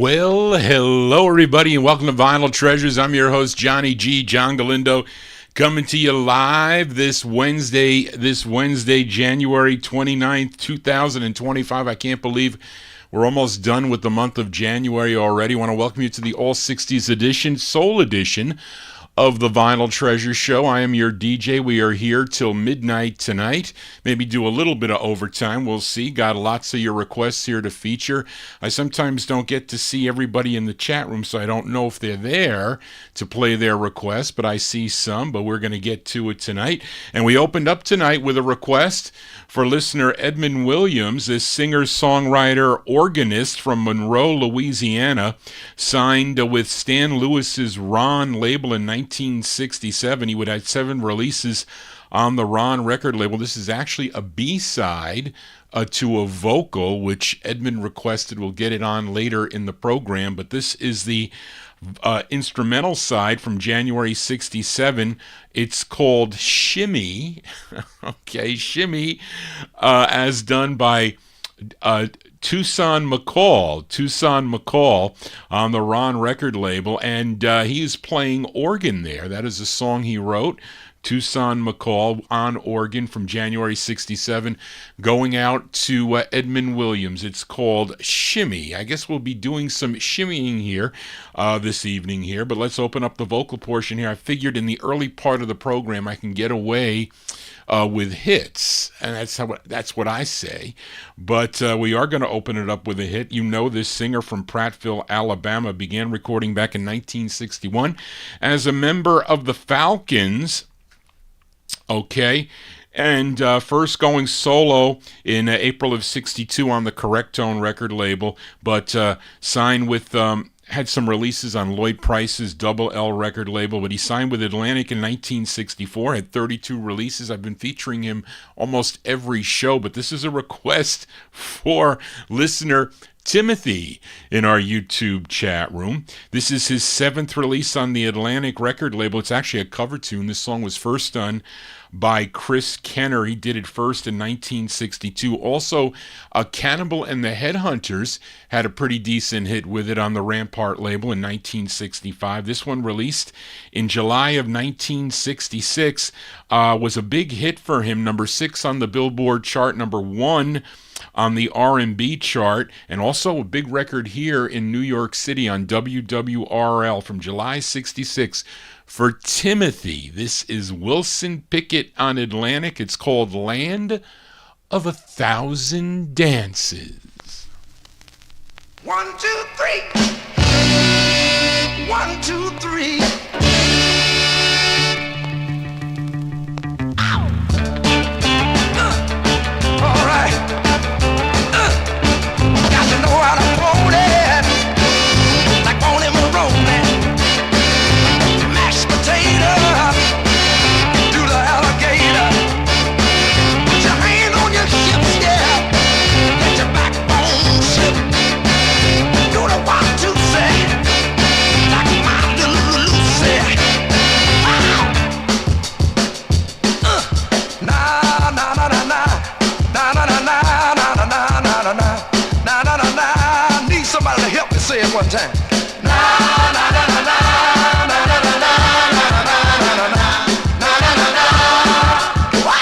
Well, hello everybody, and welcome to Vinyltreasures. I'm your host, Johnny G, John Galindo, coming to you live this Wednesday, January 29th, 2025. I can't believe we're almost done with the month of January already. I want to welcome you to the All 60s edition, Soul Edition of the Vinyltreasure Show. I am your DJ. We are here till midnight tonight. Maybe do a little bit of overtime. We'll see. Got lots of your requests here to feature. I sometimes don't get to see everybody in the chat room, so I don't know if they're there to play their requests, but I see some, but we're going to get to it tonight. And we opened up tonight with a request for listener Edmund Williams, this singer, songwriter, organist from Monroe, Louisiana, signed with Stan Lewis's Ron label in 1967. He would have 7 releases on the Ron record label. This is actually a B-side to a vocal, which Edmund requested. We'll get it on later in the program, but this is the instrumental side from January 67. It's called Shimmy. Okay, Shimmy, as done by Toussaint McCall on the Ron record label, and he's playing organ there. That is a song he wrote, Toussaint McCall on organ from January 67, going out to Edmund Williams. It's called Shimmy. I guess we'll be doing some shimmying here this evening here, but let's open up the vocal portion here. I figured in the early part of the program I can get away with hits, and that's what I say. But we are going to open it up with a hit. You know, this singer from Prattville, Alabama, began recording back in 1961 as a member of the Falcons. Okay, and first going solo in April of 62 on the Correct Tone record label, but signed with, had some releases on Lloyd Price's Double L record label, but he signed with Atlantic in 1964, had 32 releases. I've been featuring him almost every show, but this is a request for listener Timothy in our YouTube chat room. This is his 7th release on the Atlantic record label. It's actually a cover tune. This song was first done by Chris Kenner. He did it first in 1962. Also, Cannibal and the Headhunters had a pretty decent hit with it on the Rampart label in 1965. This one, released in July of 1966, was a big hit for him. Number 6 on the Billboard chart, number 1 on the R&B chart, and also a big record here in New York City on WWRL from July 66 for Timothy. This is Wilson Pickett on Atlantic. It's called Land of 1,000 Dances. 1, 2, 3. 1, 2, 3. All right. Got to know how to hold it, like on him rolling. Mashed potato, do the alligator. Put your hand on your hips, yeah. Let your backbone slip. Do the 1, 2, say, like my little Lucy. Wow. Nah, nah, nah, nah, nah. Nah, nah, nah, nah, nah, nah, nah, nah, nah, nah. Nah, nah, nah, nah. I need somebody to help me say it one time. Nah, nah, nah, nah, nah, nah, nah, nah, nah, nah, nah, nah, nah, nah, nah. Wow.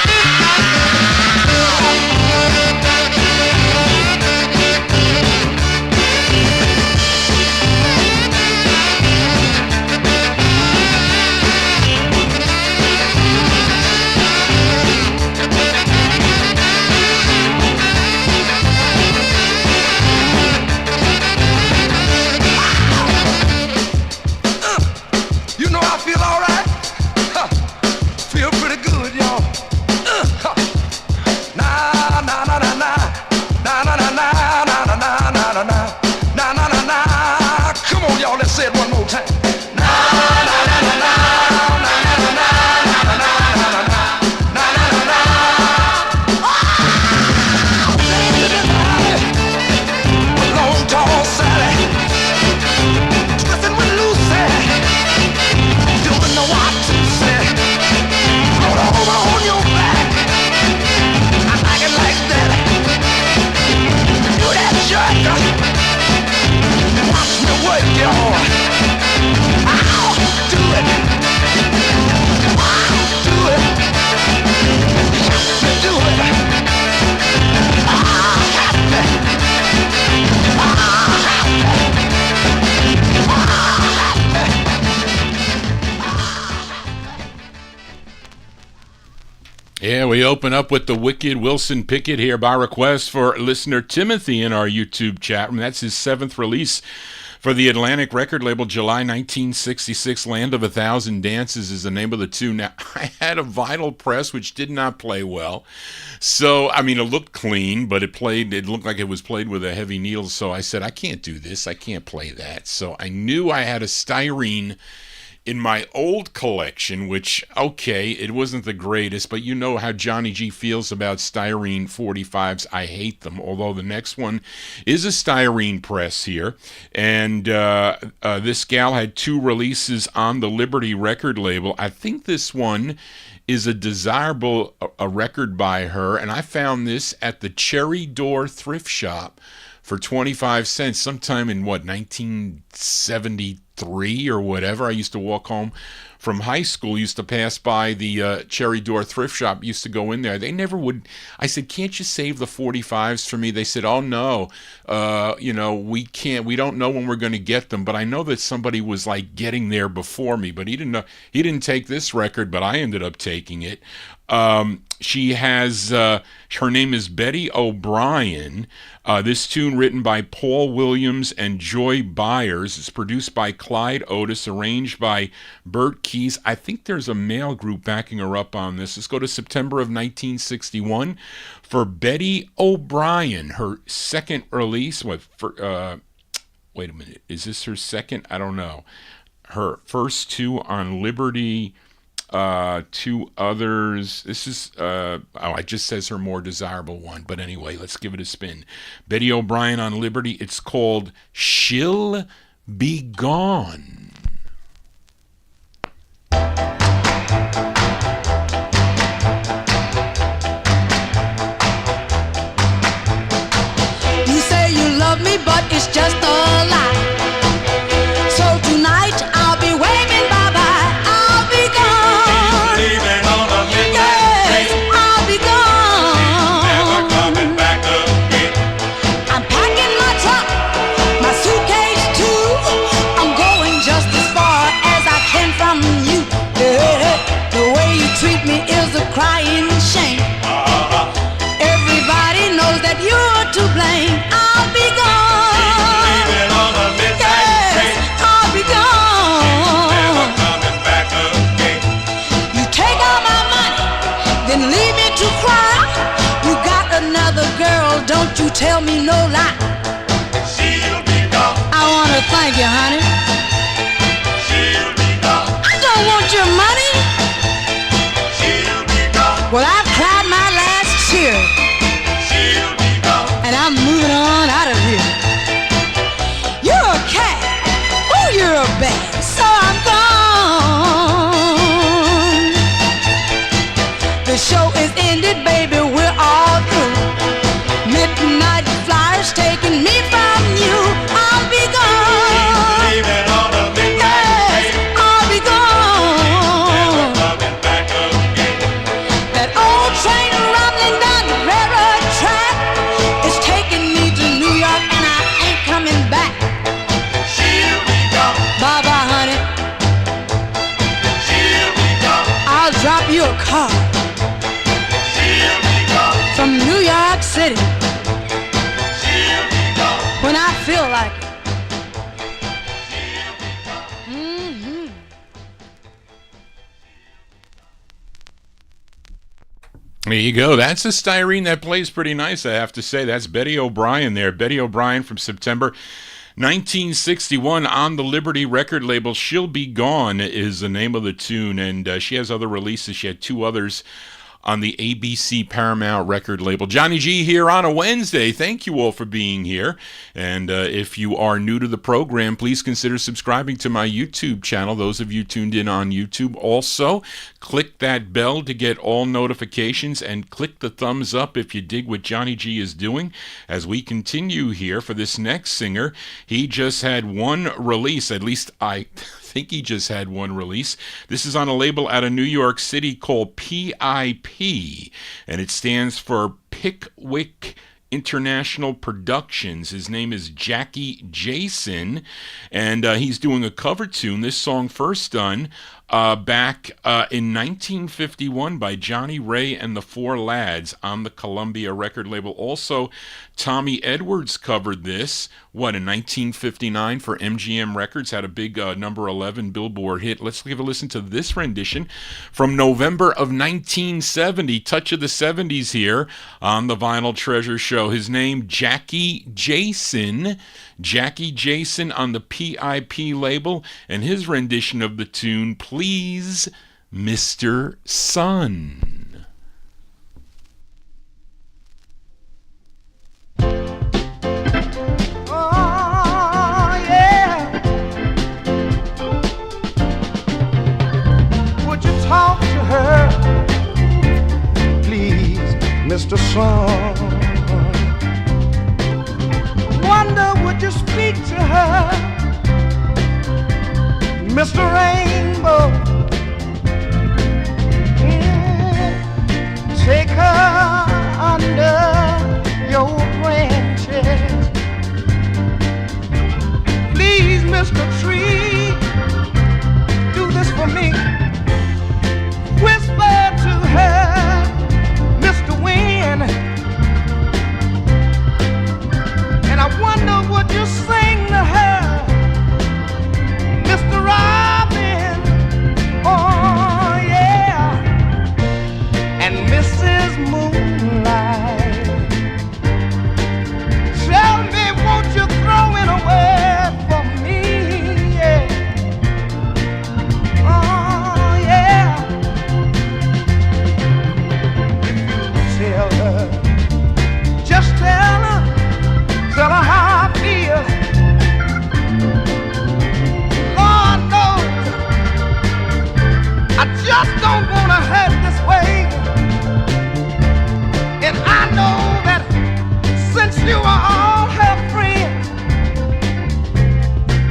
Yeah, we open up with the wicked Wilson Pickett here by request for listener Timothy in our YouTube chat room. That's his 7th release for the Atlantic record label, July 1966. Land of a Thousand Dances is the name of the tune. Now, I had a vinyl press which did not play well. So, I mean, it looked clean, but it looked like it was played with a heavy needle. So I said, I can't do this. I can't play that. So I knew I had a styrene in my old collection, which, okay, it wasn't the greatest, but you know how Johnny G feels about styrene 45s. I hate them, although the next one is a styrene press here. And this gal had 2 releases on the Liberty record label. I think this one is a desirable a record by her, and I found this at the Cherry Door thrift shop for 25 cents sometime in 1973 or whatever. I used to walk home from high school, used to pass by the Cherry Door thrift shop, used to go in there. They never would. I said, can't you save the 45s for me? They said, oh no, we can't, we don't know when we're going to get them, but I know that somebody was like getting there before me, but he didn't take this record, but I ended up taking it. She has, her name is Betty O'Brien. This tune written by Paul Williams and Joy Byers. It's produced by Clyde Otis, arranged by Bert Keys. I think there's a male group backing her up on this. Let's go to September of 1961 for Betty O'Brien, her second release. Wait a minute. Is this her second? I don't know. Her first 2 on Liberty. 2 others. This is, it just says her more desirable one. But anyway, let's give it a spin. Betty O'Brien on Liberty. It's called She'll Be Gone. You say you love me, but it's just a lie. So tonight I'll be waving bye-bye. I'll be gone. Leaving on a midnight train. I'll be gone. Never coming back again. I'm packing my trunk, my suitcase too. I'm going just as far as I can from you. The way you treat me is a crying shame. Everybody knows that you're to blame. I'll be gone. Leaving on a midnight train. I'll be gone. Never coming back again. You take all my money, then leave me to cry. You got another girl, don't you tell me no lie. She'll be gone. I wanna thank you, honey. She'll be gone. I don't want your money. She'll be gone. Well, I've cried my last tear, She'll be gone. and I'm moving on out of here. You're a cat. Oh, you're a bat. So I'm gone. The show is ended, baby. We're all through. Midnight flyers taking me from you. I'll be gone. Leaving on a midnight Yes, train. I'll be Never gone. coming back again. That old train rumbling down the railroad track is taking me to New York, and I ain't coming back. She'll be gone. Bye-bye, honey. She'll be gone. I'll drop you a car She'll be gone. from New York City She'll be gone. when I feel like it. She'll be gone. Mm-hmm. There you go. That's a styrene that plays pretty nice, I have to say. That's Betty O'Brien there. Betty O'Brien from September 1961 on the Liberty record label. She'll Be Gone is the name of the tune, and she has other releases. She had 2 others on the ABC Paramount record label. Johnny G here on a Wednesday. Thank you all for being here. And if you are new to the program, please consider subscribing to my YouTube channel. Those of you tuned in on YouTube, also click that bell to get all notifications, and click the thumbs up if you dig what Johnny G is doing. As we continue here for this next singer, he just had 1 release, at least I think he just had 1 release. This is on a label out of New York City called PIP, and it stands for Pickwick International Productions. His name is Jackie Jason, and he's doing a cover tune. This song first done back in 1951 by Johnny Ray and the Four Lads on the Columbia record label. Also, Tommy Edwards covered this, in 1959 for MGM Records, had a big number 11 Billboard hit. Let's give a listen to this rendition from November of 1970, touch of the 70s here on the Vinyltreasure Show. His name, Jackie Jason on the PIP label, and his rendition of the tune, Please, Mr. Sun. Mr. Sun, wonder would you speak to her, Mr. Rainbow, take her under your branches, please, Mr. Tree, do this for me, whisper to her, and I wonder would you sing to her, Mr. Robin, oh yeah, and Mrs. Moonlight, tell me won't you throw in a word for me, yeah, oh yeah, tell her, just tell her how I feel. Lord knows I just don't want to hurt this way. And I know that since you are all her friends,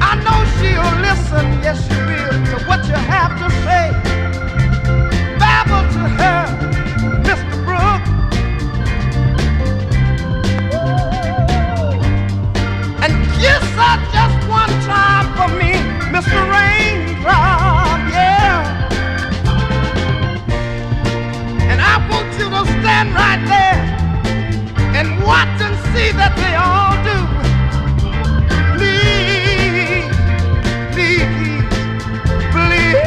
I know she'll listen, yes she will, to what you have to say. Babble to her, Mr. Brooks. Kiss her just one time for me, Mr. Raindrop, yeah. And I want you to stand right there and watch and see that they all do. Please, please, please,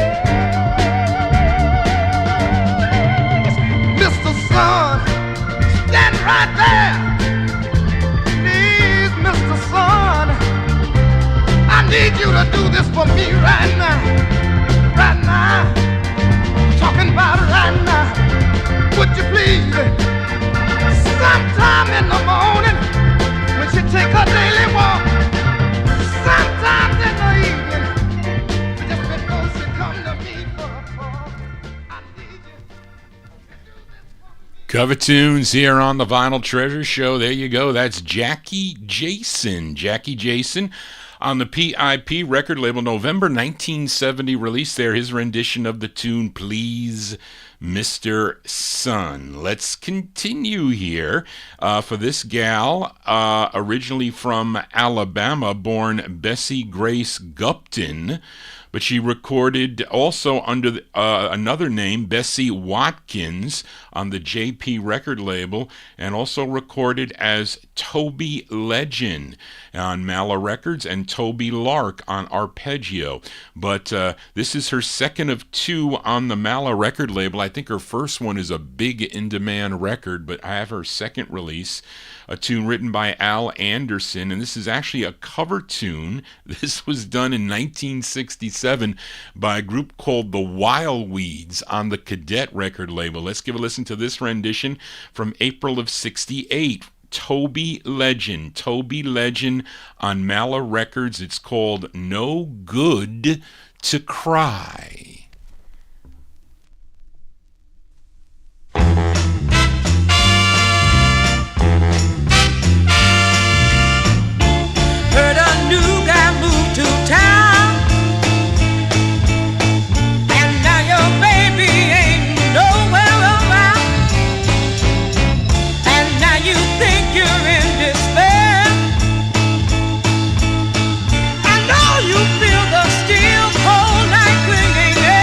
Mr. Sun, stand right there. Mr. Sun, I need you to do this for me right now, talking about it right now, would you please, sometime in the morning, when she take her daily walk, sometimes in the evening, just before she come to me for a talk, I need you to do this for me. Cover tunes here on the Vinyltreasure Show. There you go. That's Jackie Jason on the PIP record label, November 1970 release there. His rendition of the tune, Please, Mr. Sun. Let's continue here for this gal, originally from Alabama, born Bessie Grace Gupton, but she recorded also under another name, Bessie Watkins, on the JP record label, and also recorded as Toby Legend on Mala Records and Toby Lark on Arpeggio. But this is her second of two on the Mala record label. I think her first one is a big in-demand record, but I have her second release, a tune written by Al Anderson, and this is actually a cover tune. This was done in 1967 by a group called the Wild Weeds on the Cadet record label. Let's give a listen to this rendition from April of 68. Toby Legend on Mala Records. It's called No Good to Cry. Heard a new guy moved to town, and now your baby ain't nowhere around, and now you think you're in despair. I know you feel the steel cold night clinging there.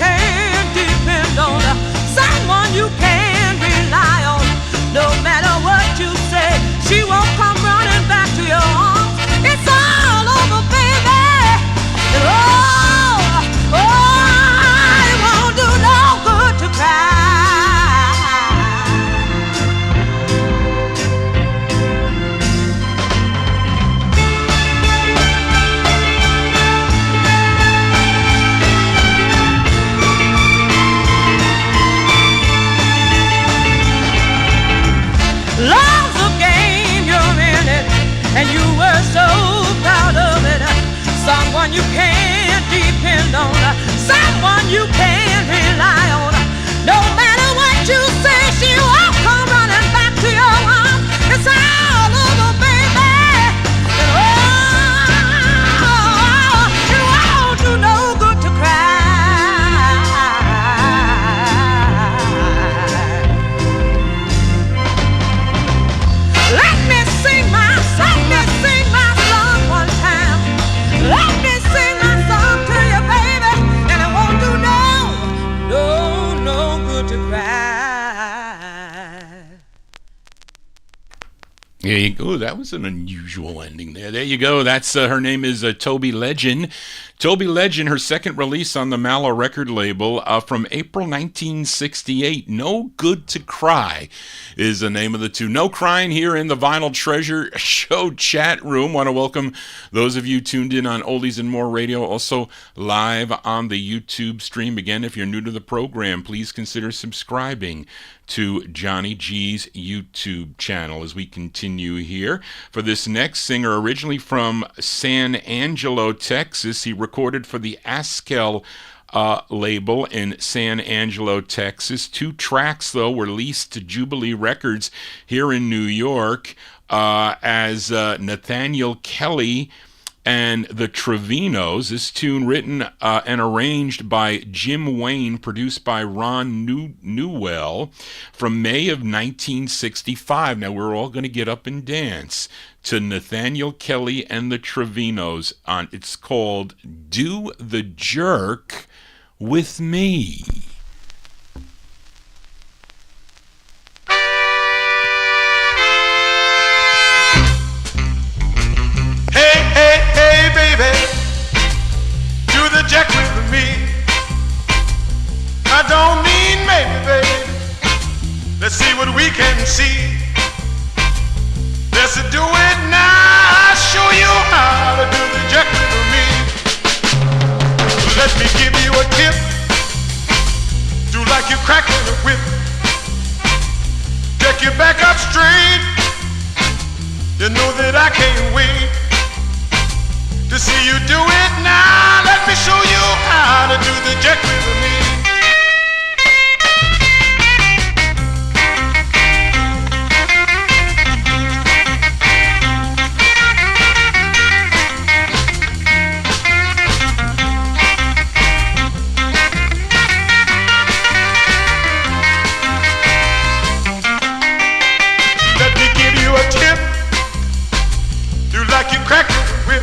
can depend on, someone you can rely on. No matter what you say, she won't come running back to your arms. It's all over, baby. And it won't do no good to cry. Love's a game, you're in it, and you were so proud of it. Someone you can depend on, someone you can rely on. No matter what you say, she won't come running back to your arms. It's all over, baby. And it won't do no good to cry. Let me sing my song one time. Let me sing my song to you, baby, and it won't do no good to cry. There you go. That was an unusual ending there. There you go. That's her name is Toby Legend. Toby Legend, her second release on the Mallow record label from April 1968. No Good to Cry is the name of the tune. No crying here in the Vinyltreasure show chat room. Want to welcome those of you tuned in on Oldies and More Radio, also live on the YouTube stream. Again, if you're new to the program, please consider subscribing to Johnny G's YouTube channel as we continue here. For this next singer, originally from San Angelo, Texas, he recorded for the Askel label in San Angelo, Texas. 2 tracks, though, were leased to Jubilee Records here in New York as Nathaniel Kelly and the Trevinos. This tune written and arranged by Jim Wayne, produced by Ron Newell, from May of 1965. Now we're all going to get up and dance to Nathaniel Kelly and the Trevinos. It's called Do the Jerk with Me. Hey, baby, do the jack with me. I don't mean maybe, baby. Let's see what we can see. Let's do it now. I'll show you how to do the jack with me. Let me give you a tip. Do like you're cracking a whip. Take your back up straight. You know that I can't wait to see you do it now. Let me show you how to do the jack with me. Let me give you a tip. Do like you cracking a whip.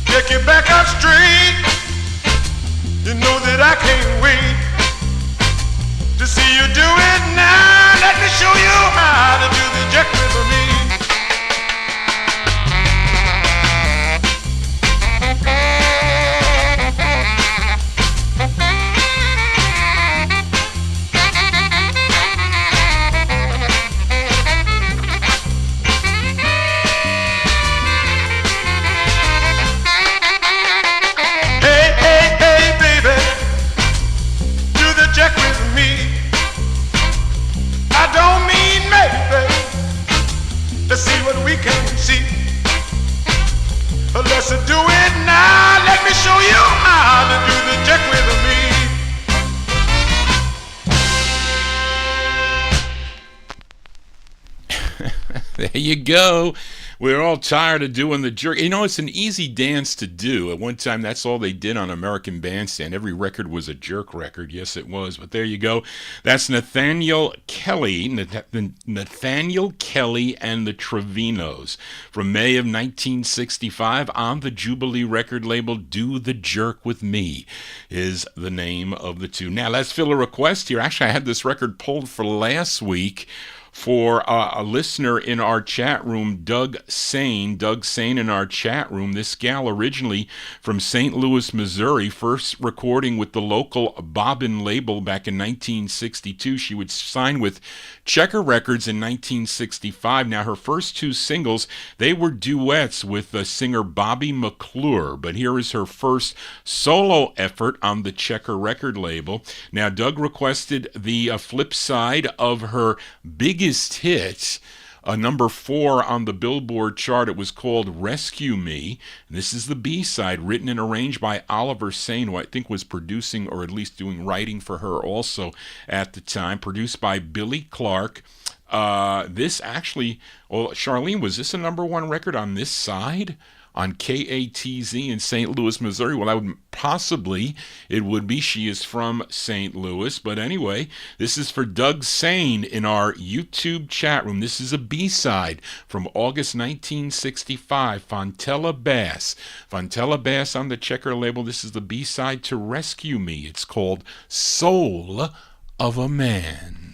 Take your back up straight. You know that I can't wait to see you do it now. Let me show you how to do the jack with me. Let's see what we can see. Let's do it now. Let me show you how to do the jack with me. There you go. We're all tired of doing the jerk. You know, it's an easy dance to do. At one time, that's all they did on American Bandstand. Every record was a jerk record. Yes, it was. But there you go. That's Nathaniel Kelly. Nathaniel Kelly and the Trevinos. From May of 1965 on the Jubilee record label, Do the Jerk With Me is the name of the two. Now, let's fill a request here. Actually, I had this record pulled for last week for a listener in our chat room, Doug Sane in our chat room. This gal originally from St. Louis, Missouri, first recording with the local Bobbin label back in 1962. She would sign with Checker Records in 1965. Now, her first two singles, they were duets with singer Bobby McClure, but here is her first solo effort on the Checker record label. Now, Doug requested the flip side of her biggest hit, number 4 on the Billboard chart. It was called Rescue Me. This is the B-side, written and arranged by Oliver Sane, who I think was producing or at least doing writing for her also at the time. Produced by Billy Clark. This actually, well, Charlene, was this a number 1 record on this side? On KATZ in St. Louis, Missouri? Well, it would be. She is from St. Louis. But anyway, this is for Doug Sane in our YouTube chat room. This is a B-side from August 1965, Fontella Bass. Fontella Bass on the Checker label. This is the B-side to Rescue Me. It's called Soul of a Man.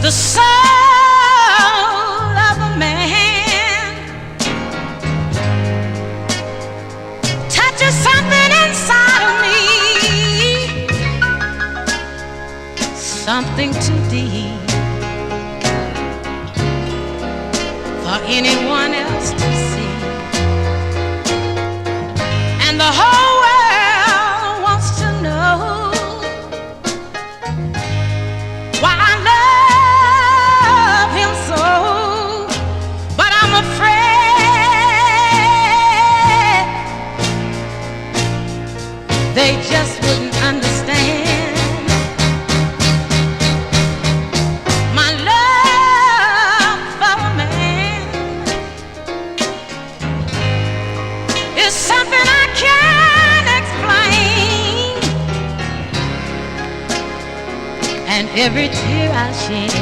The soul of a man touches something inside of me, something too deep for anyone else to see, and the whole world wants to know why I love him so, but I'm afraid they just wouldn't understand my love for a man is something I can't explain, and every tear I shed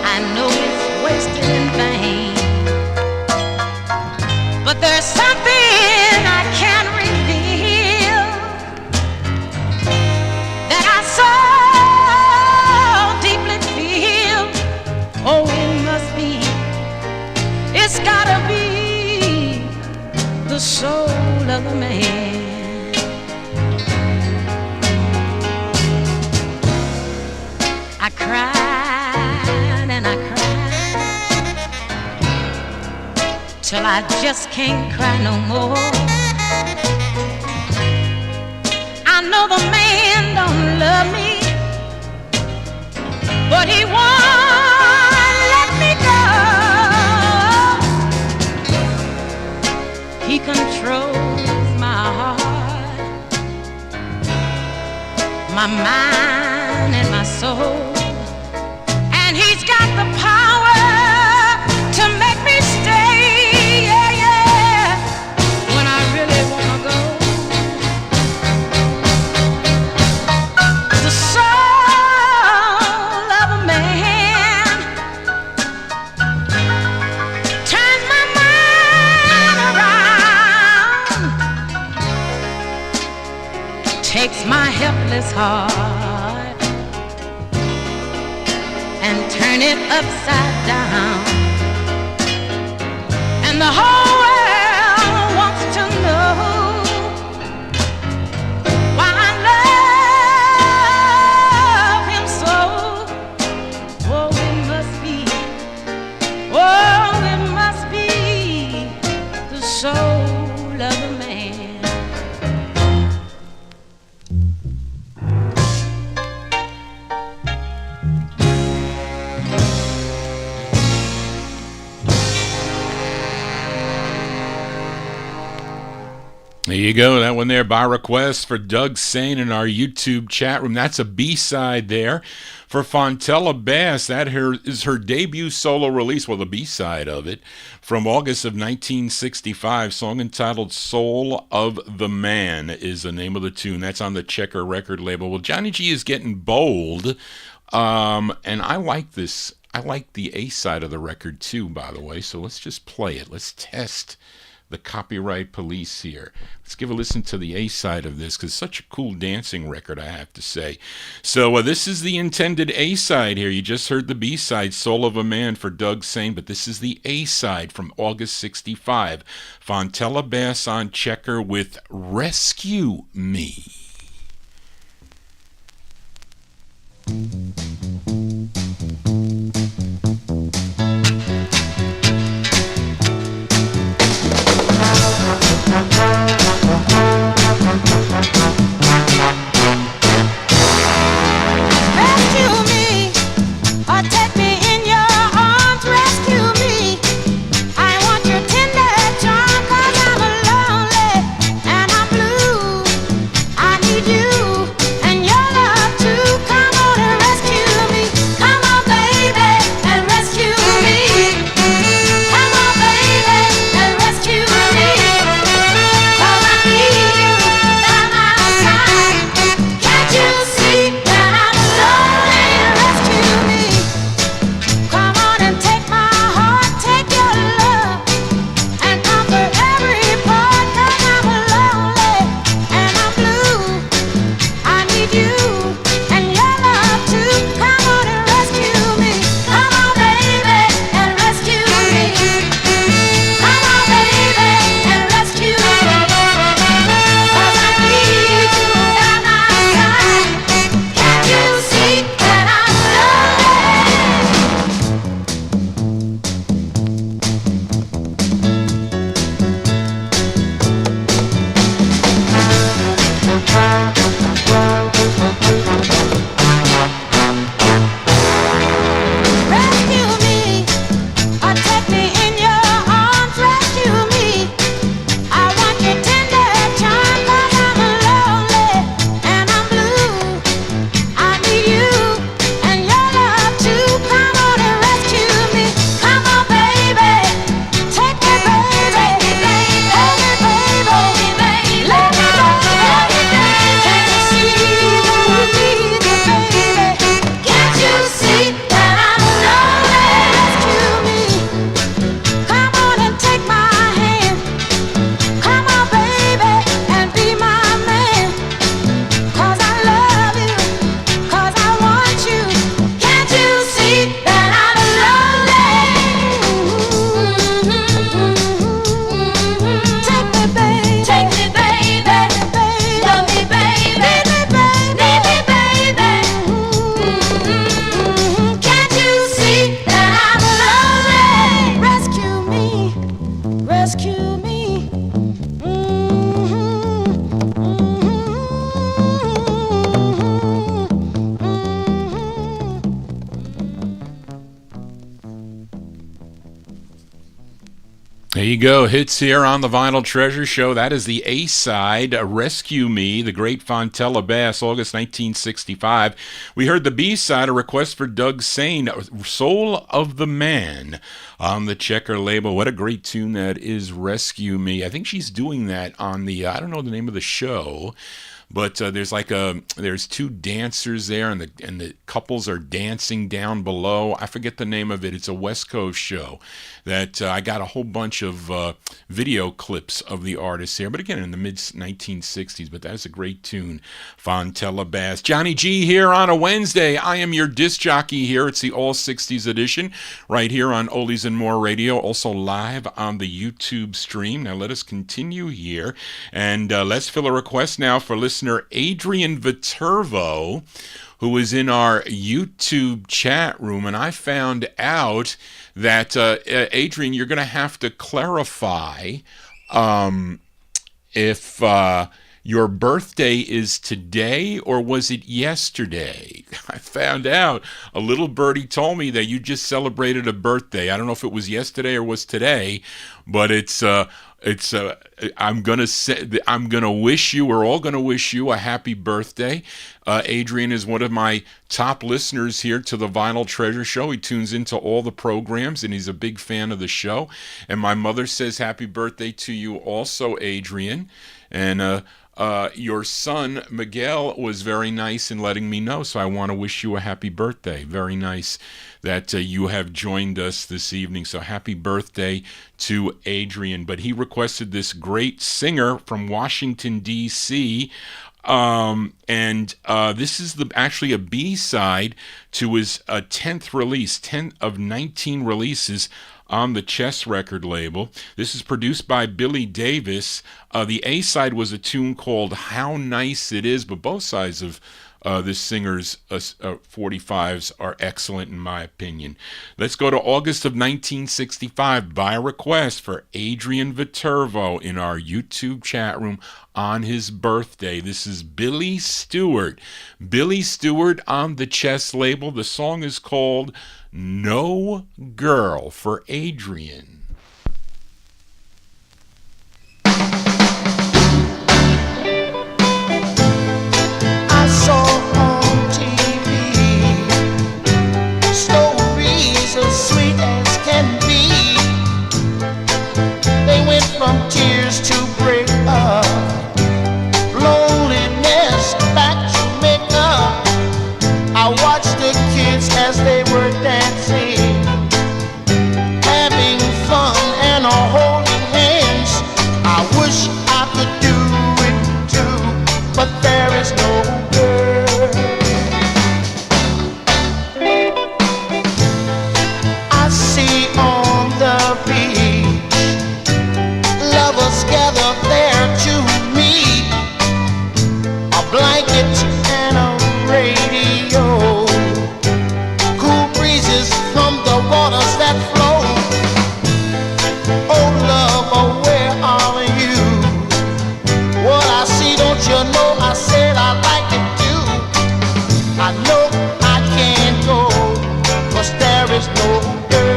I know it's wasted in vain, but there's something I can't reveal that I so deeply feel. Oh, it must be, it's gotta be the soul of a man. I cried and I cried till I just can't cry no more. I know the man don't love me, but he won't let me go. He controls my heart, my mind and my soul. And he's got the power to make me stay, yeah, yeah, when I really wanna go. The soul of a man turns my mind around, takes my helpless heart and turn it upside down, and the whole world wants to know why I love him so. Oh, it must be, oh, it must be the soul of a man. There you go. That one there by request for Doug Sain in our YouTube chat room. That's a B-side there for Fontella Bass. That is her debut solo release, well, the B-side of it, from August of 1965. Song entitled Soul of the Man is the name of the tune. That's on the Checker record label. Well, Johnny G is getting bold, and I like this. I like the A-side of the record, too, by the way, so let's just play it. Let's test the copyright police here. Let's give a listen to the A-side of this, because it's such a cool dancing record, I have to say. So this is the intended A-side here. You just heard the B-side, Soul of a Man for Doug Sain, but this is the A-side from August 65. Fontella Bass on Checker with Rescue Me. There you go. Hits here on the Vinyltreasure Show. That is the A-side, Rescue Me, the great Fontella Bass, August 1965. We heard the B-side, a request for Doug Sain, Soul of the Man, on the Checker label. What a great tune that is, Rescue Me. I think she's doing that on the, I don't know the name of the show, but there's two dancers there, and the couples are dancing down below. I forget the name of it. It's a West Coast show that I got a whole bunch of video clips of the artists here. But again, in the mid-1960s. But that is a great tune, Fontella Bass. Johnny G here on a Wednesday. I am your disc jockey here. It's the All 60s edition right here on Oldies and More Radio. Also live on the YouTube stream. Now let us continue here. And let's fill a request now for listener Adrian Viterbo, who is in our YouTube chat room. And I found out that, Adrian, you're going to have to clarify if your birthday is today or was it yesterday? I found out. A little birdie told me that you just celebrated a birthday. I don't know if it was yesterday or was today, but I'm gonna wish you, we're all gonna wish you a happy birthday. Adrian is one of my top listeners here to the Vinyltreasure show. He tunes into all the programs and he's a big fan of the show. And my mother says happy birthday to you also, Adrian. And your son Miguel was very nice in letting me know, so I want to wish you a happy birthday. Very nice that you have joined us this evening. So happy birthday to Adrian. But he requested this great singer from Washington, D.C., and this is actually a B-side to his 10th release, 10 of 19 releases on the Chess record label. This is produced by Billy Davis. The A-side was a tune called How Nice It Is, but both sides of this singer's 45s are excellent in my opinion. Let's go to August of 1965 by request for Adrian Viterbo in our YouTube chat room on his birthday. This is Billy Stewart. Billy Stewart on the Chess label. The song is called No Girl for Adrian. From tears to break up, loneliness back to make up. I watched the kids as they were dancing, having fun and all holding hands. I wish I could do it too, but there is no girl. I see on the beach gather there to meet, a blanket and a radio, cool breezes from the waters that flow. Oh love, oh where are you? What I see, don't you know? I said I like it too. I know I can't go, 'cause there is no girl.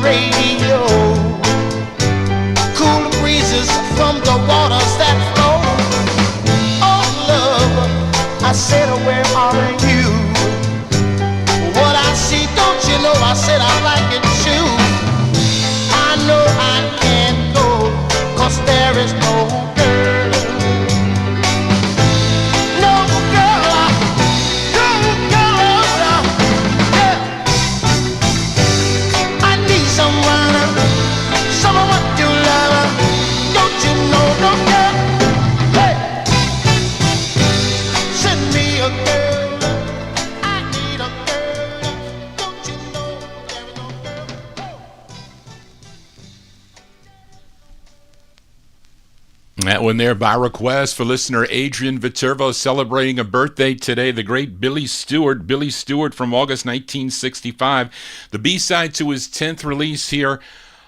Radio, cool breezes from the waters that flow. Oh love, I said where are you? What I see, don't you know? I said I like it too. I know I can't go, 'cause there is no girl. No girl, no girl, yeah. Someone to love, don't you know, no girl, hey. Send me a girl, I need a girl, don't you know, there is no girl. That one there by request for listener Adrian Viterbo, celebrating a birthday today, the great Billy Stewart. Billy Stewart from August 1965. The B-side to his 10th release here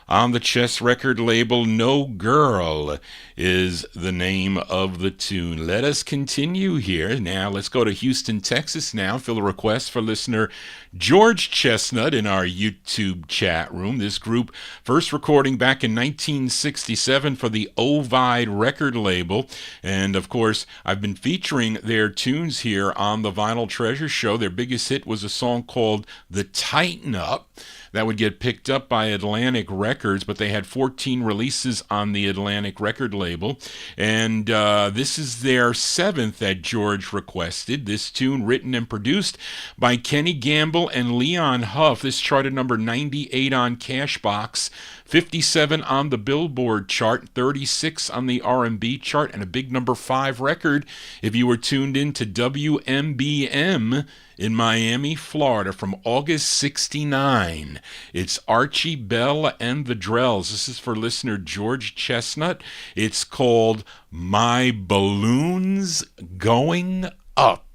on the Chess record label. No Girl is the name of the tune. Let us continue here. Now let's go to Houston, Texas now for the request for listener George Chestnut in our YouTube chat room. This group first recording back in 1967 for the Ovid record label. And of course, I've been featuring their tunes here on the Vinyltreasure show. Their biggest hit was a song called The Tighten Up. that would get picked up by Atlantic Records, but they had 14 releases on the Atlantic record label. And this is their 7th that George requested. This tune, written and produced by Kenny Gamble and Leon Huff. This charted number 98 on Cashbox, 57 on the Billboard chart, 36 on the R&B chart, and a big number 5 record if you were tuned in to WMBM in Miami, Florida from August 69. It's Archie Bell and the Drells. This is for listener George Chestnut. It's called My Balloon's Going Up.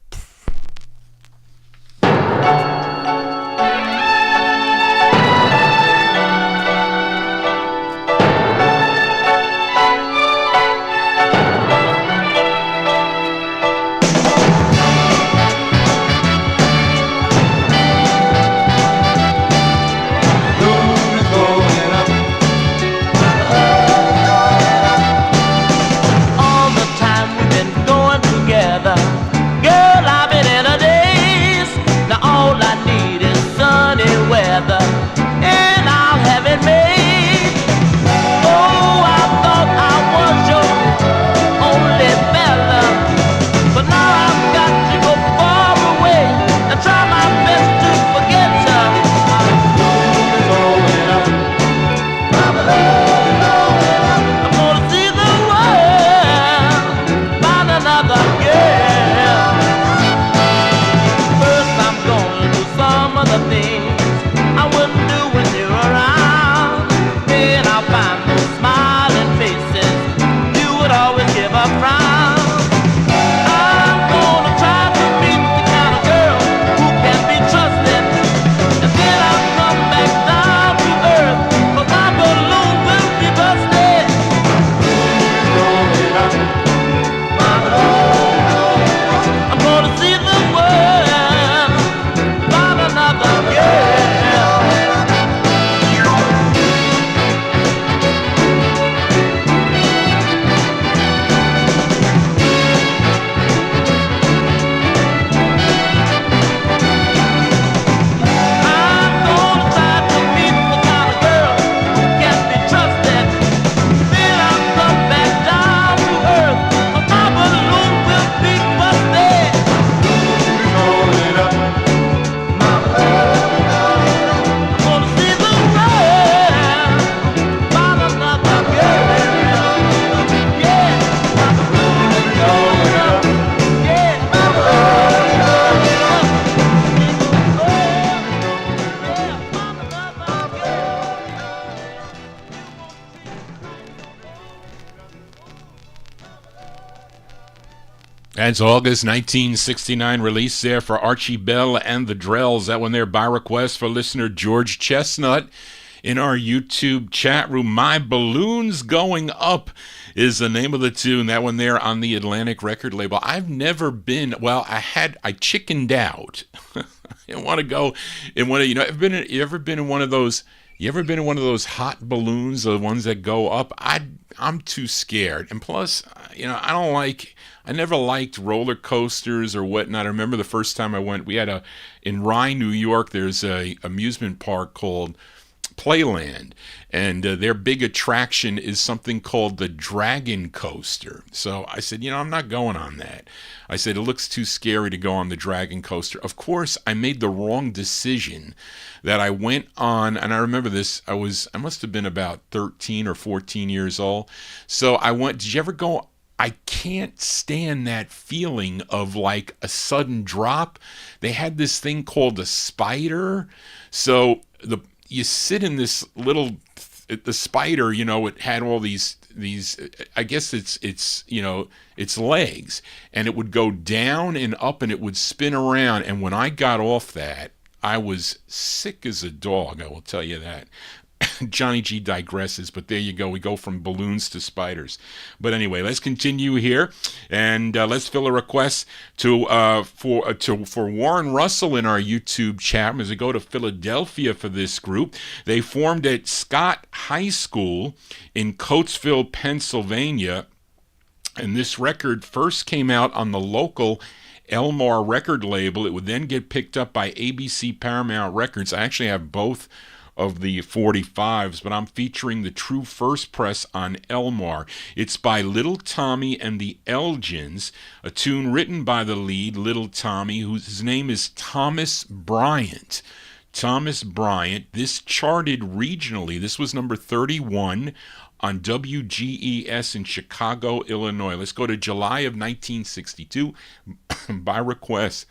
That's August 1969 release there for Archie Bell and the Drells. That one there by request for listener George Chestnut in our YouTube chat room. My Balloon's Going Up is the name of the tune. That one there on the Atlantic record label. I've never been, well, I chickened out. I want to go in one of, you ever been in one of those hot balloons, the ones that go up? I'm too scared. And plus, I never liked roller coasters or whatnot. I remember the first time I went, in Rye, New York, there's a amusement park called Playland, and their big attraction is something called the Dragon Coaster. So I said, I'm not going on that. I said, it looks too scary to go on the Dragon Coaster. Of course, I made the wrong decision that I went on, and I remember this, I must have been about 13 or 14 years old. So I went, did you ever go? I can't stand that feeling of like a sudden drop. They had this thing called a spider. So you sit in this little, the spider, it had all these, I guess it's legs, and it would go down and up and it would spin around. And when I got off that, I was sick as a dog, I will tell you that. Johnny G digresses, but there you go. We go from balloons to spiders. But anyway, let's continue here, and let's fill a request for Warren Russell in our YouTube chat as we go to Philadelphia for this group. They formed at Scott High School in Coatesville, Pennsylvania, and this record first came out on the local Elmar record label. It would then get picked up by ABC Paramount Records. I actually have both of the 45s, but I'm featuring the true first press on Elmar. It's by Little Tommy and the Elgins, a tune written by the lead, Little Tommy, whose name is Thomas Bryant. Thomas Bryant. This charted regionally. This was number 31 on WGES in Chicago, Illinois. Let's go to July of 1962 by request.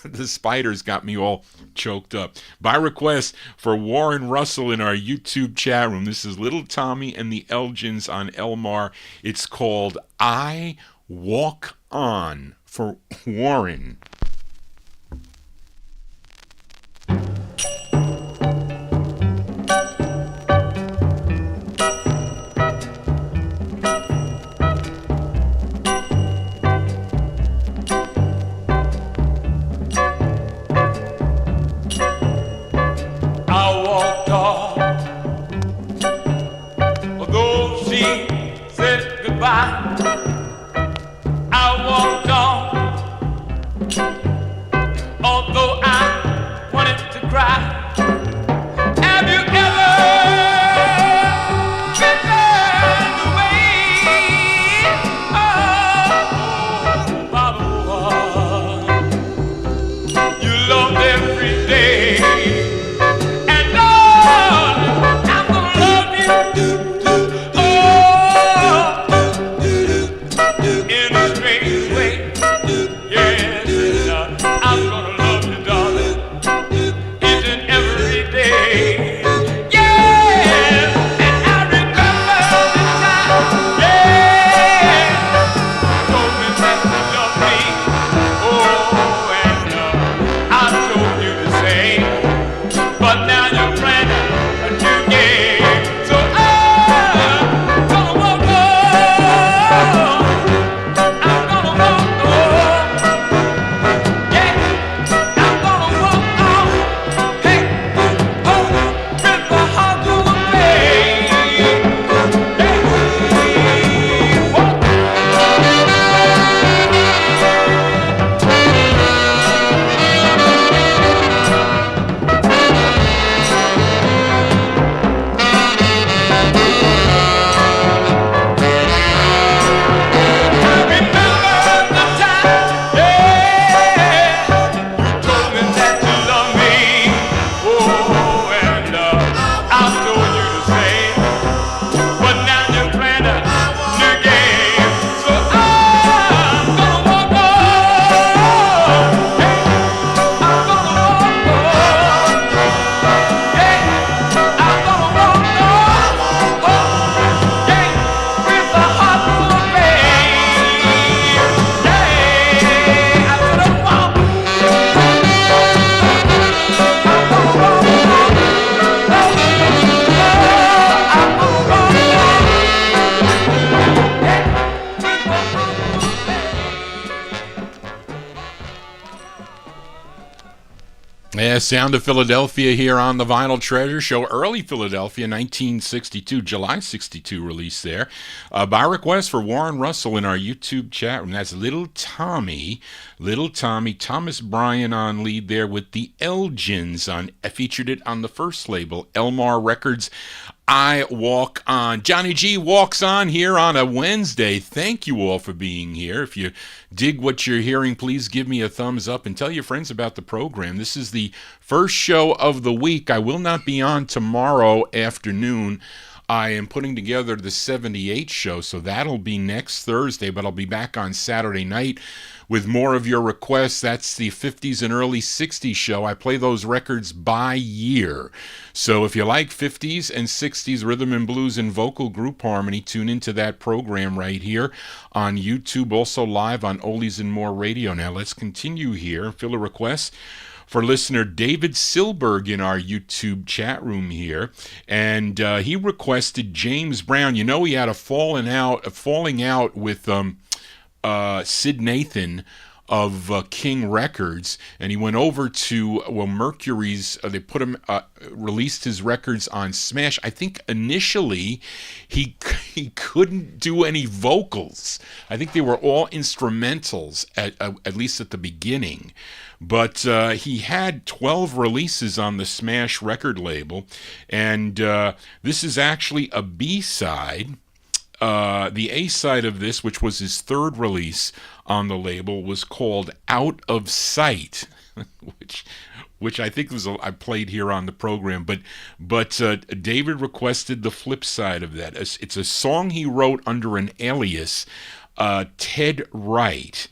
The spiders got me all choked up. By request for Warren Russell in our YouTube chat room. This is Little Tommy and the Elgins on Elmar. It's called I Walk On for Warren. Yeah, Sound of Philadelphia here on the Vinyltreasure Show. Early Philadelphia, 1962, July 62 release there. By request for Warren Russell in our YouTube chat room. That's Little Tommy, Thomas Bryan on lead there with the Elgins. I featured it on the first label, Elmar Records. I Walk On. Johnny G walks on here on a Wednesday. Thank you all for being here. If you dig what you're hearing, please give me a thumbs up and tell your friends about the program. This is the first show of the week. I will not be on tomorrow afternoon. I am putting together the 78 show, so that'll be next Thursday, but I'll be back on Saturday night with more of your requests. That's the 50s and early 60s show. I play those records by year. So if you like 50s and 60s rhythm and blues and vocal group harmony, tune into that program right here on YouTube, also live on Oldies and More Radio. Now let's continue here. Fill a request for listener David Silberg in our YouTube chat room here, and he requested James Brown. You know, he had a falling out with Sid Nathan of King Records, and he went over to Mercury's. They put him released his records on Smash. I think initially he couldn't do any vocals. I think they were all instrumentals at least at the beginning. But he had 12 releases on the Smash record label, and this is actually a B-side. The A-side of this, which was his third release on the label, was called Out of Sight, which I think I played here on the program. But David requested the flip side of that. It's a song he wrote under an alias, Ted Wright.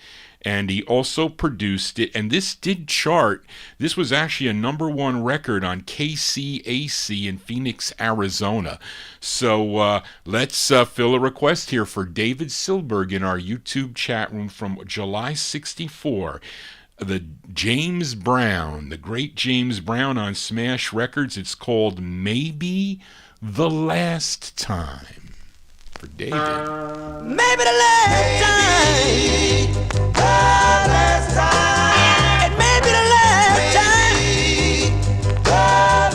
And he also produced it, and this did chart. This was actually a #1 record on KCAC in Phoenix, Arizona. So let's fill a request here for David Silberg in our YouTube chat room from July 64. The James Brown, the great James Brown on Smash Records. It's called Maybe the Last Time. For David. Maybe the last time. The last time. It may be the last time. The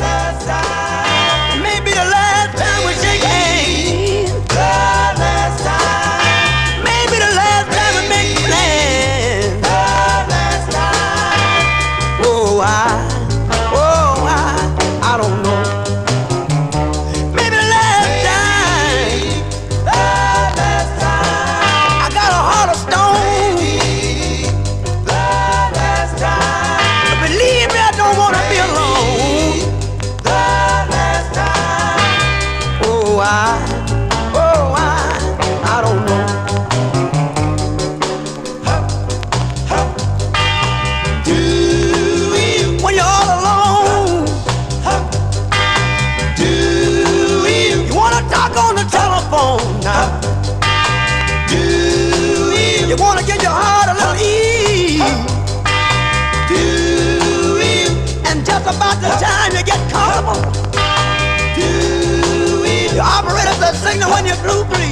last time. It may be the last time we shake hands. The last time. Maybe the last time we make plans. The last time. Oh, I don't know. Maybe the last time. The last time. I got a heart of stone. I don't know. Do you, when you're all alone? Do you wanna talk on the telephone now? Do you wanna get your heart a little ease? Do you, and just about the time you get comfortable? The operator says signal when you're blue, please.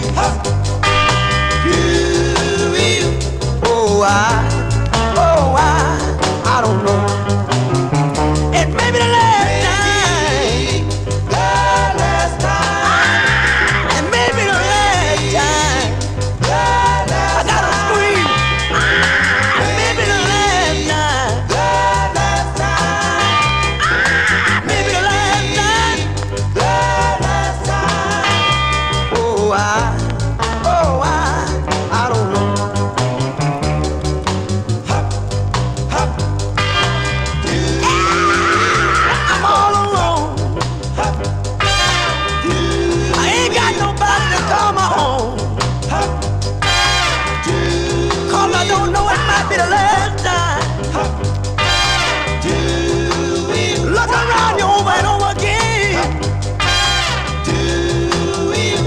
I don't know. It may be the last time. The last time. It may be the last time. I gotta scream. It may be the last time. The last time. Maybe the last time. The last time. I don't know. I'm all alone. I ain't got nobody to call my own. 'Cause I don't know, it might be the last time. Look around you over and over again.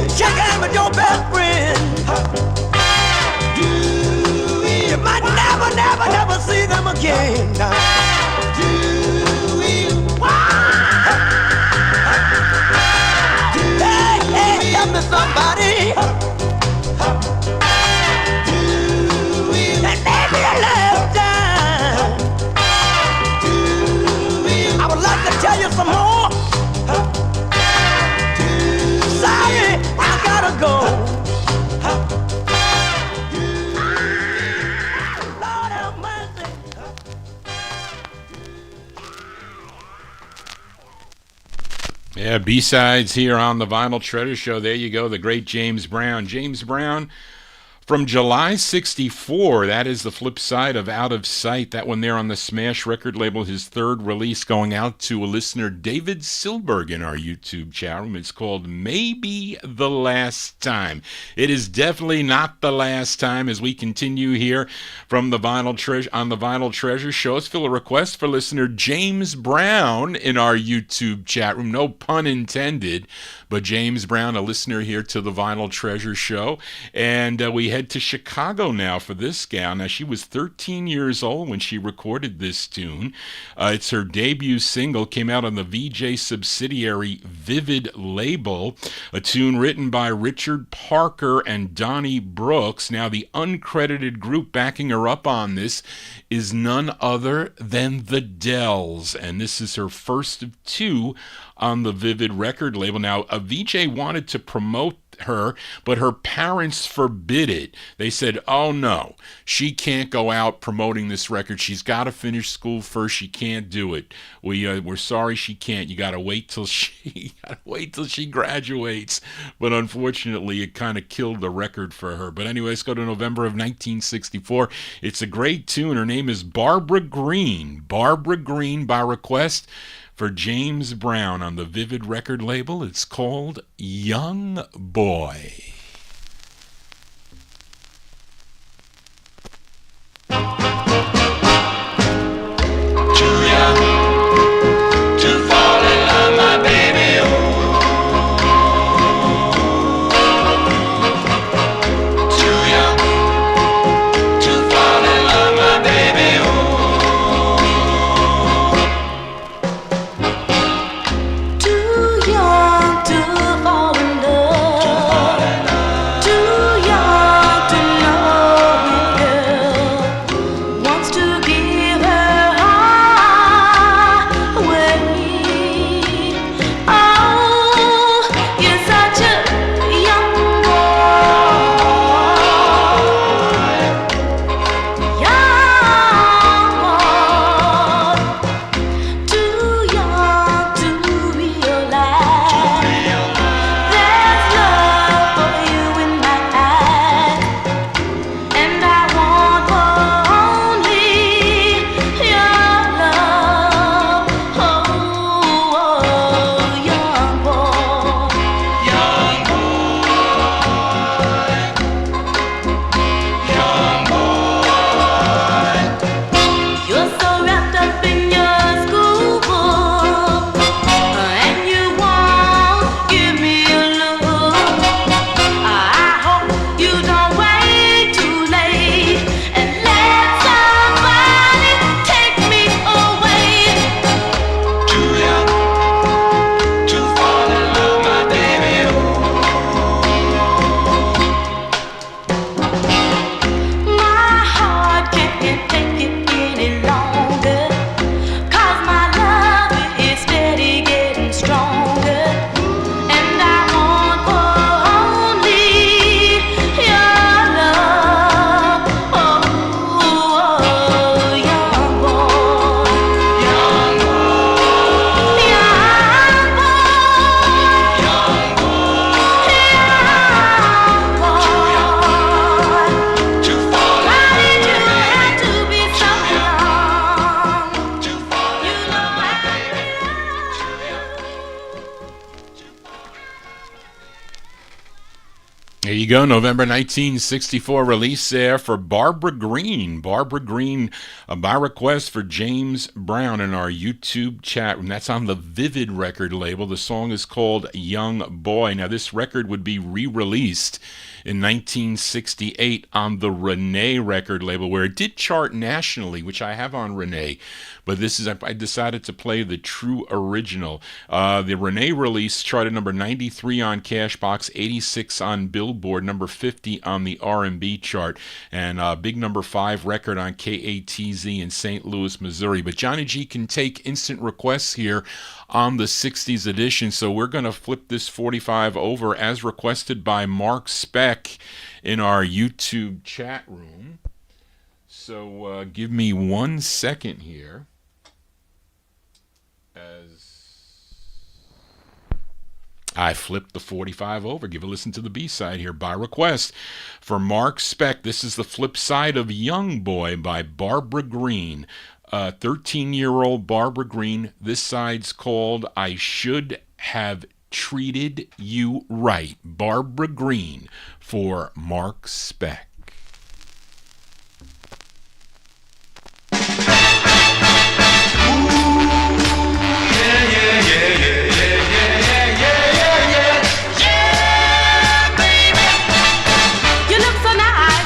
Shake hands with your best friend. You might never see them again. Hey, help me somebody. That may be the last time. I would like to tell you some more. Sorry, I gotta go. Lord have mercy. Yeah, B-sides here on the Vinyl Treasure Show. There you go, the great James Brown. James Brown from July 64. That is the flip side of Out of Sight. That one there on the Smash record label, his third release, going out to a listener, David Silberg, in our YouTube chat room. It's called Maybe the Last Time. It is definitely not the last time as we continue here from the Vinyl Treasure on the Vinyl Treasure Show. Let's fill a request for listener James Brown in our YouTube chat room. No pun intended, but James Brown, a listener here to the Vinyl Treasure Show. And we head head to Chicago now for this gal. Now, she was 13 years old when she recorded this tune. It's her debut single, came out on the VJ subsidiary Vivid label, a tune written by Richard Parker and Donnie Brooks. Now, the uncredited group backing her up on this is none other than the Drells, and this is her first of two on the Vivid record label. Now, a VJ wanted to promote her, but her parents forbid it. They said, oh no, she can't go out promoting this record. She's got to finish school first. She can't do it. We're sorry she can't. You got to wait till she graduates. But unfortunately, it kind of killed the record for her. But anyway, let's go to November of 1964. It's a great tune. Her name is Barbara Green. Barbara Green, by request for James Brown on the Vivid record label. It's called Young Boy. Too young to fall in love, my baby. Too young to fall in love, my baby. Too young to fall in love. Too young to know a girl wants to give her heart away. Oh, you're such a young boy, too young to realize there's love for you in my eyes, and I want for only your love. Oh, young boy, Young boy, you're so wrapped up in your school book, and you won't give me a look. I hope you don't wait too late and let somebody take me away. too young to fall in love, my baby. My heart can't take it any longer, 'cause my love is steady getting stronger, and I want for only your love. Oh, young boy, young boy, young boy. To fall in Why love, did you my have baby. to be so young? To fall You in know love, my I baby. There you go, November 1964 release there for Barbara Green. Barbara Green, by request for James Brown in our YouTube chat room. That's on the Vivid record label. The song is called Young Boy. Now, this record would be re-released in 1968 on the Renee record label, where it did chart nationally, which I have on Renee. But this is, I decided to play the true original. The Renee release charted number 93 on Cashbox, 86 on Billboard, number 50 on the R&B chart, and big number 5 record on KATZ in St. Louis, Missouri. But Johnny G can take instant requests here on the 60s edition, so we're going to flip this 45 over as requested by Mark Speck in our YouTube chat room. So give me 1 second here as I flipped the 45 over. Give a listen to the B-side here by request for Mark Speck. This is the flip side of Young Boy by Barbara Green. 13-year-old Barbara Green. This side's called I Should Have Treated You Right. Barbara Green for Mark Speck. You look so nice.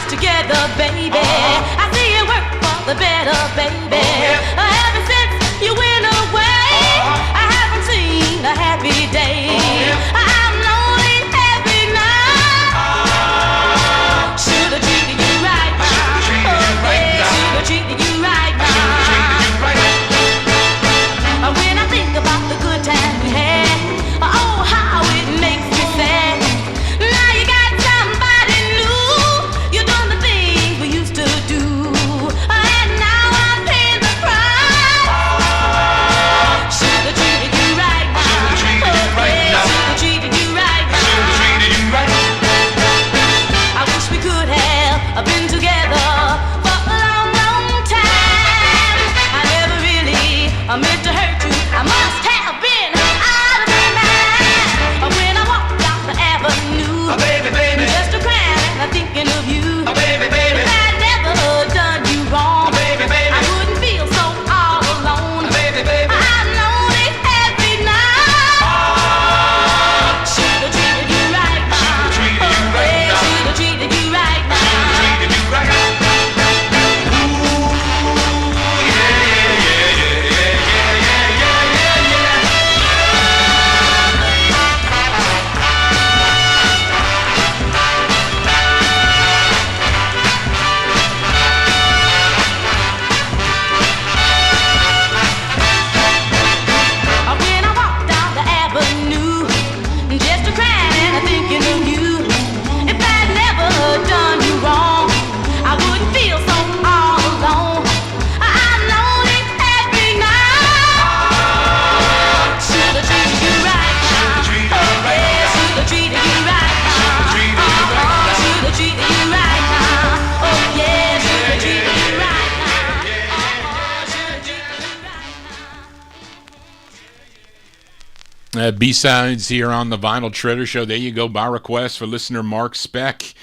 B-sides here on the Vinyltreasure Show. There you go, by request for listener Mark Speck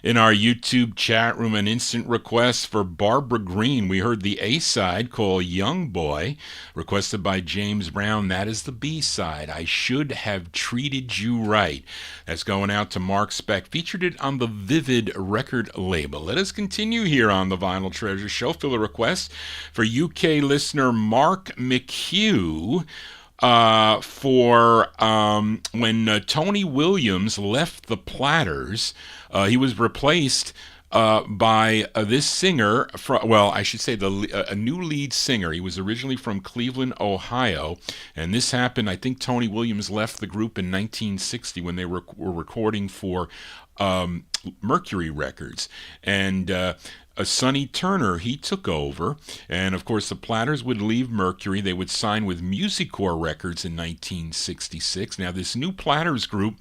in our YouTube chat room. An instant request for Barbara Green. We heard the A-side called Young Boy, requested by James Brown. That is the B-side, I Should Have Treated You Right. That's going out to Mark Speck. Featured it on the Vivid record label. Let us continue here on the Vinyltreasure Show. Fill a request for UK listener Mark McHugh. For when Tony Williams left the Platters, he was replaced by this singer. I should say a new lead singer. He was originally from Cleveland, Ohio, and this happened. I think Tony Williams left the group in 1960 when they were recording for Mercury Records, and Sonny Turner, he took over, and of course the Platters would leave Mercury. They would sign with Musicorps Records in 1966. Now this new Platters group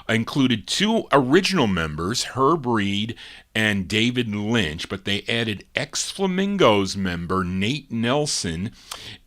included two original members, Herb Reed and David Lynch, but they added ex-Flamingos member Nate Nelson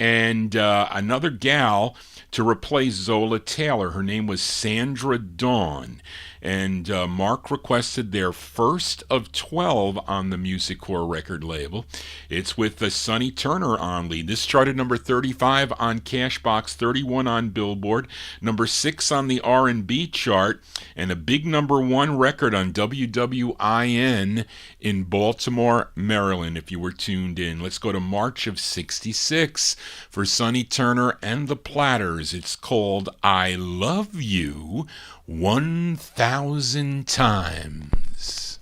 and another gal to replace Zola Taylor. Her name was Sandra Dawn. And Mark requested their first of 12 on the Musicorps record label. It's with Sonny Turner on lead. This charted number 35 on Cashbox, 31 on Billboard, number 6 on the R&B chart, and a big number 1 record on WWIN in Baltimore, Maryland, if you were tuned in. Let's go to March of 66 for Sonny Turner and the Platters. It's called I Love You 1,000 Times.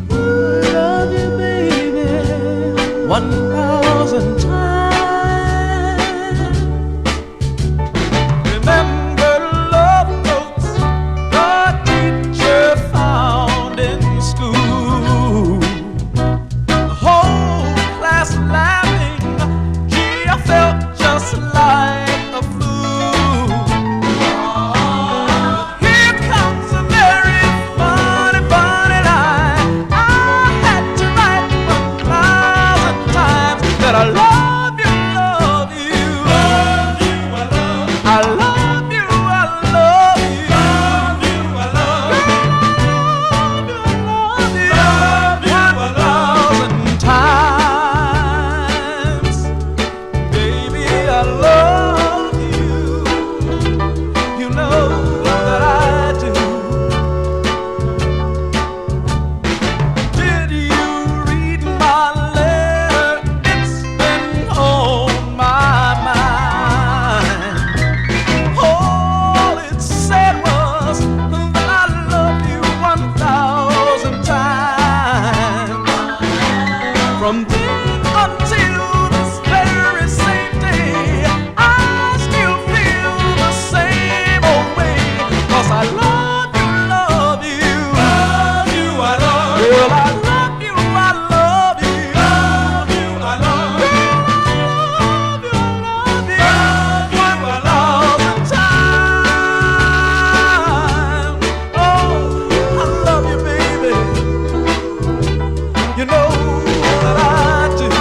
Love you, baby, 1,000 times. Remember love notes the teacher found in school. The whole class laughing. Gee, I felt just like a fool. Here comes a very funny, funny line. I had to write 1,000 times that I love you, love you. Love you, I love you. I love you, I love you. Love you, I love you. Love you, I love you. 1,000 times. Baby, I love you. You know that I do. Did you read my letter? It's been on my mind. All it said was that I love you 1,000 times. From then until this very same day, I still feel the same old way. 'Cause I love you, love you. Love you, I love you. Girl, I love you, I love you. Love you, I love you. Love you, I love you. Love you, I love 1,000 times. Oh, I love you, baby. You know that I do.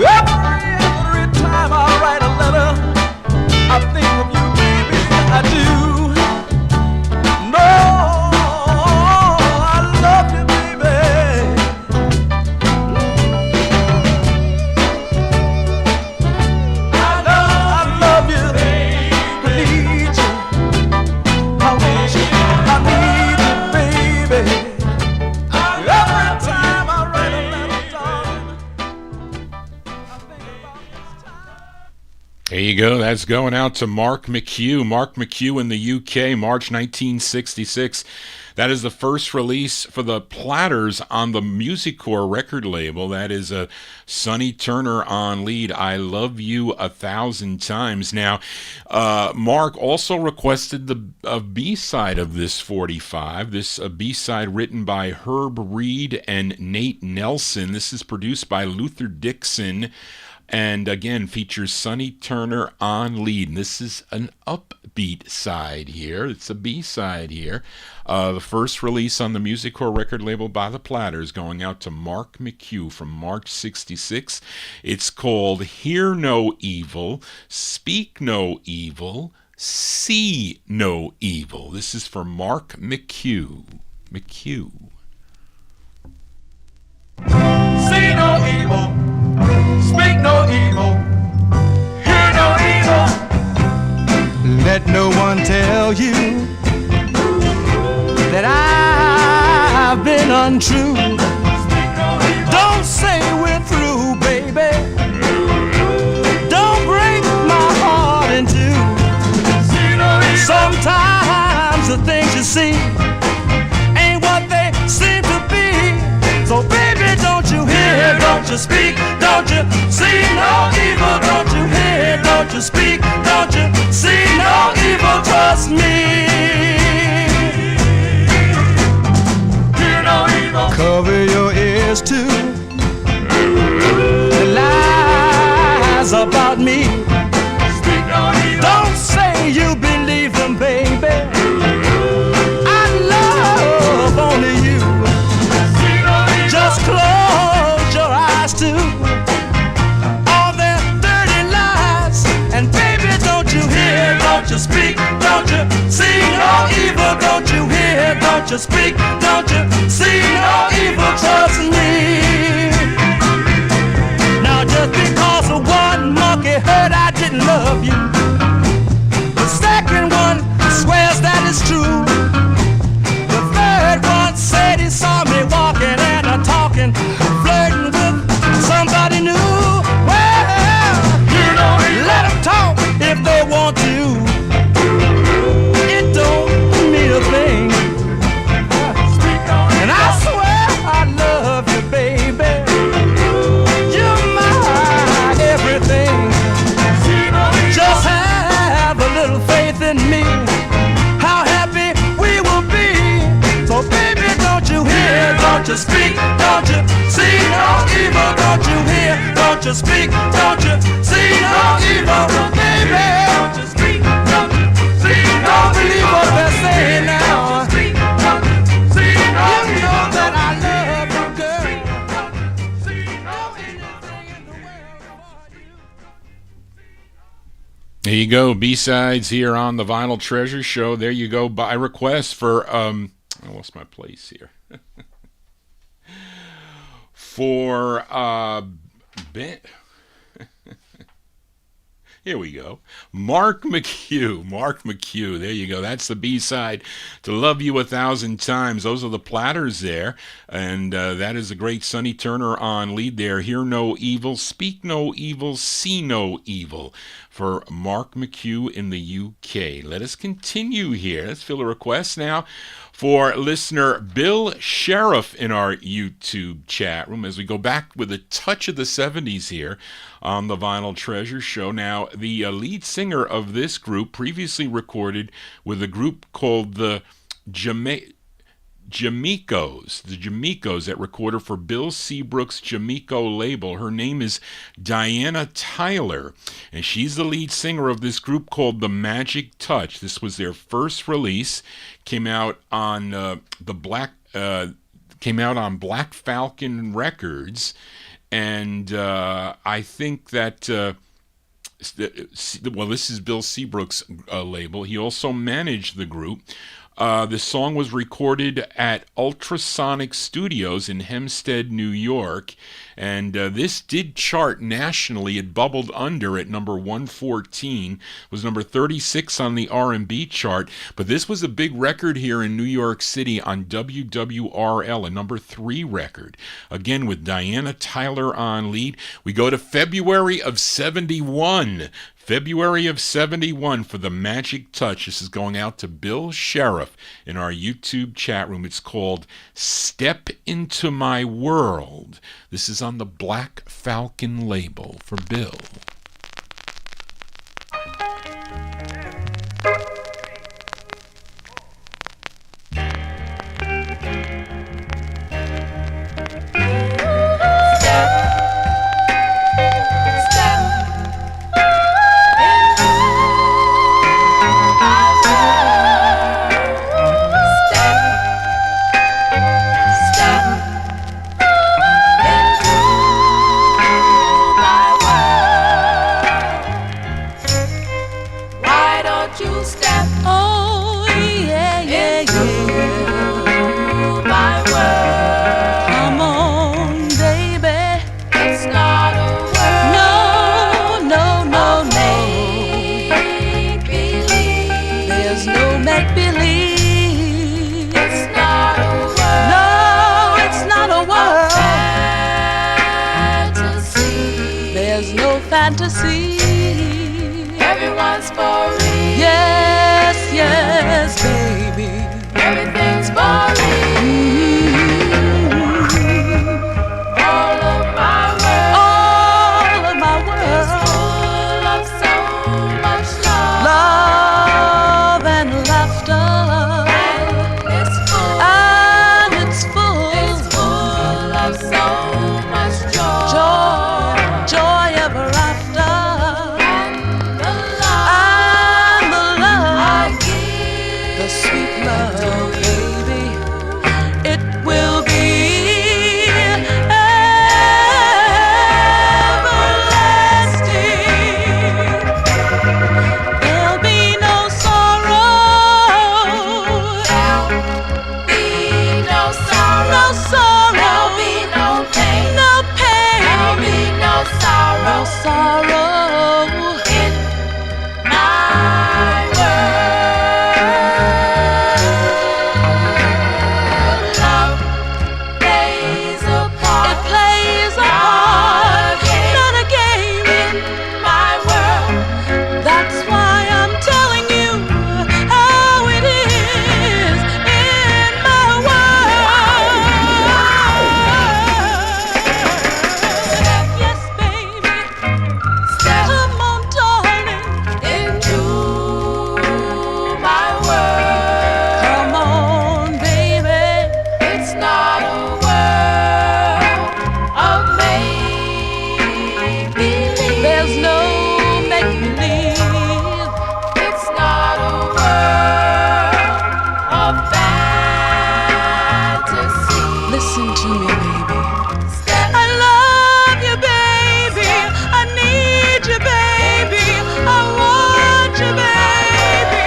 Every time I write a letter, I think of you, baby. I do. No, I love you, baby. I love you, baby. I need you. I want you. I need you, baby. Every time I write a letter, darling, I think about this time. There you go. That's going out to Mark McHugh. Mark McHugh in the UK, March 1966. That is the first release for the Platters on the Musicorps record label. That is a Sonny Turner on lead, I Love You 1,000 Times. Now, Mark also requested the B-side of this 45. This B-side written by Herb Reed and Nate Nelson. This is produced by Luther Dixon. and again features Sonny Turner on lead. And this is an upbeat side here. It's a B-side here. The first release on the Music Core record label by the Platters, going out to Mark McHugh from March 66. It's called Hear No Evil, Speak No Evil, See No Evil. This is for Mark McHugh. McHugh. See no evil, speak no evil, hear no evil. Let no one tell you that I've been untrue. Don't say we're through, baby. Don't break my heart in two. Sometimes the things you see ain't what they seem to be. So baby, don't you hear, don't you speak, don't you see no evil, don't you hear, don't you speak, don't you see no evil, trust me. Hear no evil. Cover your ears to the lies about me. Speak no evil. Don't say you believe them, baby. I love only you. Just close your eyes to all their dirty lies. And baby, don't you hear, don't you speak, don't you see no evil, don't you hear, don't you speak, don't you see no evil, trust me. Now just because of one monkey heard I didn't love you, the second one swears that it's true. The third one said he saw me walking and talking, flirting with somebody new. Well, you know, let them talk if they want to. It don't mean a thing. And I swear I love you, baby. You're my everything. Just have a little faith in me. How happy we will be. So baby, don't you hear, don't you speak, don't you see no evil, don't you hear, don't you speak, don't you see no evil, baby, don't you speak, don't you see no evil, don't believe what they're saying now. You know that I love you, girl. There you go, B-sides here on the Vinyltreasure Show. There you go, by request for I lost my place here. For Ben. Here we go. Mark McHugh. There you go. That's the B-side to Love You 1,000 Times. Those are the Platters there. And that is a great Sonny Turner on lead there. Hear no evil, speak no evil, see no evil. For Mark McHugh in the UK. Let us continue here. Let's fill a request now for listener Bill Sheriff in our YouTube chat room as we go back with a touch of the 70s here on the Vinyltreasure Show. Now, the lead singer of this group previously recorded with a group called the Jamicos that recorded for Bill Seabrook's Jamico label. Her name is Diana Tyler, and she's the lead singer of this group called The Magic Touch. This was their first release. Came out on Black Falcon Records, and I think that this is Bill Seabrook's label. He also managed the group. The song was recorded at Ultrasonic Studios in Hempstead, New York, and this did chart nationally. It bubbled under at number 114, was number 36 on the R&B chart, but this was a big record here in New York City on WWRL, a number 3 record. Again, with Diana Tyler on lead. We go to February of 71. February of 71 for The Magic Touch. This is going out to Bill Sheriff in our YouTube chat room. It's called Step Into My World. This is on the Black Falcon label for Bill. Step there's no fantasy. Everyone's for real. Yes, yes, baby. Everything's for real. All of my world is full of so much love. Love and laughter. And it's full of so much joy. Joy ever after. And the love I give, The sweet love, baby, it will be everlasting. There'll be no sorrow. there'll be no sorrow. No sorrow. There'll be no pain. No pain. There'll be no sorrow. No sorrow. In my world, love plays a part. It plays a part, not a game. In my world, That's why I'm telling you how it is in my world. Yes, baby. step Come on, darling. into my world. Come on, baby. It's not a world of make-believe. There's no make-believe. It's not a world of fantasy. Listen to me, baby. Step I love you, baby. I need you, baby. I want you, baby.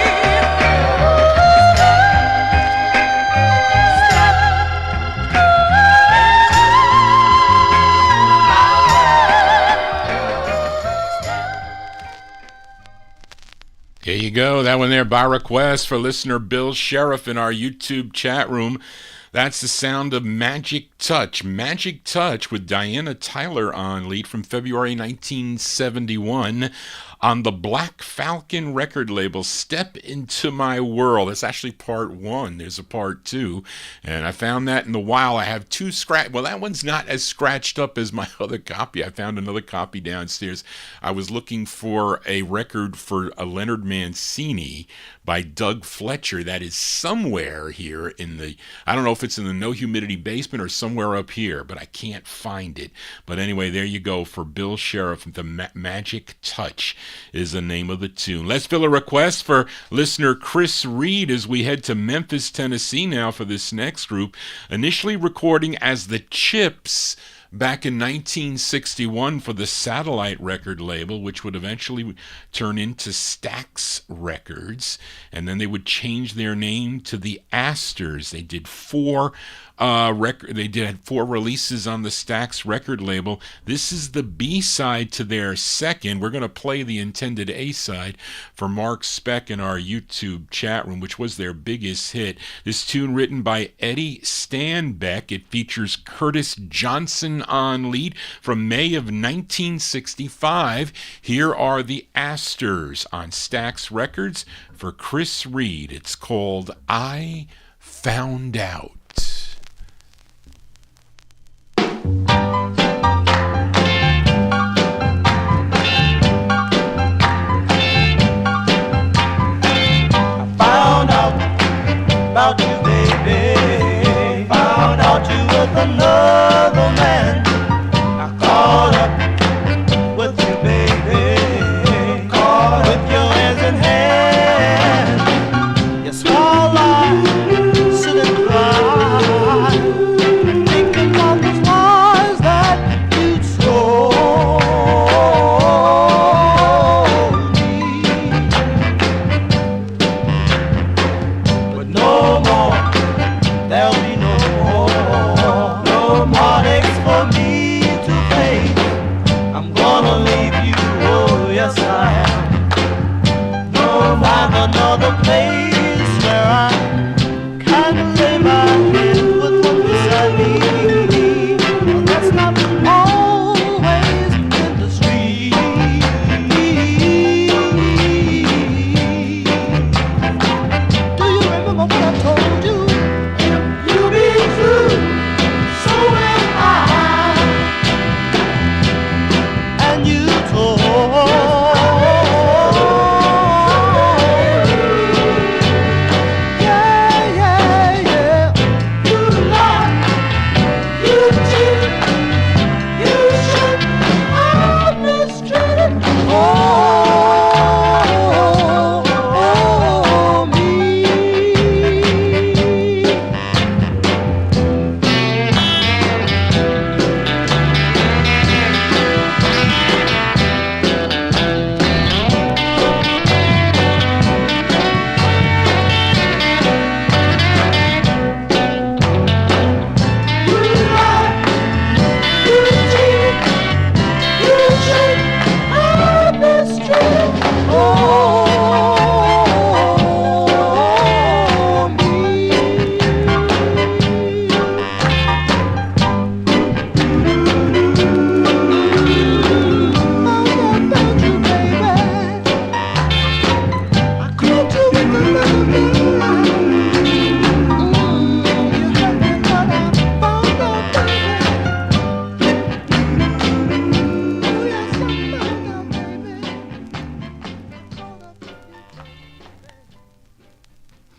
There you go. That one there by request for listener Bill Sheriff in our YouTube chat room. That's the sound of Magic Touch. Magic Touch with Diana Tyler on lead from February 1971 on the Black Falcon record label, Step Into My World. That's actually part one. There's a part two. And I found that in the wild. I have two well, that one's not as scratched up as my other copy. I found another copy downstairs. I was looking for a record for a Leonard Mancini by Doug Fletcher that is somewhere here in the, I don't know if it's in the No Humidity basement or somewhere up here, but I can't find it. But anyway, there you go for Bill Sheriff. The Magic Touch is the name of the tune. Let's fill a request for listener Chris Reed as we head to Memphis, Tennessee now for this next group. Initially recording as the Chips back in 1961 for the Satellite record label, which would eventually turn into Stax Records, and then they would change their name to the Asters. They did four releases on the Stax record label. This is the B-side to their second. We're going to play the intended A-side for Mark Speck in our YouTube chat room, which was their biggest hit. This tune written by Eddie Stanbeck. It features Curtis Johnson on lead from May of 1965. Here are the Asters on Stax Records for Chris Reed. It's called I Found Out. About you, baby. Found out you with another man. I caught up with you, baby. Caught with your hands in hand. You swore I sit and cry.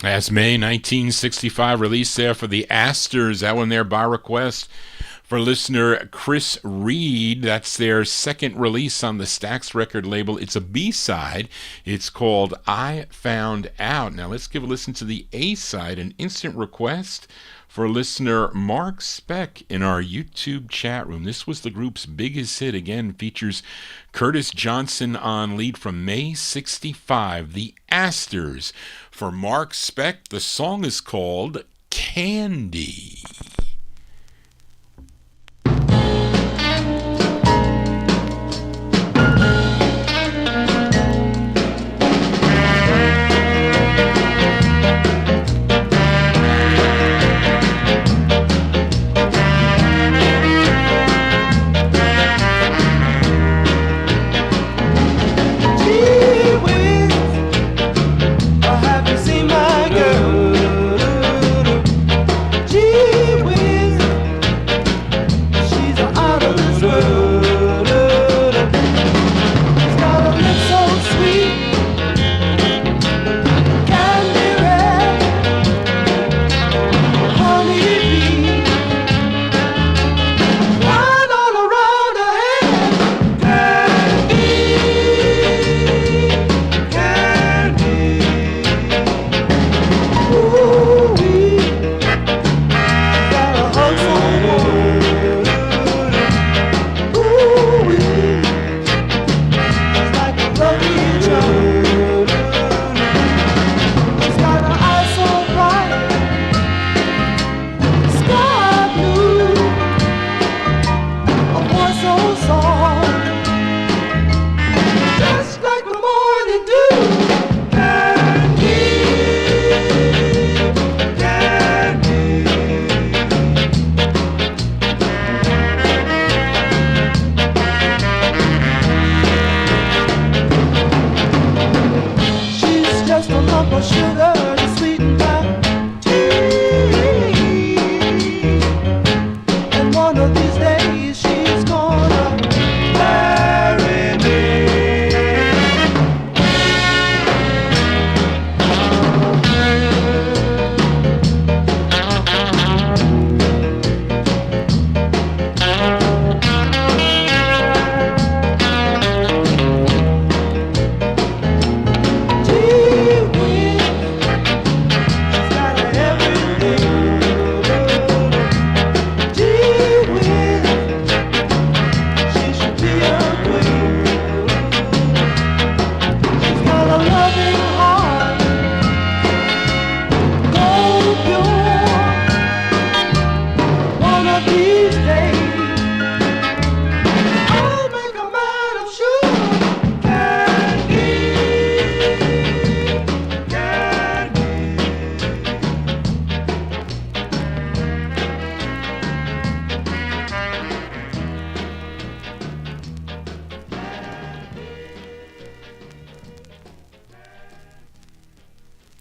That's May 1965 release there for the Asters. That one there by request for listener Chris Reed. That's their second release on the Stax record label. It's a B-side. It's called I Found Out. Now let's give a listen to the A-side, an instant request for listener Mark Speck in our YouTube chat room. This was the group's biggest hit. Again, features Curtis Johnson on lead from May 65. The Asters. For Mark Speck, the song is called Candy.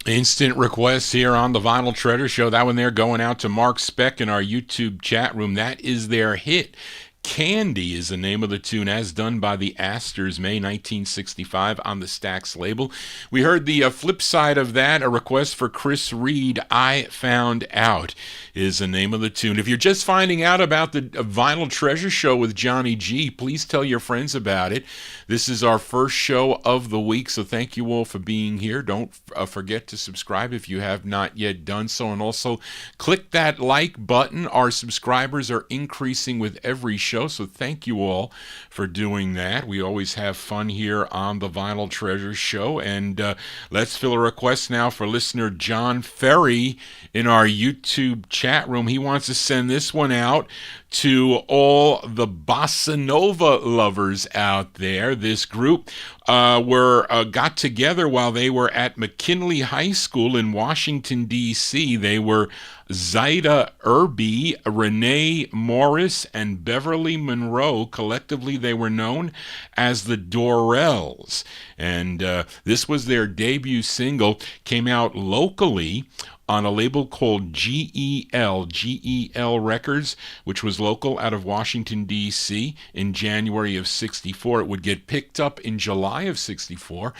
Instant requests here on the Vinyltreasure Show. That one there going out to Mark Speck in our YouTube chat room. That is their hit. Candy is the name of the tune, as done by the Asters, May 1965 on the Stax label. We heard the flip side of that, a request for Chris Reed, I Found Out is the name of the tune. If you're just finding out about the Vinyltreasure Show with Johnny G, please tell your friends about it. This is our first show of the week, so thank you all for being here. Don't forget to subscribe if you have not yet done so, and also click that like button. Our subscribers are increasing with every show, so thank you all for doing that. We always have fun here on the Vinyltreasure Show, and let's fill a request now for listener John Ferry in our YouTube chat room. He wants to send this one out to all the bossa nova lovers out there. This group got together while they were at McKinley High School in Washington, D.C. They were Zaida Irby, Renee Morris, and Beverly Monroe. Collectively, they were known as the Drells. And this was their debut single, came out locally on a label called GEL Records, which was local out of Washington, D.C. in January of 64. It would get picked up in July of 64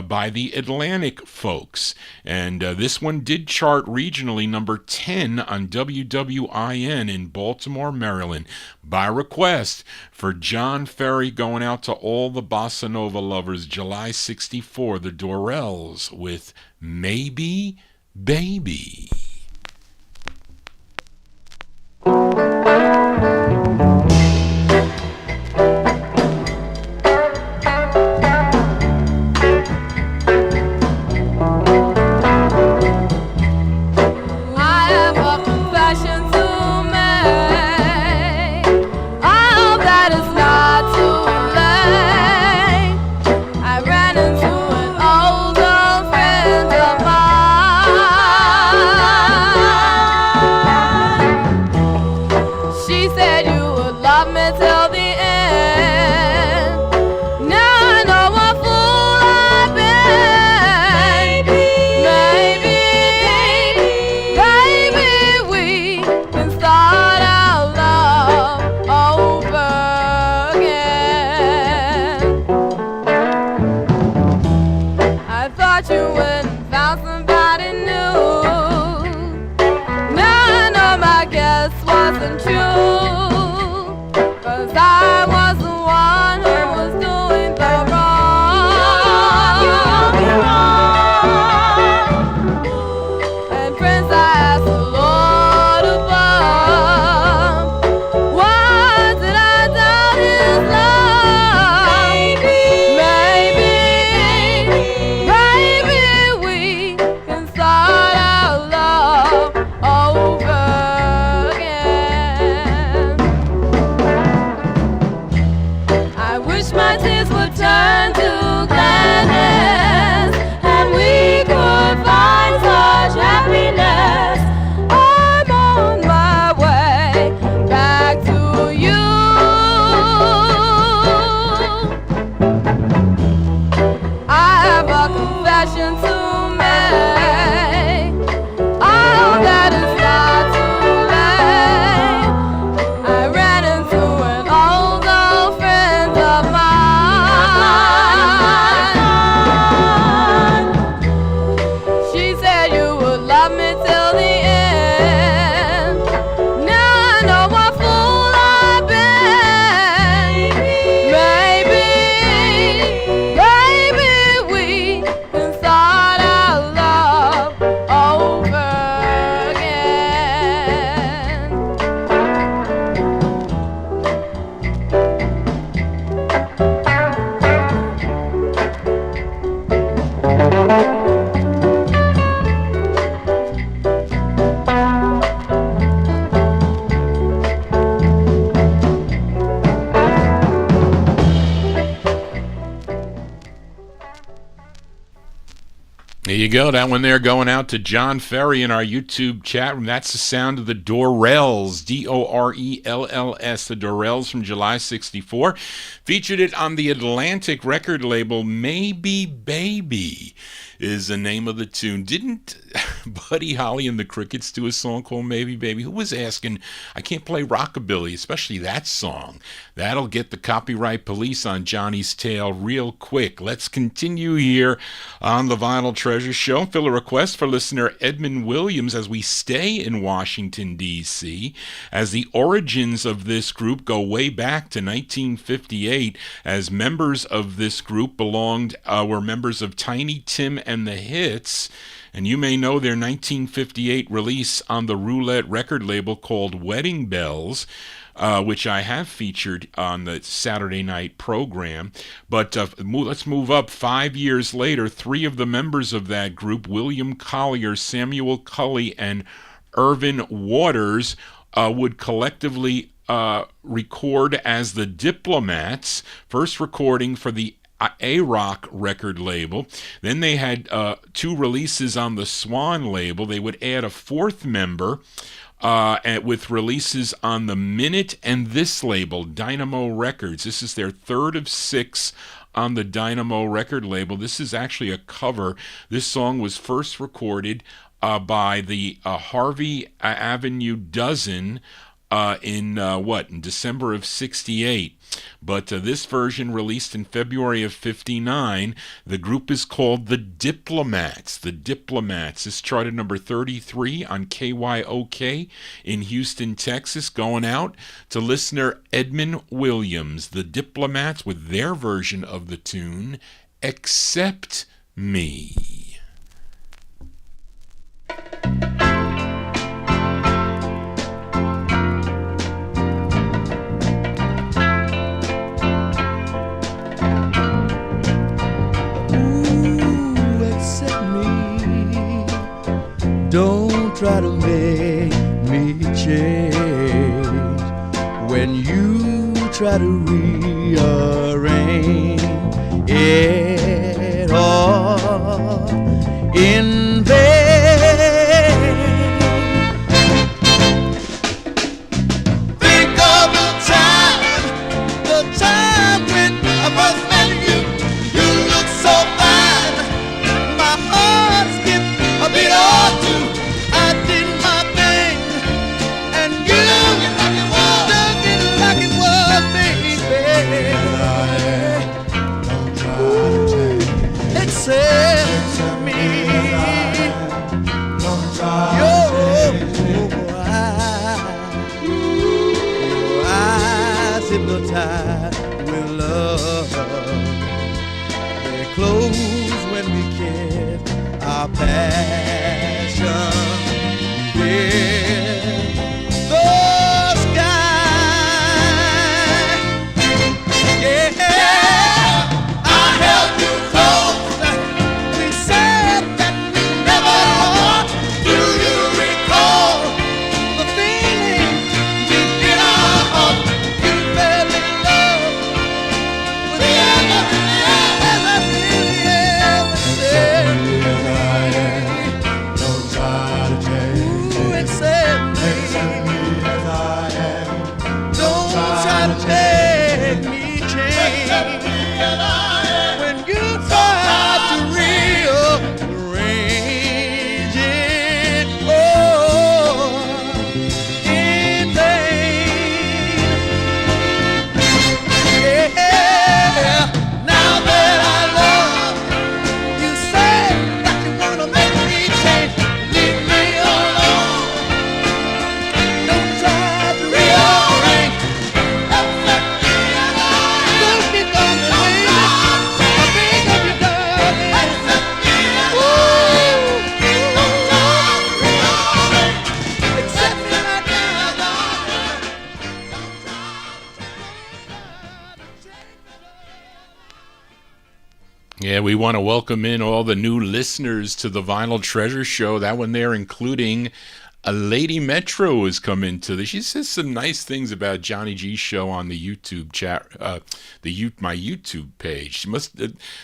by the Atlantic folks. And this one did chart regionally, number 10 on WWIN in Baltimore, Maryland, by request for John Ferry, going out to all the bossa nova lovers. July 64, the Drells with Maybe Baby. There you go. That one there going out to John Ferry in our YouTube chat room. That's the sound of the Drells, D-O-R-E-L-L-S, the Drells from July 64. Featured it on the Atlantic record label. Maybe Baby is the name of the tune. Didn't Buddy Holly and the Crickets do a song called Maybe Baby? Who was asking, I can't play rockabilly, especially that song. That'll get the copyright police on Johnny's tail real quick. Let's continue here on the Vinyltreasure Show. Fill a request for listener Edmund Williams as we stay in Washington, D.C., as the origins of this group go way back to 1958, as members of this group were members of Tiny Tim and the Hits. And you may know their 1958 release on the Roulette record label called Wedding Bells, which I have featured on the Saturday night program. But let's move up 5 years later. Three of the members of that group, William Collier, Samuel Cully, and Irvin Waters, would collectively record as the Diplomats, first recording for the A-Rock record label. Then they had two releases on the Swan label. They would add a fourth member with releases on the Minute and This label, Dynamo Records. This is their third of 6 on the Dynamo record label. This is actually a cover. This song was first recorded by the Harvey Avenue Dozen in December of 68. But this version released in February of 59. The group is called the Diplomats. The Diplomats. This charted number 33 on KYOK in Houston, Texas. Going out to listener Edmund Williams. The Diplomats with their version of the tune, Accept Me. Don't try to make me change when you try to rearrange it all in vain. Think of the time when I first met you. You look so fine, my heart skipped a beat or two. I did my thing, and you took it like it was, baby. Accept me. Your eyes hypnotized with love. They close when we kiss our passion. Yeah, the sky. Yeah, I held you close. We said that we never part. Do you recall the feeling deep in our heart? You fell in love with the other, as I really am. Don't try to change. Ooh, accept me as I am. Don't try to make me change. When you try to rearrange it all in vain. Yeah, now that I love you, say that you wanna make me change. Leave me alone. Don't try to rearrange. Accept me as I am. Don't get on the way. I beg of you, darling. Accept me as I am. Don't try to rearrange. Accept me like I am. Don't try to change me. Yeah, we want to welcome in all the new listeners to the Vinyltreasure show. That one there, including a Lady Metro, has come into this. She says some nice things about Johnny G's show on the YouTube chat, my YouTube page. She must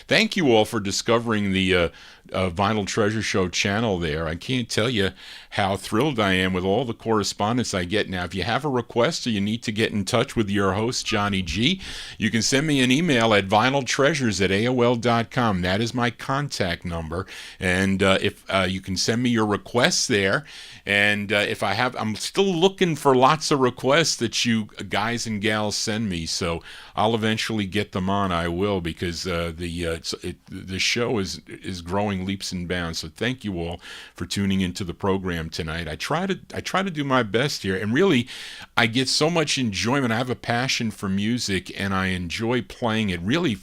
thank you all for discovering the Vinyltreasure show channel there. I can't tell you how thrilled I am with all the correspondence I get now. If you have a request or you need to get in touch with your host, Johnny G, you can send me an email at vinyltreasures@aol.com. That is my contact number. And if you can send me your requests there. And if I'm still looking for lots of requests that you guys and gals send me. So I'll eventually get them on. I will, because the show is growing leaps and bounds. So thank you all for tuning into the program tonight. I try to do my best here, and really, I get so much enjoyment. I have a passion for music, and I enjoy playing it. Really,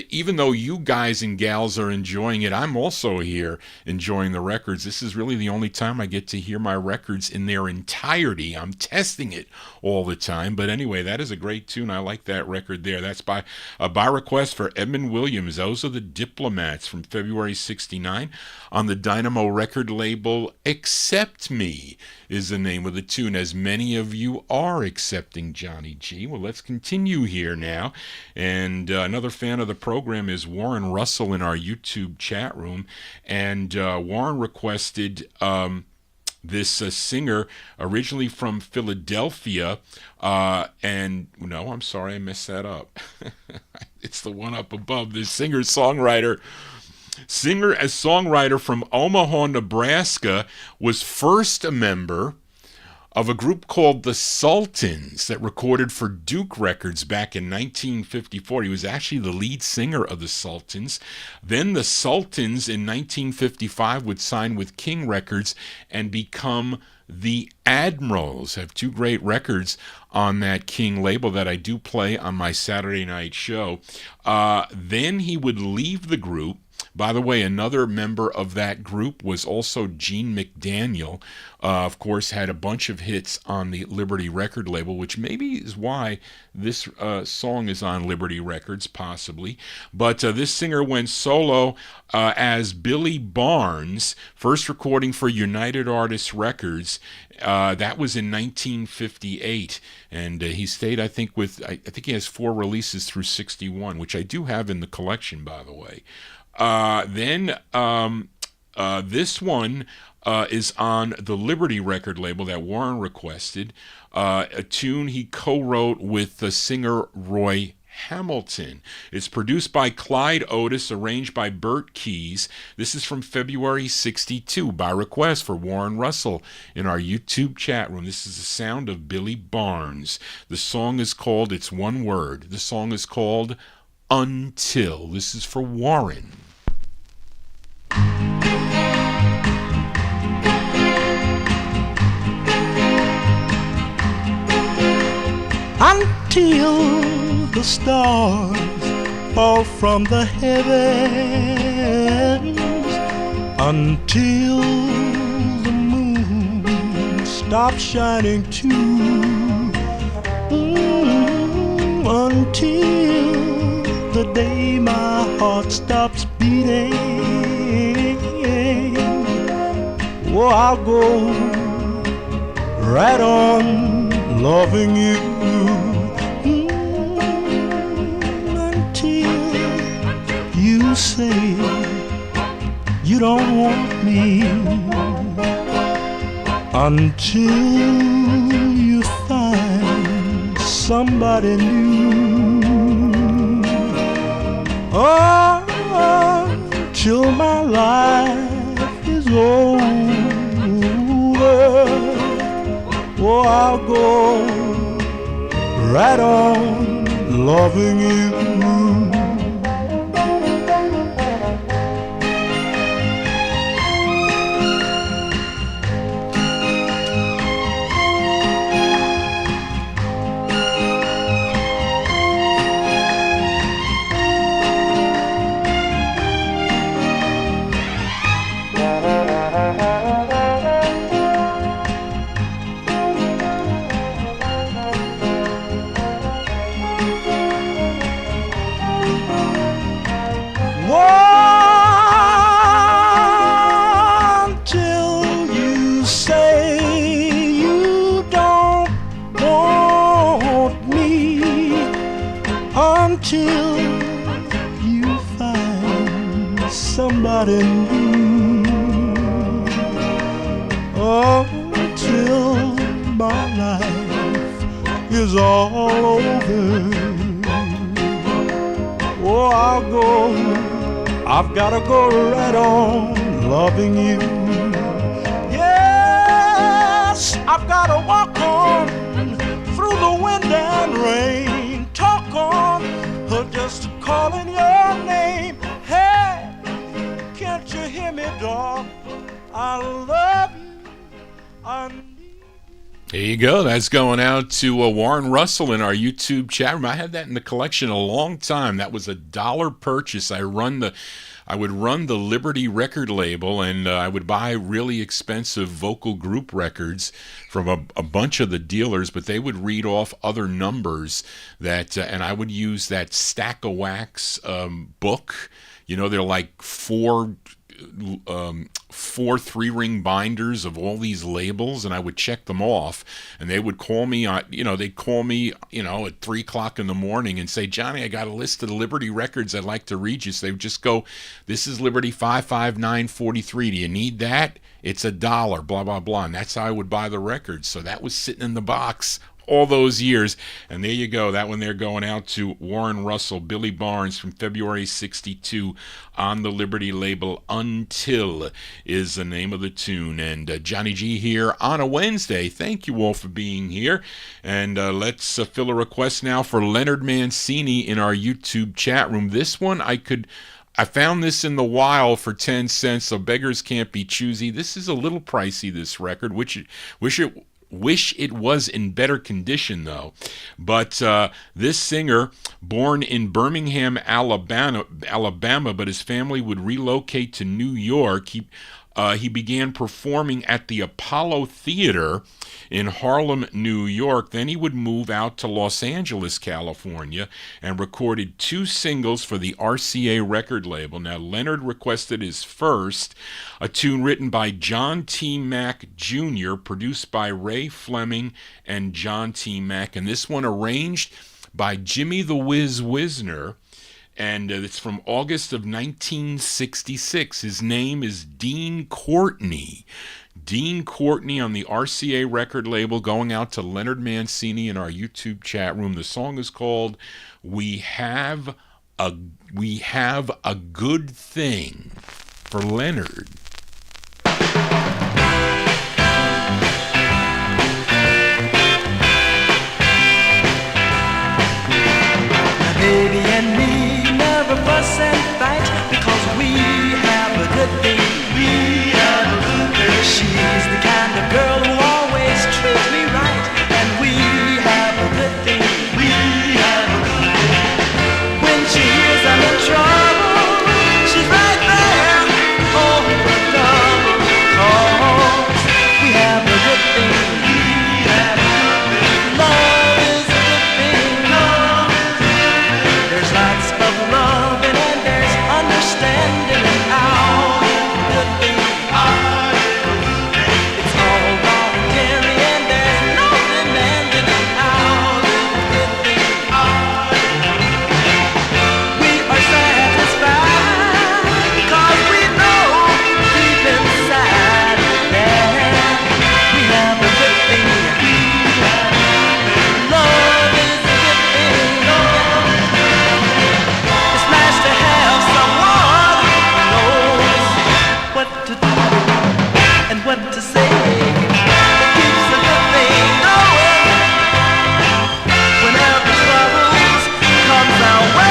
even though you guys and gals are enjoying it, I'm also here enjoying the records. This is really the only time I get to hear my records in their entirety. I'm testing it all the time. But anyway, that is a great tune. I like that record there. That's by request for Edmund Williams. Those are the Diplomats from February 69 on the Dynamo record label. Accept Me is the name of the tune, as many of you are accepting Johnny G. Well, let's continue here now. And another fan of the program is Warren Russell in our YouTube chat room. And Warren requested this singer originally from Philadelphia. And no, I'm sorry, I messed that up. It's the one up above. This singer-songwriter Singer and songwriter from Omaha, Nebraska, was first a member of a group called the Sultans that recorded for Duke Records back in 1954. He was actually the lead singer of the Sultans. Then the Sultans in 1955 would sign with King Records and become the Admirals. Have two great records on that King label that I do play on my Saturday night show. Then he would leave the group. By the way, another member of that group was also Gene McDaniel. Of course, had a bunch of hits on the Liberty record label, which maybe is why this song is on Liberty Records, possibly. But this singer went solo as Billy Barnes, first recording for United Artists Records. That was in 1958, and he stayed, I think he has 4 releases through 61, which I do have in the collection, by the way. Then this one is on the Liberty record label that Warren requested, a tune he co-wrote with the singer Roy Hamilton. It's produced by Clyde Otis, arranged by Bert Keys. This is from February 62 by request for Warren Russell in our YouTube chat room. This is the sound of Billy Barnes. The song is called, it's one word, the song is called Until. This is for Warren. Until the stars fall from the heavens, until the moon stops shining too, until the day my heart stops beating. Oh, I'll go right on loving you until you say you don't want me, until you find somebody new. Oh, till my life is over. Oh, I'll go right on loving you. Until you find somebody new, until my life is all over. Oh, I'll go, I've gotta go right on loving you. Yes, I've gotta walk on through the wind and rain, talk on, just calling your name. Hey, can't you hear me, dog? I love you. I need you. There you go. That's going out to Warren Russell in our YouTube chat room. I had that in the collection a long time. That was $1 purchase. I would run the Liberty record label, and I would buy really expensive vocal group records from a bunch of the dealers, but they would read off other numbers that, and I would use that Stack of Wax book. You know, they're like four 3-ring binders of all these labels, and I would check them off, and they would call me at 3 o'clock in the morning and say, Johnny, I got a list of the Liberty records I'd like to read you. So they would just go, this is Liberty 55943. Do you need that? It's $1, blah, blah, blah. And that's how I would buy the records. So that was sitting in the box all those years. And there you go. That one there going out to Warren Russell, Billy Barnes from February 62 on the Liberty label. Until is the name of the tune. And Johnny G here on a Wednesday. Thank you all for being here. And let's fill a request now for Leonard Mancini in our YouTube chat room. This one I found this in the wild for 10 cents, so beggars can't be choosy. This is a little pricey, this record. Wish it was in better condition, though. But this singer, born in Birmingham, Alabama, but his family would relocate to New York. He began performing at the Apollo Theater in Harlem, New York. Then he would move out to Los Angeles, California, and recorded 2 singles for the RCA record label. Now, Leonard requested his first, a tune written by John T. Mack Jr., produced by Ray Fleming and John T. Mack, and this one arranged by Jimmy the Whiz Wisner. And it's from August of 1966. His name is Dean Courtney. Dean Courtney on the RCA record label, going out to Leonard Mancini in our YouTube chat room. The song is called We Have a Good Thing for Leonard. Baby and me never fuss and fight because we have a good thing. We have a good thing. She's the kind of girl who always treats me right, and we have a good thing. We have a good thing. When she hears I'm in trouble, she's right there. Oh, the double cause we have a good thing. We have a good thing. Love is a good thing. Love is a good thing. There's lots of love and there's understanding and all is a good thing. It's all voluntary and there's no demanding and all is a good thing. We are satisfied because we know deep inside that we have a good thing. Love is a good thing. It's nice to have someone who knows what to do and what to say. It keeps a good thing going whenever troubles comes our way.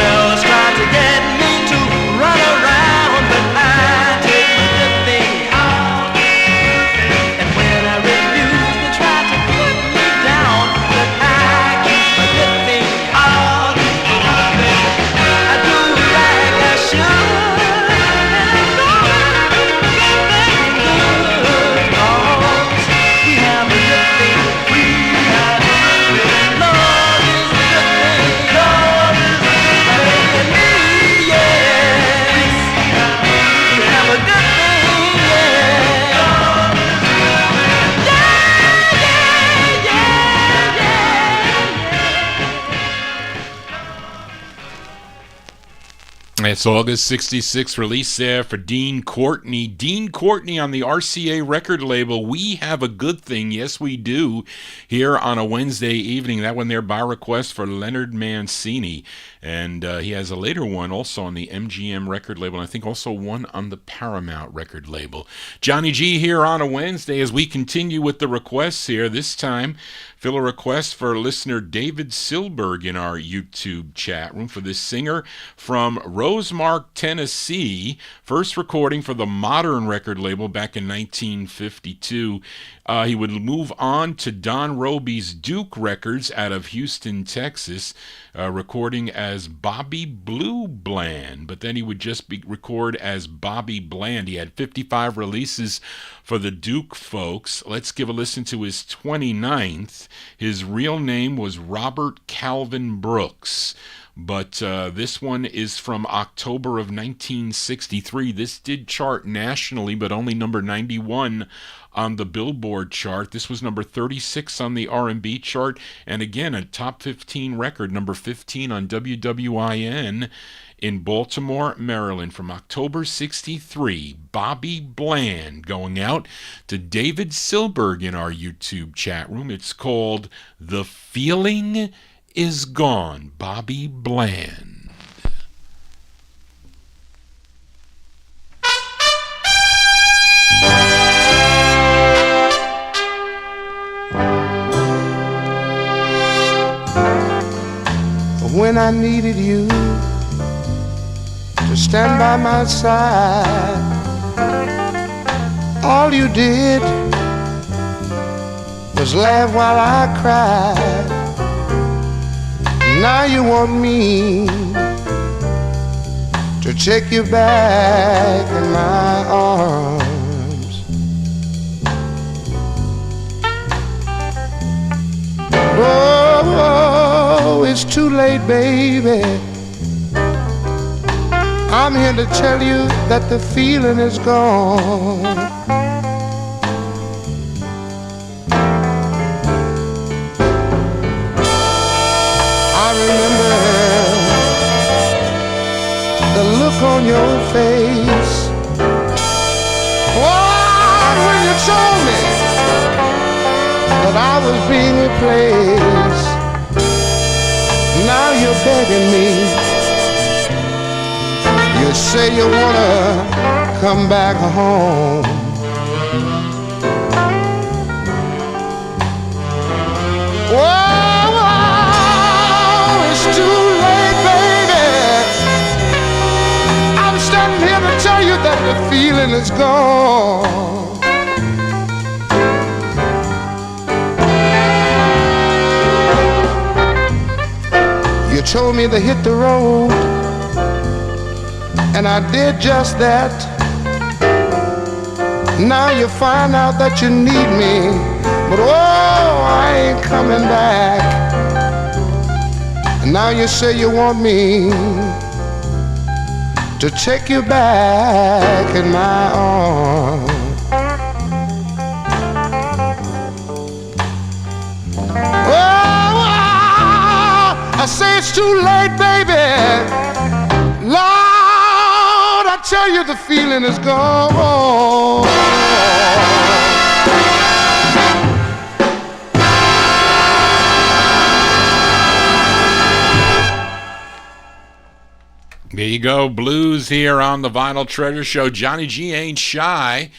Fellas try to get me to run around, but I take the good thing out. And when I refuse, they try to put me down, but I keep the good thing out. I do like I should, and I know I'm good, cause we have a good thing. We have a good thing. Love is a good thing. Love is a good thing. And me, yes. We have a good thing, yeah. It's August 66 release there for Dean Courtney. Dean Courtney on the RCA record label. We have a good thing. Yes, we do. Here on a Wednesday evening. That one there by request for Leonard Mancini. And he has a later one also on the MGM record label. And I think also one on the Paramount record label. Johnny G here on a Wednesday as we continue with the requests here. This time, fill a request for listener David Silberg in our YouTube chat room for this singer from Rosemark, Tennessee. First recording for the MOTOWN record label back in 1952. He would move on to Don Robey's Duke Records out of Houston, Texas, recording as Bobby Blue Bland. But then he would just record as Bobby Bland. He had 55 releases for the Duke folks. Let's give a listen to his 29th. His real name was Robert Calvin Brooks. But this one is from October of 1963. This did chart nationally, but only number 91 on the Billboard chart. This was number 36 on the R&B chart, and again, a top 15 record, number 15 on WWIN in Baltimore, Maryland, from October 63. Bobby Bland, going out to David Silberg in our YouTube chat room. It's called The Feeling Is Gone. Bobby Bland. When I needed you to stand by my side, all you did was laugh while I cried. Now you want me to take you back in my arms. Oh, it's too late, baby. I'm here to tell you that the feeling is gone. I remember the look on your face. What, when you told me that I was being replaced. Now you're begging me. You say you wanna come back home. Whoa, it's too late, baby. I'm standing here to tell you that the feeling is gone. You told me to hit the road, and I did just that. Now you find out that you need me, but oh, I ain't coming back. And now you say you want me to take you back in my arms. I say it's too late, baby. Lord, I tell you the feeling is gone. There you go, blues here on the Vinyl Treasure Show. Johnny G ain't shy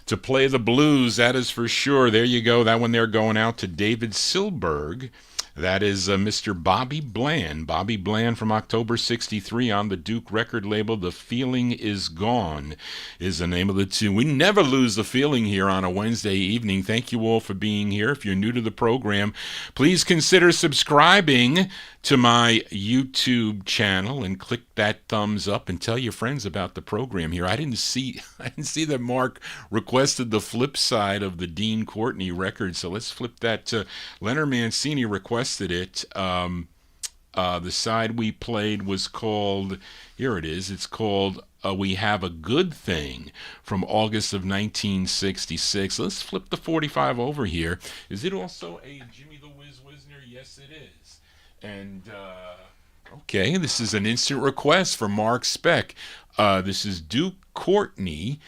to play the blues, that is for sure. There you go, that one there going out to David Silberg. That is Mr. Bobby Bland. Bobby Bland from October 63 on the Duke record label. The Feeling Is Gone is the name of the tune. We never lose the feeling here on a Wednesday evening. Thank you all for being here. If you're new to the program, please consider subscribing to my YouTube channel and click that thumbs up and tell your friends about the program here. I didn't see that Mark requested the flip side of the Dean Courtney record, so let's flip that to Leonard Mancini requested it. The side we played was called, here it is, it's called We Have a Good Thing from August of 1966. Let's flip the 45 over here. Is it also a Jimmy the Whiz Wisner? Yes, it is. And, okay, this is an instant request for Mark Speck. This is Duke Courtney,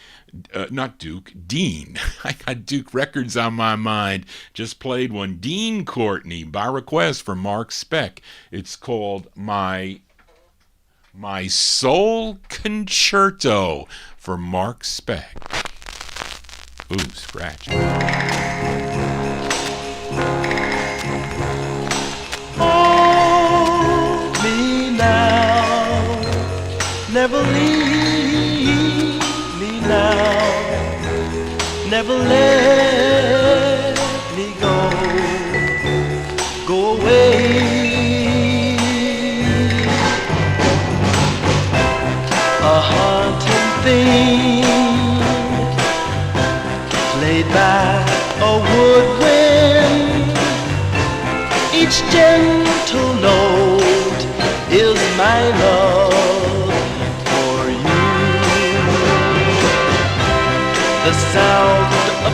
not Duke, Dean. I got Duke Records on my mind. Just played one. Dean Courtney, by request for Mark Speck. It's called My Soul Concerto for Mark Speck. Ooh, scratch. Hold me now, never leave me now, never let me go away. A haunting theme played by a woodwind. Each gentle note is my love for you. The sound of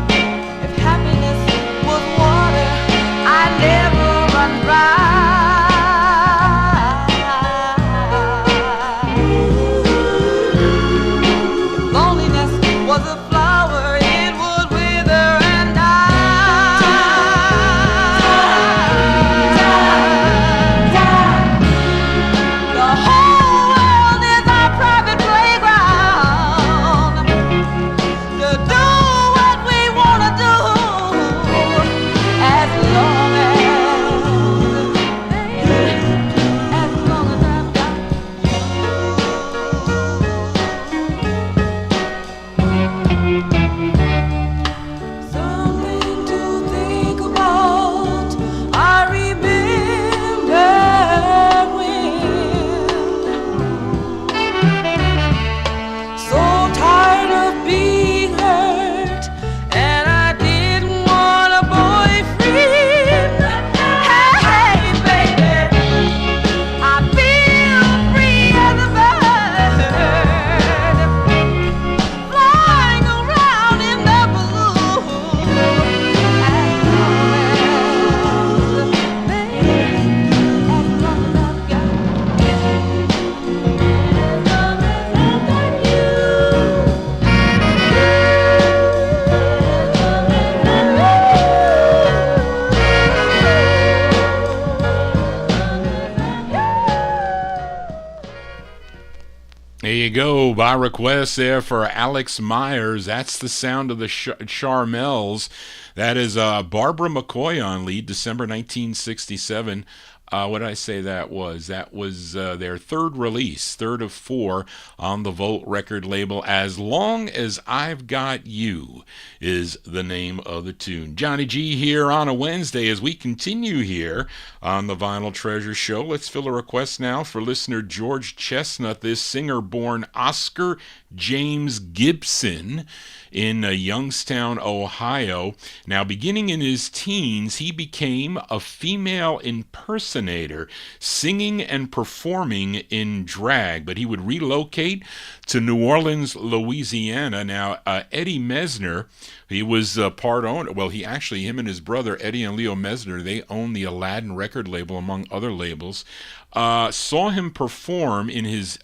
go. By request there for Alex Myers. That's the sound of the Charmels. That is Barbara McCoy on lead, December 1967. What did I say that was? That was their third release, third of four on the Volt record label. As Long as I've Got You is the name of the tune. Johnny G here on a Wednesday as we continue here on the Vinyltreasure Show. Let's fill a request now for listener George Chestnut, this singer born Oscar James Gibson in Youngstown, Ohio. Now, beginning in his teens, he became a female impersonator, singing and performing in drag, but he would relocate to New Orleans, Louisiana. Now, Eddie Mesner, he was part owner. Well, him and his brother, Eddie and Leo Mesner, they own the Aladdin record label, among other labels. Saw him perform in his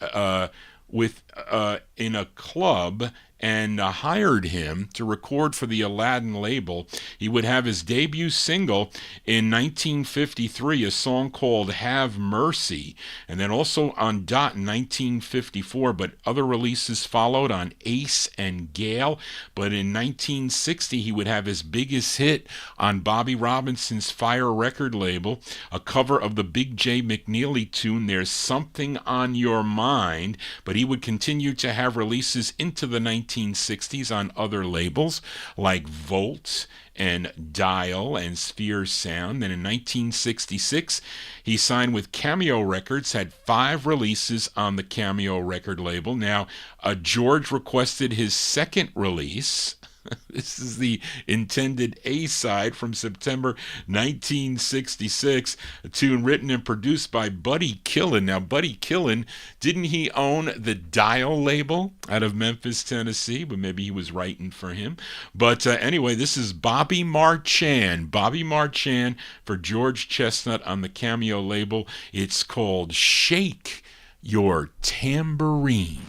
in a club and hired him to record for the Aladdin label. He would have his debut single in 1953, a song called Have Mercy, and then also on Dot in 1954, but other releases followed on Ace and Gale. But in 1960, he would have his biggest hit on Bobby Robinson's Fire record label, a cover of the Big J McNeely tune, There's Something on Your Mind. But he would continue to have releases into the 1960s on other labels like Volt and Dial and Sphere Sound. Then in 1966, he signed with Cameo Records, had 5 releases on the Cameo record label. Now, George requested his second release. This is the intended A-side from September 1966, a tune written and produced by Buddy Killen. Now, Buddy Killen, didn't he own the Dial label out of Memphis, Tennessee? But maybe he was writing for him. But anyway, this is Bobby Marchan. Bobby Marchan for George Chestnut on the Cameo label. It's called Shake Your Tambourine.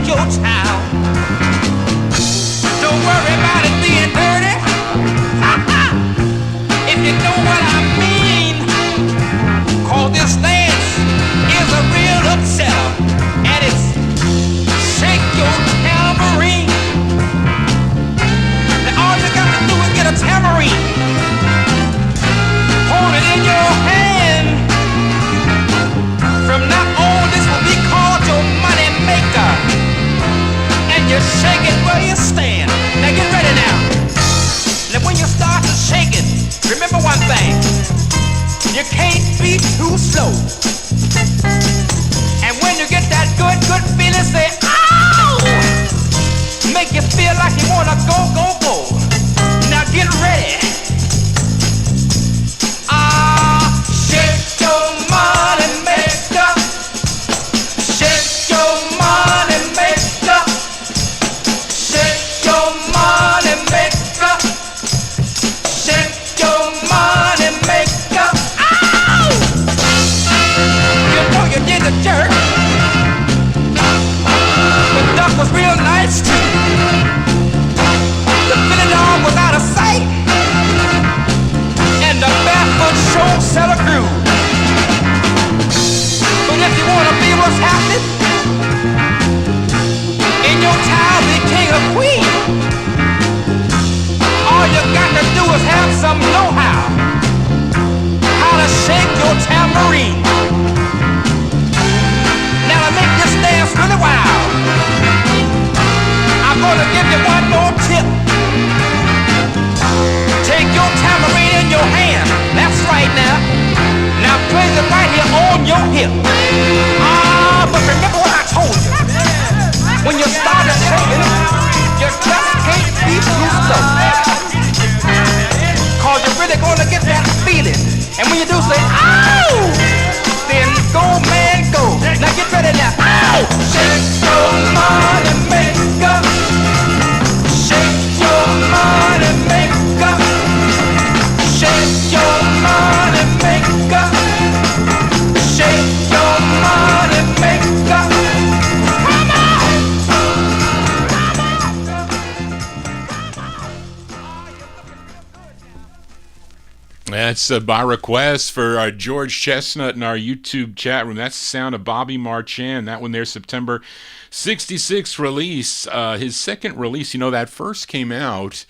Your town. Don't worry about it being dirty. If you know what I mean. 'Cause this dance is a real upsetter, and it's shake your tambourine. Now all you got to do is get a tambourine, hold it in your hand. From now on, this will be called your money maker. You shake it where you stand. Now get ready now. Now when you start to shake it, remember one thing. You can't be too slow. And when you get that good feeling, say, ow! Make you feel like you wanna go. Now get ready. Shake your money maker. Shake your money maker. Shake your money maker. Shake your money maker. Ow! You know you did the jerk. The duck was real nice too. The Billy dog was out of sight. And the barefoot show set a groove. But if you wanna be what's happening in your town, be king or queen, all you got to do is have some know-how how to shake your tambourine. Now to make this dance really wild, I'm gonna give you one more tip. Take your tambourine in your hand. That's right now. Now place it right here on your hip. But remember what I told you. When you start to shake it, you just can't be too slow. 'Cause you're really gonna get that feeling. And when you do say, ow! Then go, man, go. Now get ready now. Ow! Shake your money maker. Shake your money That's by request for George Chestnut in our YouTube chat room. That's the sound of Bobby Marchan. That one there, September 66 release. His second release, that first came out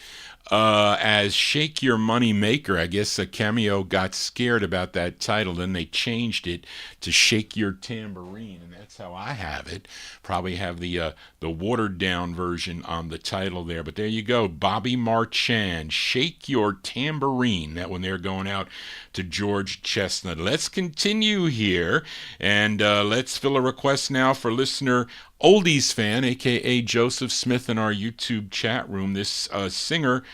as Shake Your Money Maker. I guess Cameo got scared about that title, then they changed it to Shake Your Tambourine, and that's how I have it. Probably have the watered down version on the title there, but there you go. Bobby Marchan, Shake Your Tambourine. That one there going out to George Chestnut. Let's continue here, and let's fill a request now for listener Oldies fan, a.k.a. Joseph Smith, in our YouTube chat room. This singer,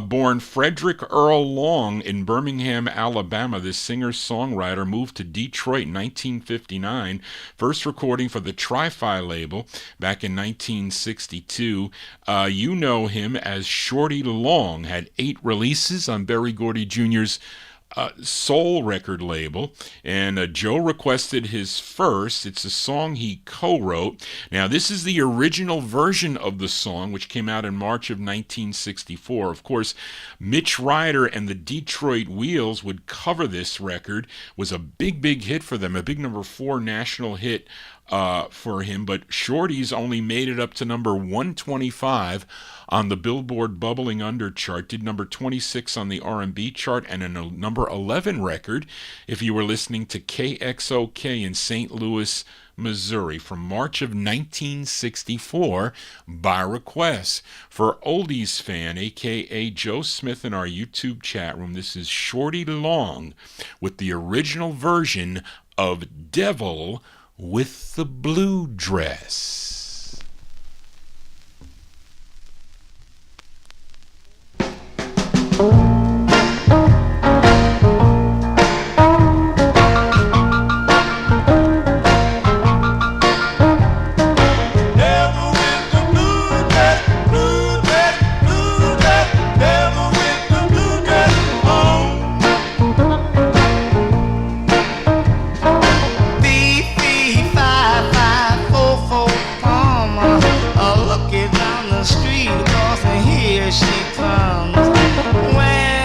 born Frederick Earl Long in Birmingham, Alabama, this singer-songwriter moved to Detroit in 1959, first recording for the Tri-Fi label back in 1962. You know him as Shorty Long, had 8 releases on Berry Gordy Jr.'s soul record label, and Joe requested his first. It's a song he co-wrote. Now, this is the original version of the song, which came out in March of 1964. Of course, Mitch Ryder and the Detroit Wheels would cover this record. It was a big hit for them, a big number 4 national hit for him, but Shorty's only made it up to number 125 on the Billboard Bubbling Under chart, did number 26 on the R&B chart, and a number 11 record if you were listening to KXOK in St. Louis, Missouri, from March of 1964 by request. For Oldies fan, a.k.a. Joe Smith, in our YouTube chat room, this is Shorty Long with the original version of Devil with the Blue Dress. She comes when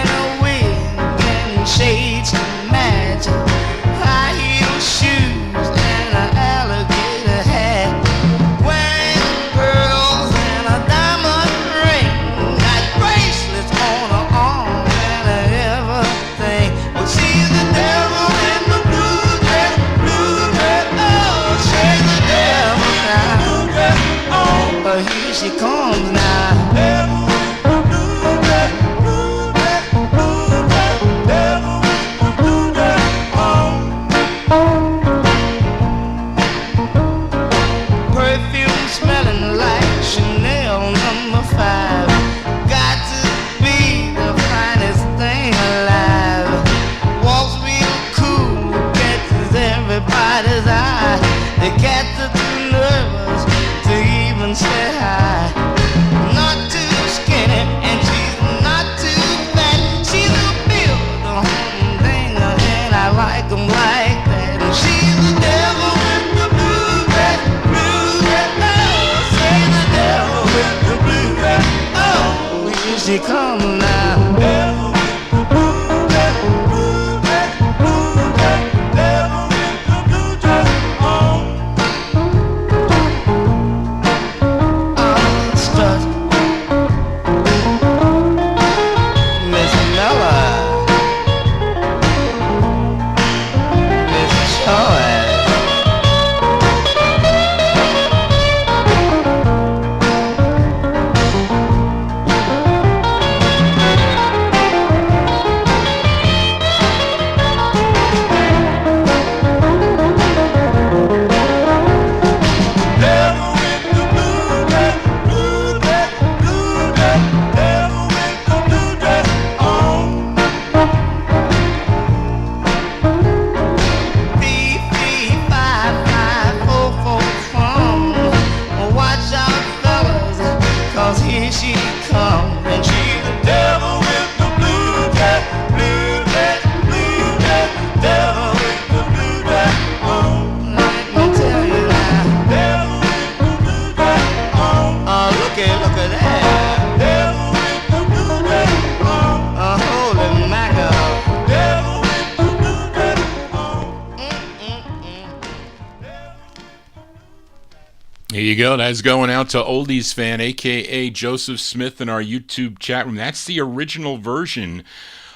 you go. That's going out to Oldies Fan, a.k.a. Joseph Smith, in our YouTube chat room. That's the original version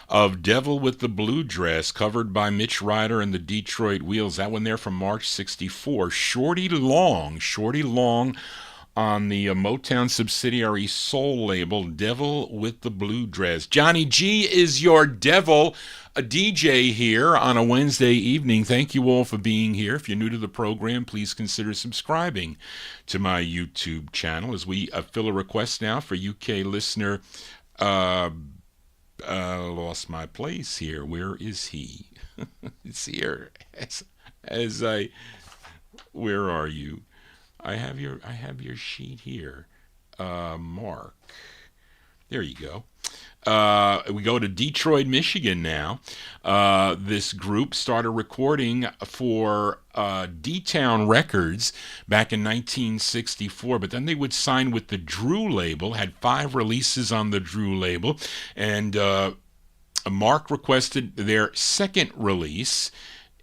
of Devil with the Blue Dress, covered by Mitch Ryder and the Detroit Wheels. That one there from March 64. Shorty Long on the MOTOWN subsidiary Soul label, Devil with the Blue Dress. Johnny G is your devil, a DJ here on a Wednesday evening. Thank you all for being here. If you're new to the program, please consider subscribing to my YouTube channel as we fill a request now for UK listener. Lost my place here. Where is he? It's here. Where are you? I have your sheet here. Mark. There you go. We go to Detroit, Michigan now. This group started recording for D-Town Records back in 1964, but then they would sign with the Drew label, had 5 releases on the Drew label, and Mark requested their second release.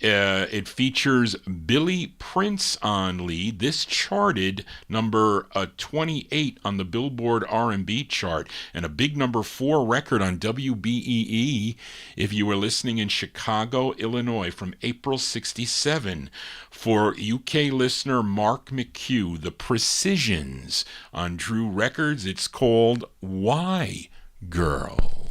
It features Billy Prince on lead. This charted number 28 on the Billboard R&B chart and a big number 4 record on WBEE if you were listening in Chicago, Illinois from April 67. For UK listener Mark McHugh, The Precisions on Drew Records. It's called Why Girl?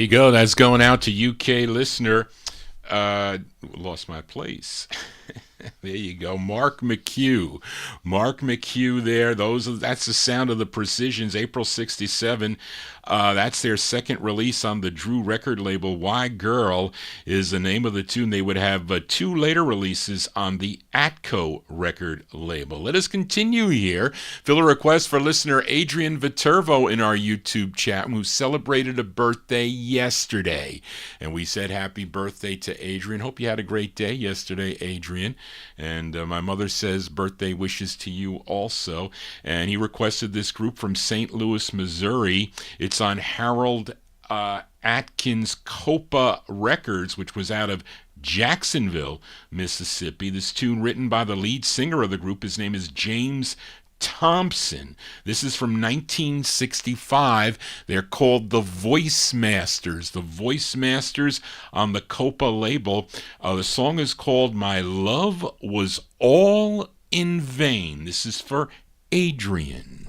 Go. That's going out to UK listener. Lost my place. There you go. Mark McHugh. Mark McHugh there. That's the sound of the Precisions, April 67. That's their second release on the Drew record label. Why Girl is the name of the tune. They would have 2 later releases on the Atco record label. Let us continue here. Fill a request for listener Adrian Viterbo in our YouTube chat, who celebrated a birthday yesterday. And we said happy birthday to Adrian. Hope you had a great day yesterday, Adrian. And my mother says birthday wishes to you also. And he requested this group from St. Louis, Missouri. It's on Harold Atkins Copa Records, which was out of Jacksonville, Mississippi. This tune written by the lead singer of the group. His name is James Thompson. This is from 1965. They're called the Voice Masters. The Voice Masters on the Copa label. The song is called My Love Was All in Vain. This is for Adrian.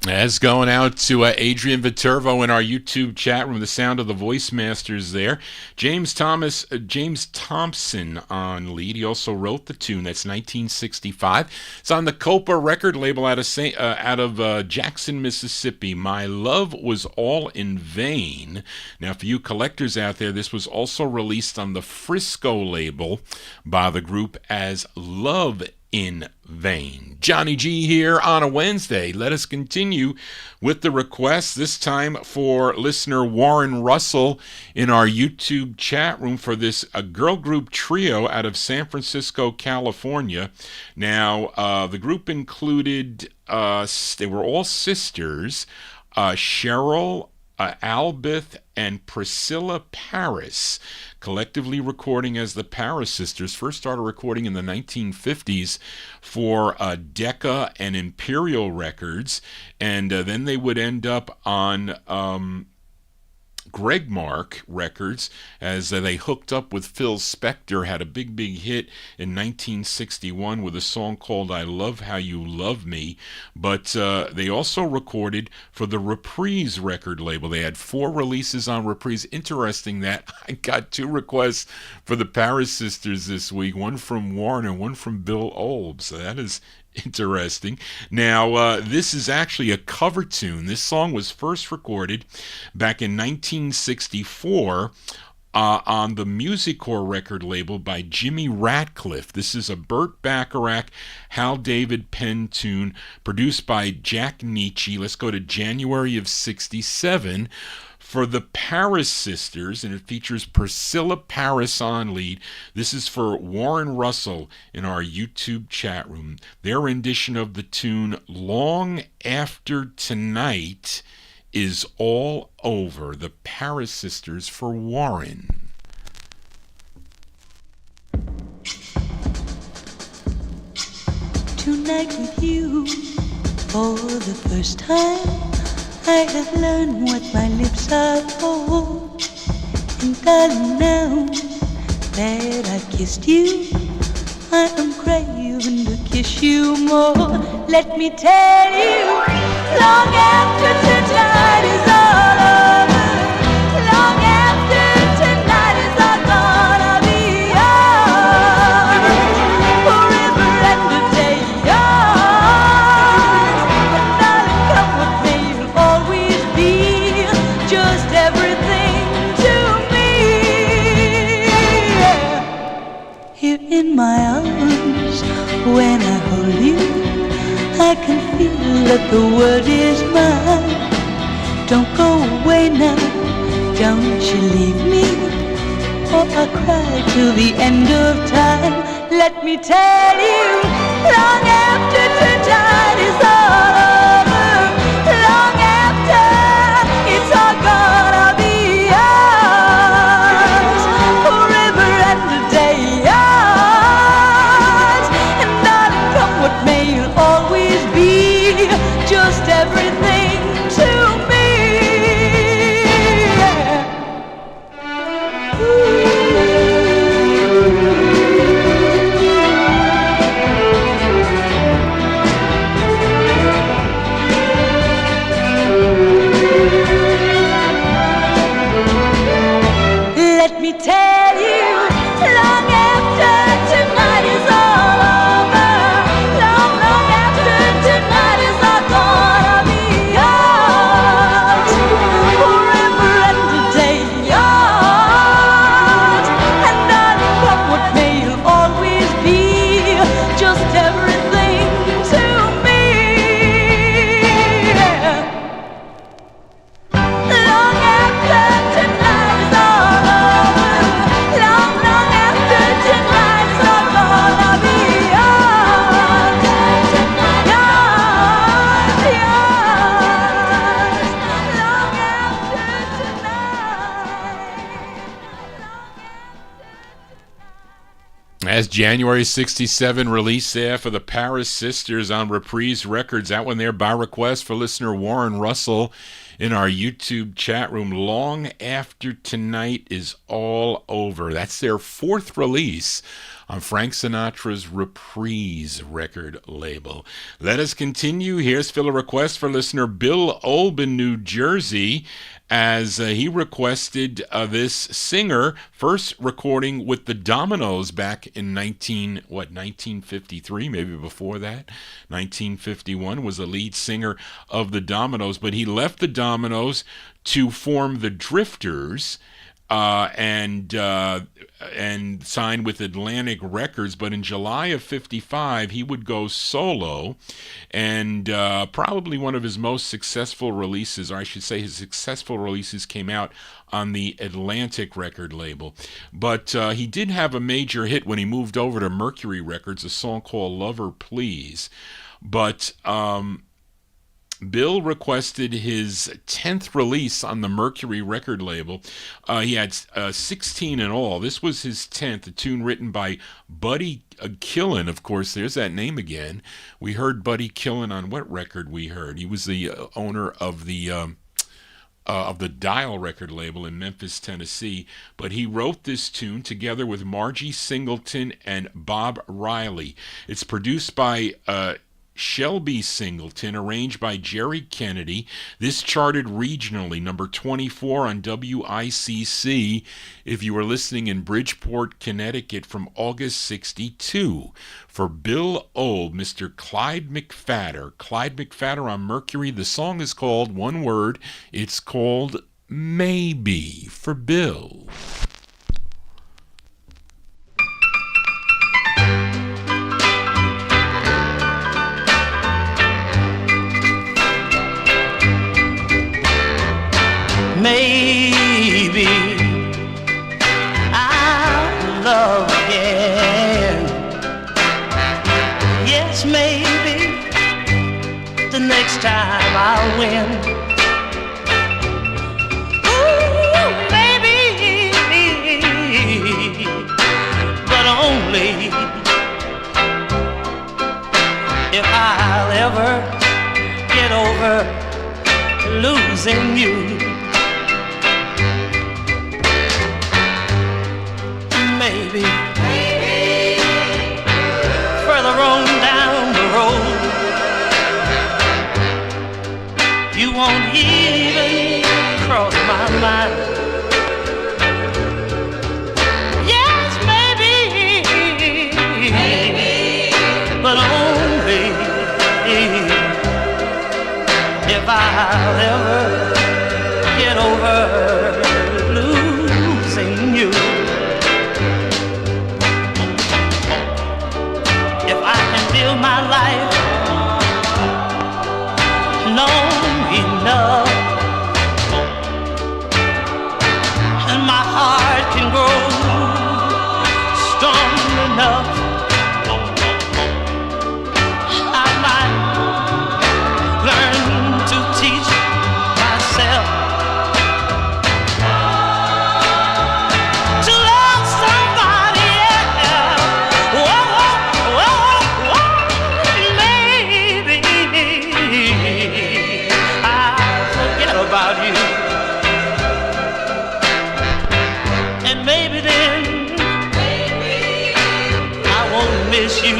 As going out to Adrian Viterbo in our YouTube chat room, the sound of the Voice Masters there. James Thompson on lead. He also wrote the tune. That's 1965. It's on the Copa record label out of Jackson, Mississippi. My Love Was All in Vain. Now, for you collectors out there, this was also released on the Frisco label by the group as Love in Vain. Johnny G here on a Wednesday. Let us continue with the request, this time for listener Warren Russell in our YouTube chat room for this girl group trio out of San Francisco, California. Now, the group included, they were all sisters, Cheryl, Albeth, and Priscilla Paris, collectively recording as the Paris Sisters. First started recording in the 1950s for Decca and Imperial Records, and then they would end up on Greg Mark Records as they hooked up with Phil Spector, had a big hit in 1961 with a song called I Love How You Love Me, but they also recorded for the Reprise record label. They had 4 releases on Reprise. Interesting that I got 2 requests for the Paris Sisters this week, one from Warren and one from Bill Olb, so that is interesting. Now, this is actually a cover tune. This song was first recorded back in 1964 on the Musicorps record label by Jimmy Ratcliffe. This is a Burt Bacharach, Hal David Penn tune produced by Jack Nietzsche. Let's go to January of 67 for the Paris Sisters, and it features Priscilla Paris on lead. This is for Warren Russell in our YouTube chat room. Their rendition of the tune Long After Tonight Is All Over. The Paris Sisters for Warren. Tonight with you, for the first time, I have learned what my lips are for. And darling, now that I've kissed you, I am craving to kiss you more. Let me tell you, long after tonight is all over, long after tonight is all gonna be yours, forever and a day yours. And darling, come with me, you'll always be just everything to me. Here in my arms, when I hold you, I can feel that the world is mine. Don't go away now, don't you leave me, or I'll cry till the end of time. Let me tell you, long after tonight is all over, long after it's all gonna be yours, forever and a day yours. And darling, come what may, you'll always be just everything to me. Let me tell you, long after tonight is all over, long, long after tonight is all gonna be yours, forever and a day yours. And darling, come what may, you'll always be just everything to me. Long after tonight is all over, long, long after tonight is all gonna be yours, yours, yours. Long after tonight. As January 67 release there for the Paris Sisters on Reprise Records. That one there by request for listener Warren Russell in our YouTube chat room. Long After Tonight Is All Over. That's their fourth release on Frank Sinatra's Reprise record label. Let us continue. Here's fill a request for listener Bill Olb in New Jersey, as he requested this singer, first recording with the Dominoes back in 1953, maybe before that, 1951, was the lead singer of the Dominoes, but he left the Dominoes to form the Drifters, and signed with Atlantic Records. But in July of 55, he would go solo, and probably one of his most successful releases, or I should say his successful releases, came out on the Atlantic record label. But he did have a major hit when he moved over to Mercury Records, a song called Lover Please. But Bill requested his 10th release on the Mercury record label. He had 16 in all. This was his 10th, a tune written by Buddy Killen. Of course, there's that name again. We heard Buddy Killen on what record we heard? He was the owner of the Dial record label in Memphis, Tennessee. But he wrote this tune together with Margie Singleton and Bob Riley. It's produced by Shelby Singleton, arranged by Jerry Kennedy. This charted regionally, number 24 on WICC, if you were listening in Bridgeport, Connecticut, from August 62. For Bill Olb, Mr. Clyde McPhatter. Clyde McPhatter on Mercury. The song is called, one word, it's called Maybe, for Bill. maybe I'll love again. Yes, maybe the next time I'll win. Ooh, maybe, but only if I'll ever get over losing you. Maybe, further on down the road, you won't even cross my mind. Yes, maybe, but only if I'll ever get over losing you. If I can live my life long enough, and my heart can grow strong enough, I might learn to teach myself to love somebody else. Whoa, whoa, whoa, maybe I'll forget about you, and maybe then I won't miss you.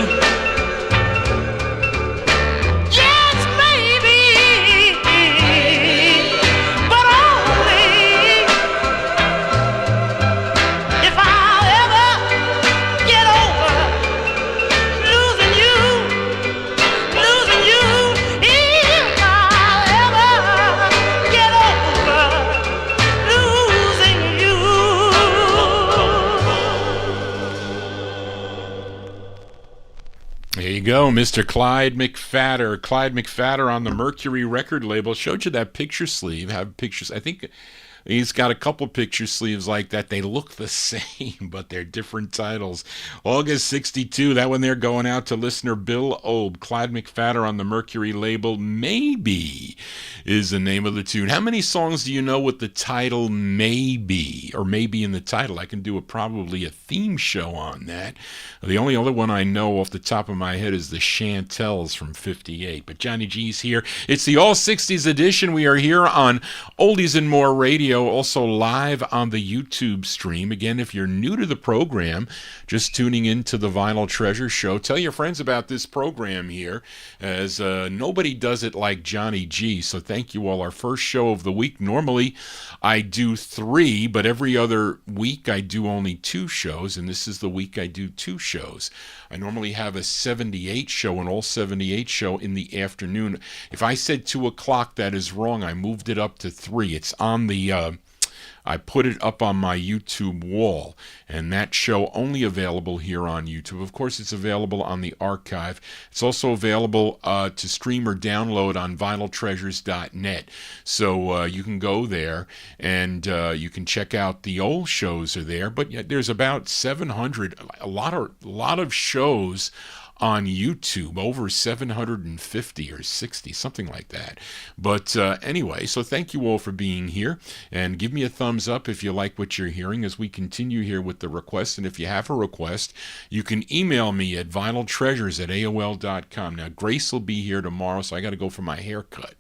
Yes, maybe, but only if I'll ever get over losing you, losing you. If I'll ever get over losing you. There you go, Mr. Clyde McPhatter. Clyde McPhatter on the Mercury record label. Showed you that picture sleeve. Have pictures. I think he's got a couple picture sleeves like that. They look the same, but they're different titles. August 62, that one there going out to listener Bill Obe. Clyde McPhatter on the Mercury label. Maybe is the name of the tune. How many songs do you know with the title Maybe, or Maybe in the title? I can do probably a theme show on that. The only other one I know off the top of my head is the Chantels from 58. But Johnny G's here. It's the All 60s edition. We are here on Oldies and More Radio, also live on the YouTube stream. Again, if you're new to the program, just tuning into the Vinyltreasure show, tell your friends about this program here, as nobody does it like Johnny G. So thank you all. Our first show of the week. Normally I do 3, but every other week I do only 2 shows, and this is the week I do 2 shows. I normally have a 78 show, an all 78 show in the afternoon. If I said 2 o'clock, that is wrong. I moved it up to 3. It's on the I put it up on my YouTube wall, and that show only available here on YouTube. Of course, it's available on the archive. It's also available to stream or download on vinyltreasures.net. So you can go there, and you can check out the old shows are there. But there's about 700, a lot of shows on YouTube, over 750 or 60, something like that. But anyway, so thank you all for being here, and give me a thumbs up if you like what you're hearing as we continue here with the requests. And if you have a request, you can email me at vinyltreasures@aol.com. Now, Grace will be here tomorrow, so I got to go for my haircut.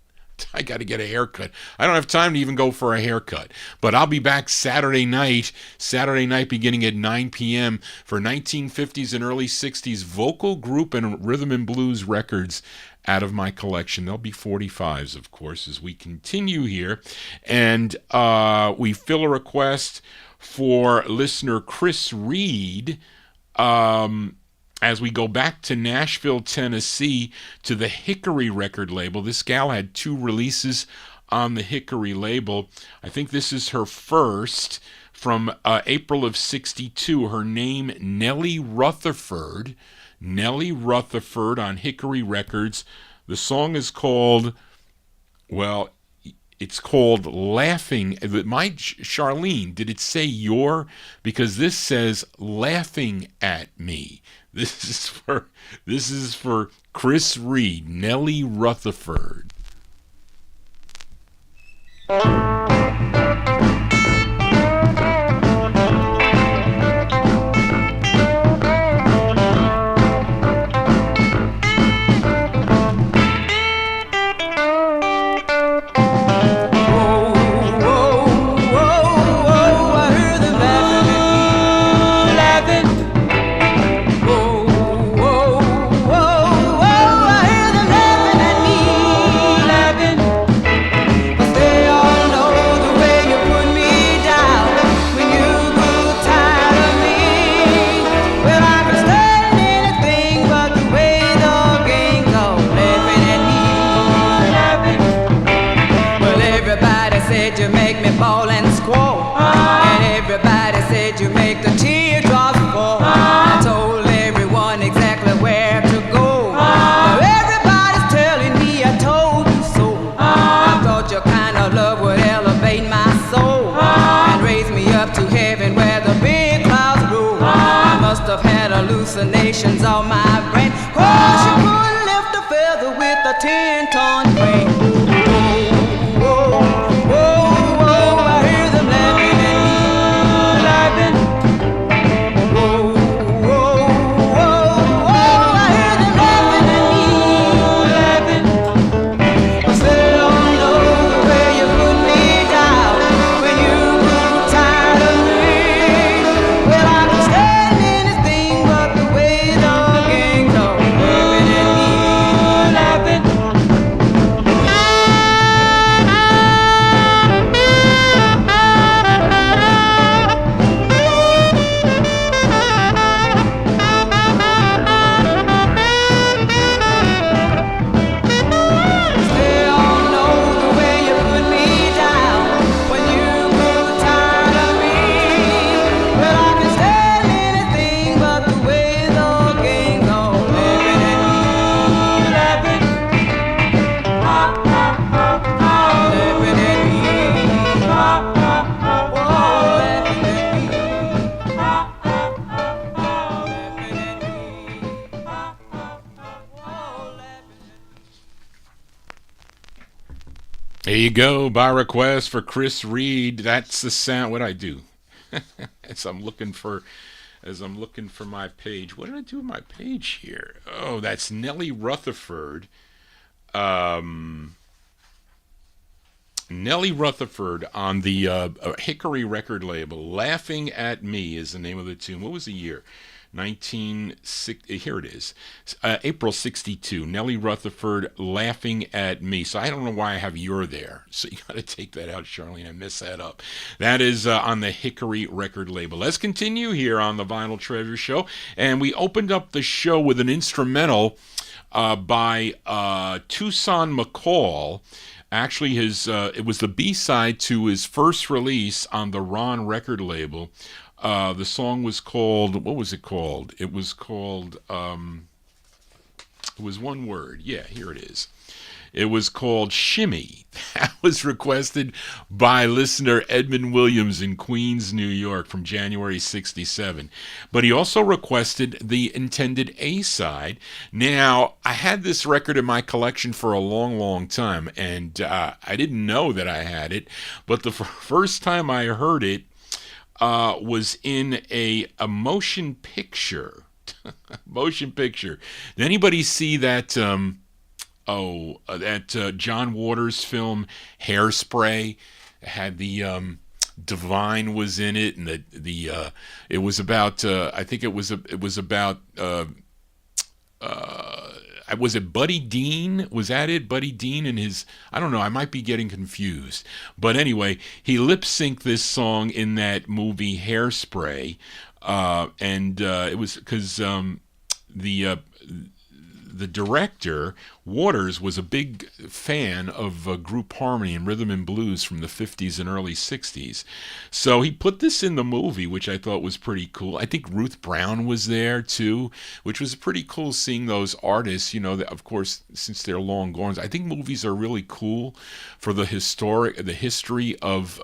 I got to get a haircut. I don't have time to even go for a haircut. But I'll be back Saturday night beginning at 9 p.m. for 1950s and early 60s vocal group and rhythm and blues records out of my collection. There'll be 45s, of course, as we continue here. And we fill a request for listener Chris Reed, as we go back to Nashville, Tennessee, to the Hickory record label. This gal had 2 releases on the Hickory label. I think this is her first, from April of 62. Her name, Nelly Rutherford. Nelly Rutherford on Hickory Records. The song is called, well, It's called Laughing. My Charlene, did it say your? Because this says Laughing at Me. This is for Chris Reed, Nelly Rutherford. Hallucinations on my brain. Cause she couldn't lift a feather with a 10-ton crane. Whoa, whoa, whoa, whoa, I hear them laughing at me, laughing. Whoa, whoa, whoa, whoa, I hear them laughing at me, laughing. Cause they don't know the way you put me down when you grew tired of me. Well, I can stand anything but the way the gang goes, laughing at me, laughing. They all know the way you put me down when you grew tired of me. Well, I can stand anything but the way the gang goes, laughing at me, laughing. Ha, ha, ha, ha, laughing at me. Ha, ha, ha, whoa, laughing at me. Ha, ha, ha, ha, laughing at me. Ha, ha, ha, whoa, laughing at me. There you go, by request for Chris Reed. That's the sound. What I do? as I'm looking for my page. What did I do with my page here? Oh, that's Nelly Rutherford. Nelly Rutherford on the Hickory record label. Laughing at Me is the name of the tune. What was the year? 1960. Here it is. April 62. Nelly Rutherford, Laughing at Me. So I don't know why I have "you're" there. So you got to take that out, Charlene. I messed that up. That is on the Hickory record label. Let's continue here on the Vinyl Treasure Show. And we opened up the show with an instrumental by Toussaint McCall. Actually, it was the B-side to his first release on the Ron record label. The song was called, what was it called? It was called, it was one word. Yeah, here it is. It was called Shimmy. That was requested by listener Edmund Williams in Queens, New York from January 67. But he also requested the intended A-side. Now, I had this record in my collection for a long, long time, and I didn't know that I had it. But the first time I heard it was in a motion picture. Motion picture. Did anybody see that... that John Waters film Hairspray? It had the Divine was in it, and it was about I think it was about was it Buddy Dean? Was that it? Buddy Dean and his, I don't know, I might be getting confused. But anyway, he lip-synced this song in that movie Hairspray, and it was because the director, Waters, was a big fan of group harmony and rhythm and blues from the 50s and early 60s. So he put this in the movie, which I thought was pretty cool. I think Ruth Brown was there too, which was pretty cool seeing those artists, you know, that, of course, since they're long gone. I think movies are really cool for the history of,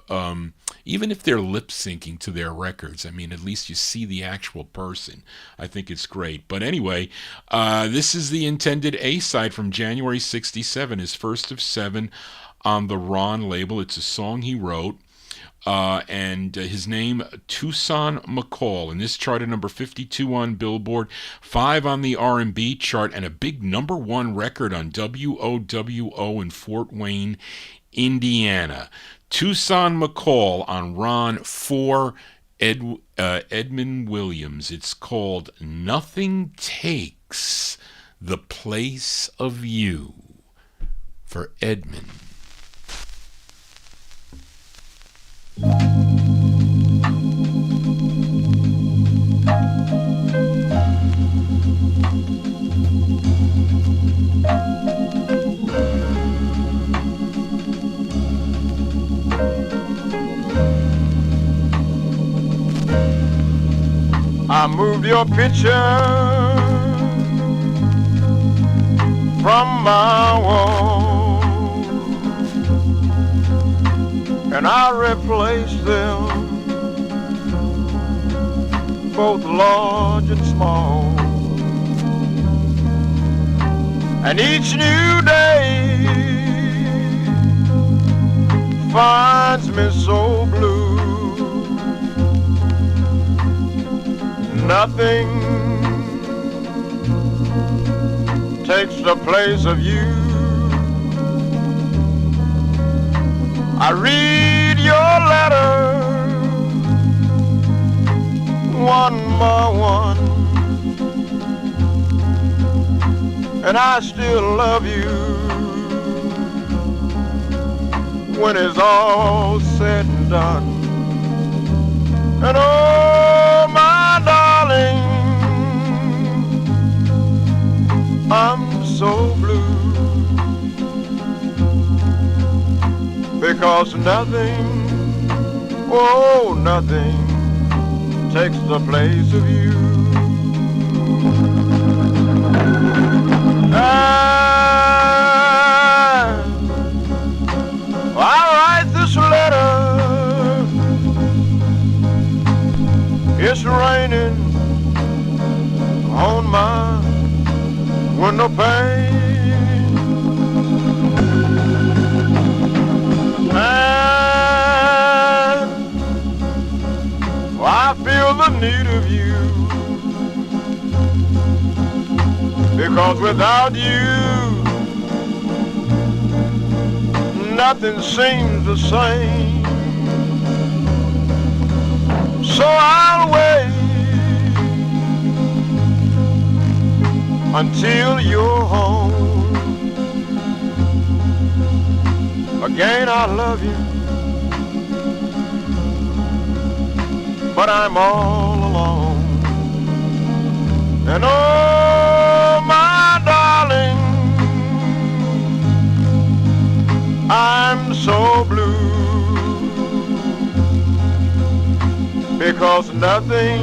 even if they're lip syncing to their records. I mean, at least you see the actual person. I think it's great. But anyway, this is the intended A-side from January 67, his first of 7 on the Ron label. It's a song he wrote. And his name, Toussaint McCall, and this charted number 52 on Billboard, 5 on the R&B chart, and a big number 1 record on WOWO in Fort Wayne, Indiana. Toussaint McCall on Ron for Edmund Williams. It's called Nothing Takes the Place of You for Edmund. I moved your picture from my wall, and I replaced them, both large and small. And each new day finds me so blue. Nothing takes the place of you. I read your letters one by one, and I still love you when it's all said and done. And oh, my darling, I'm so blue, because nothing, oh, nothing takes the place of you. I write this letter, it's raining on my window pane, and I feel the need of you, because without you nothing seems the same. So I'll wait until you're home. Again, I love you, but I'm all alone. And oh, my darling, I'm so blue, because nothing,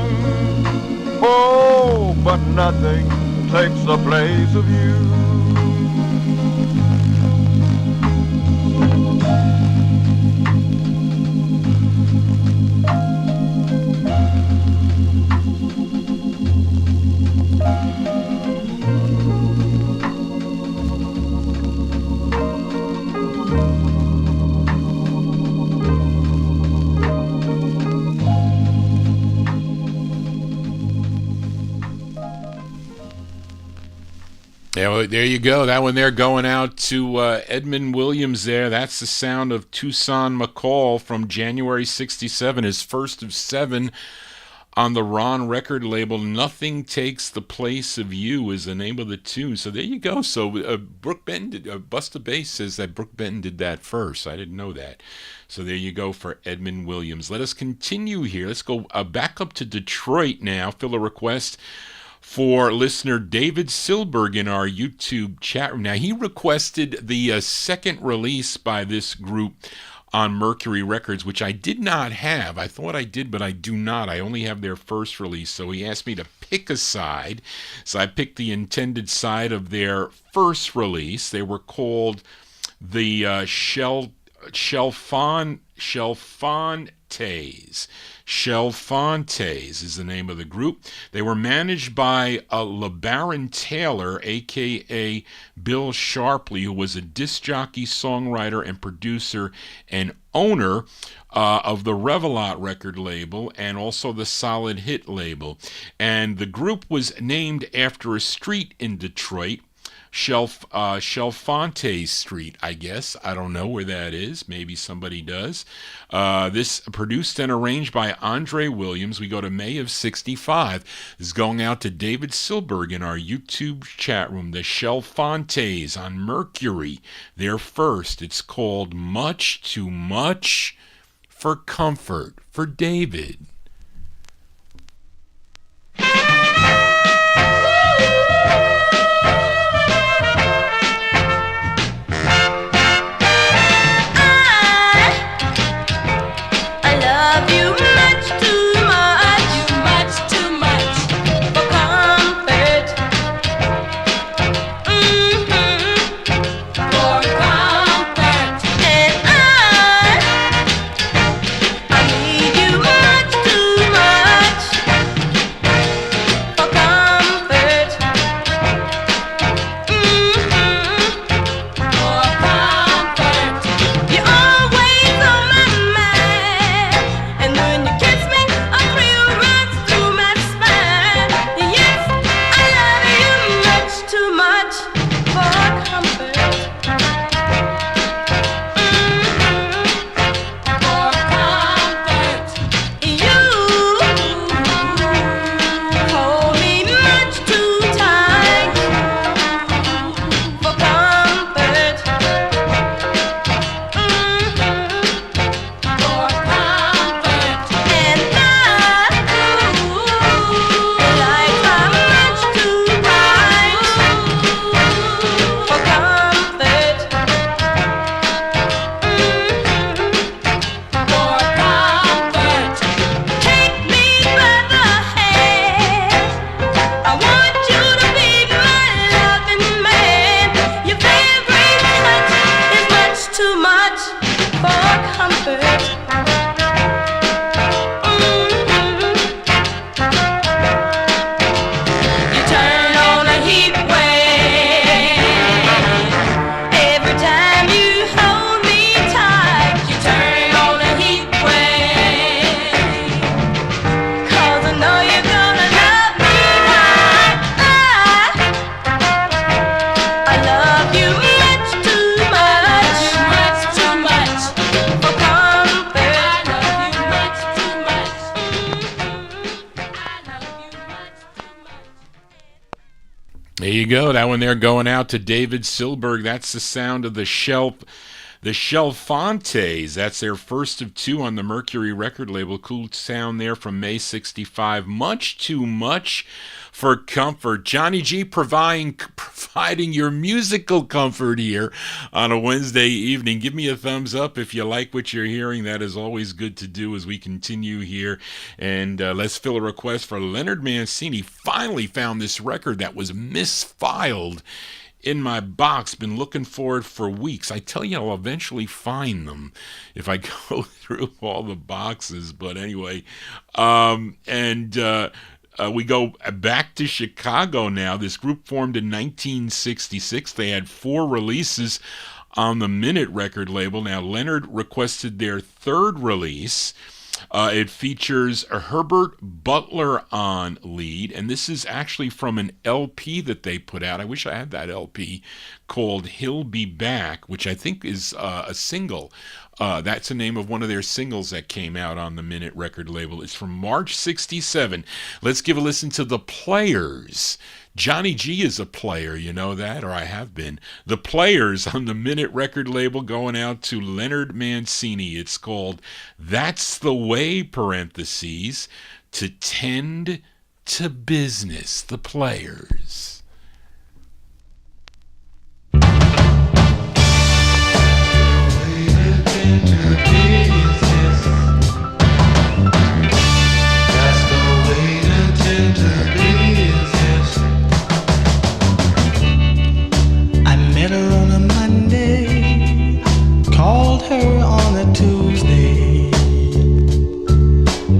oh, but nothing takes the place of you. Yeah, well, there you go. That one there going out to Edmund Williams there. That's the sound of Toussaint McCall from January 67, his first of 7 on the Ron record label. Nothing Takes the Place of You is the name of the tune. So there you go. So Brooke Benton did, Busta Bass says that Brooke Benton did that first. I didn't know that. So there you go for Edmund Williams. Let us continue here. Let's go back up to Detroit now. Fill a request for listener David Silberg in our YouTube chat room. Now, he requested the second release by this group on Mercury Records, which I did not have. I thought I did, but I do not. I only have their first release, so he asked me to pick a side. So I picked the intended side of their first release. They were called the Shelffones. Shelffones is the name of the group. They were managed by LeBaron Taylor, a.k.a. Bill Sharpley, who was a disc jockey, songwriter, and producer and owner of the Revelot record label and also the Solid Hit label. And the group was named after a street in Detroit, Shelffones Street, I guess. I don't know where that is. Maybe somebody does. This produced and arranged by Andre Williams. We go to May of 65. This is going out to David Silberg in our YouTube chat room. The Shelffones on Mercury. Their first. It's called Much Too Much for Comfort for David. There you go. That one there going out to David Silberg. That's the sound of the Shelffones. That's their first of two on the Mercury record label. Cool sound there from May 65. Much Too Much for Comfort. Johnny G providing your musical comfort here on a Wednesday evening. Give me a thumbs up if you like what you're hearing. That is always good to do as we continue here. And let's fill a request for Leonard Mancini. Finally found this record that was misfiled in my box. Been looking for it for weeks. I tell you, I'll eventually find them if I go through all the boxes. But anyway, we go back to Chicago now. This group formed in 1966. They had 4 releases on the Minute record label. Now, Leonard requested their third release. It features Herbert Butler on lead, and this is actually from an LP that they put out. I wish I had that LP, called He'll Be Back, which I think is a single. That's the name of one of their singles that came out on the Minute record label. It's from March 67. Let's give a listen to The Players. Johnny G is a player, you know that, or I have been. The Players on the Minute record label, going out to Leonard Mancini. It's called That's the Way, parentheses, to Tend to Business, the Players. Met her on a Monday, called her on a Tuesday.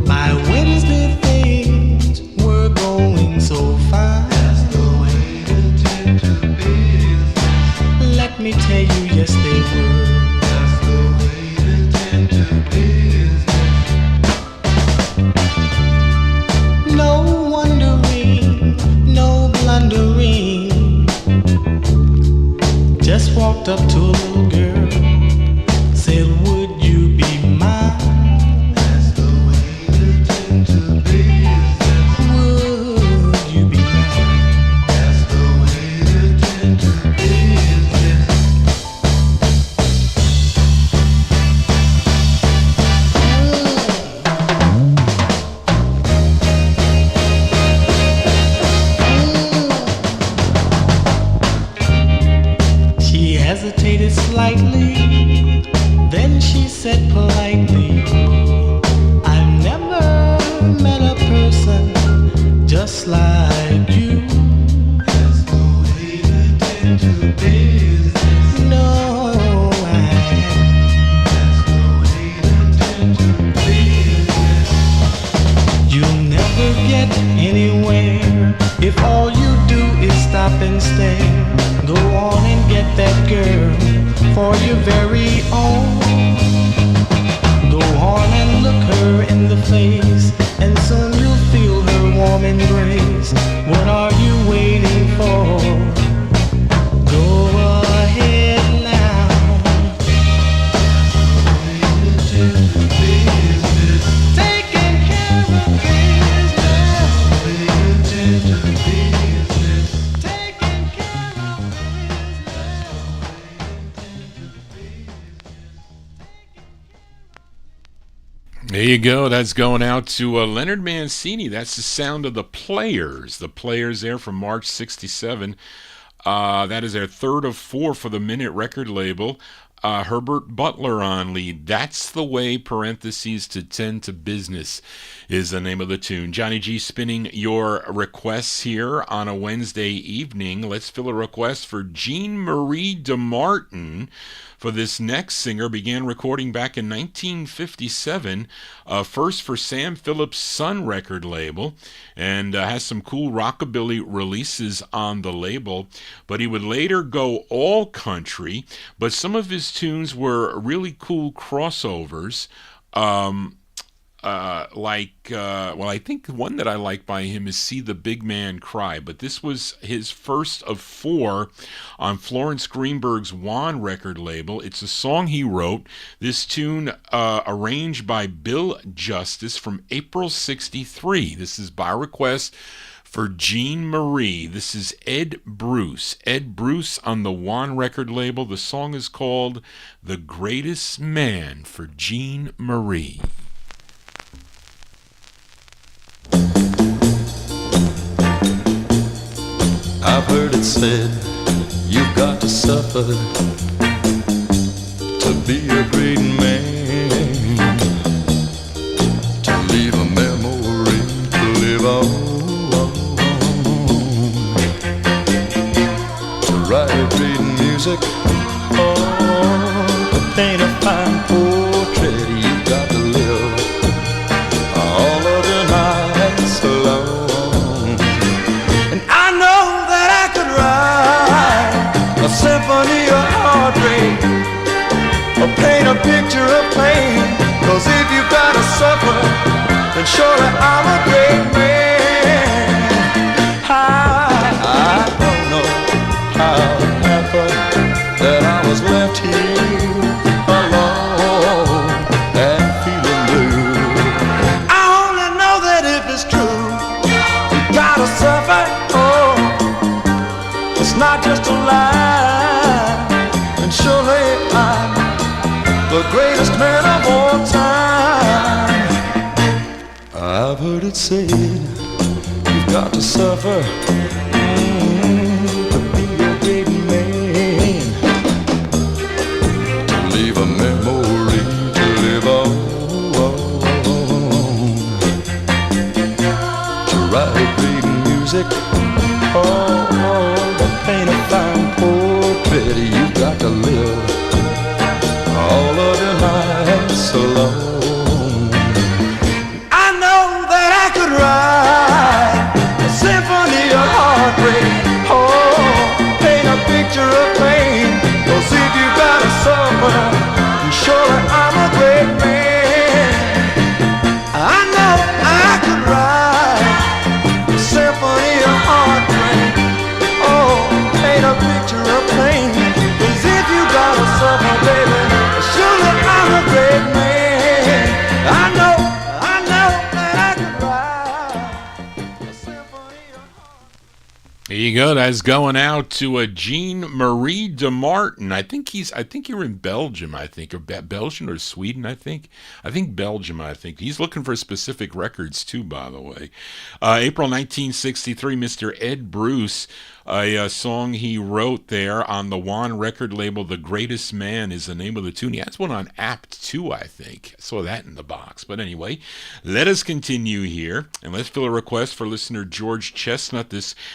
By Wednesday things were going so fine. That's the way to tend to business. Let me tell you, yes they were. That's the way to tend to business. No wondering, no blundering. Just walked up to a little girl, said, would you be mine? That's the way to tend to business. Would you be mine? That's the way to tend to business. Hesitated slightly, then she said politely, I've never met a person just like you. That's the way to tend to business. No, that's the way to tend to business. You'll never get anywhere if all you do is stop and stare. Go on and get that girl for your very own. Go on and look her in the face, and soon you'll feel her warm embrace. What are you waiting for? Go ahead now. Taking care of business. Taking care of There you go. That's going out to Leonard Mancini. That's the sound of the Players. The Players there from March 67. That is their third of four for the Minute record label. Herbert Butler on lead. That's the way, parentheses, to tend to business is the name of the tune. Johnny G spinning your requests here on a Wednesday evening. Let's fill a request for Jean Marie DeMartin. For this next singer, began recording back in 1957, first for Sam Phillips' Sun record label, and has some cool rockabilly releases on the label, but he would later go all country, but some of his tunes were really cool crossovers, I think one that I like by him is See the Big Man Cry, but this was his first of four on Florence Greenberg's Juan record label. It's a song he wrote. This tune arranged by Bill Justice from April 63. This is by request for Jean Marie. This is Ed Bruce. Ed Bruce on the Juan record label. The song is called The Greatest Man for Jean Marie. I've heard it said you've got to suffer to be a great man, to leave a memory to live on, to write great music, to paint a fine portrait. You've got to live all of the nights alone. A symphony of heartbreak, or paint a picture of pain. 'Cause if you've gotta suffer, then surely I'm a great man. I don't know how it happened that I was left here alone and feeling blue. I only know that if it's true, you gotta suffer. Oh, it's not just a lie. Surely I'm the greatest man of all time. I've heard it said you've got to suffer to be a great man, to leave a memory to live on, to write great music, to paint a fine portrait. You got to live all of your nights alone. I know that I could write a symphony of heartbreak, paint a picture of pain. 'Cause if you gotta suffer, surely I'm a great man. I know I could write a symphony of heartbreak, paint a picture of pain. 'Cause if you gotta suffer, baby, surely I'm a great man. I know that I could write a symphony of heartbreak. There you go. That's going out to a Jean-Marie de Martin. I think you're in Belgium, or Belgium or Sweden, I think Belgium, He's looking for specific records too, by the way. April 1963, Mr. Ed Bruce, a song he wrote there on the Juan record label, The Greatest Man is the name of the tune. He has one on Apt too, I think. I saw that in the box. But anyway, let us continue here, and let's fill a request for listener George Chestnut.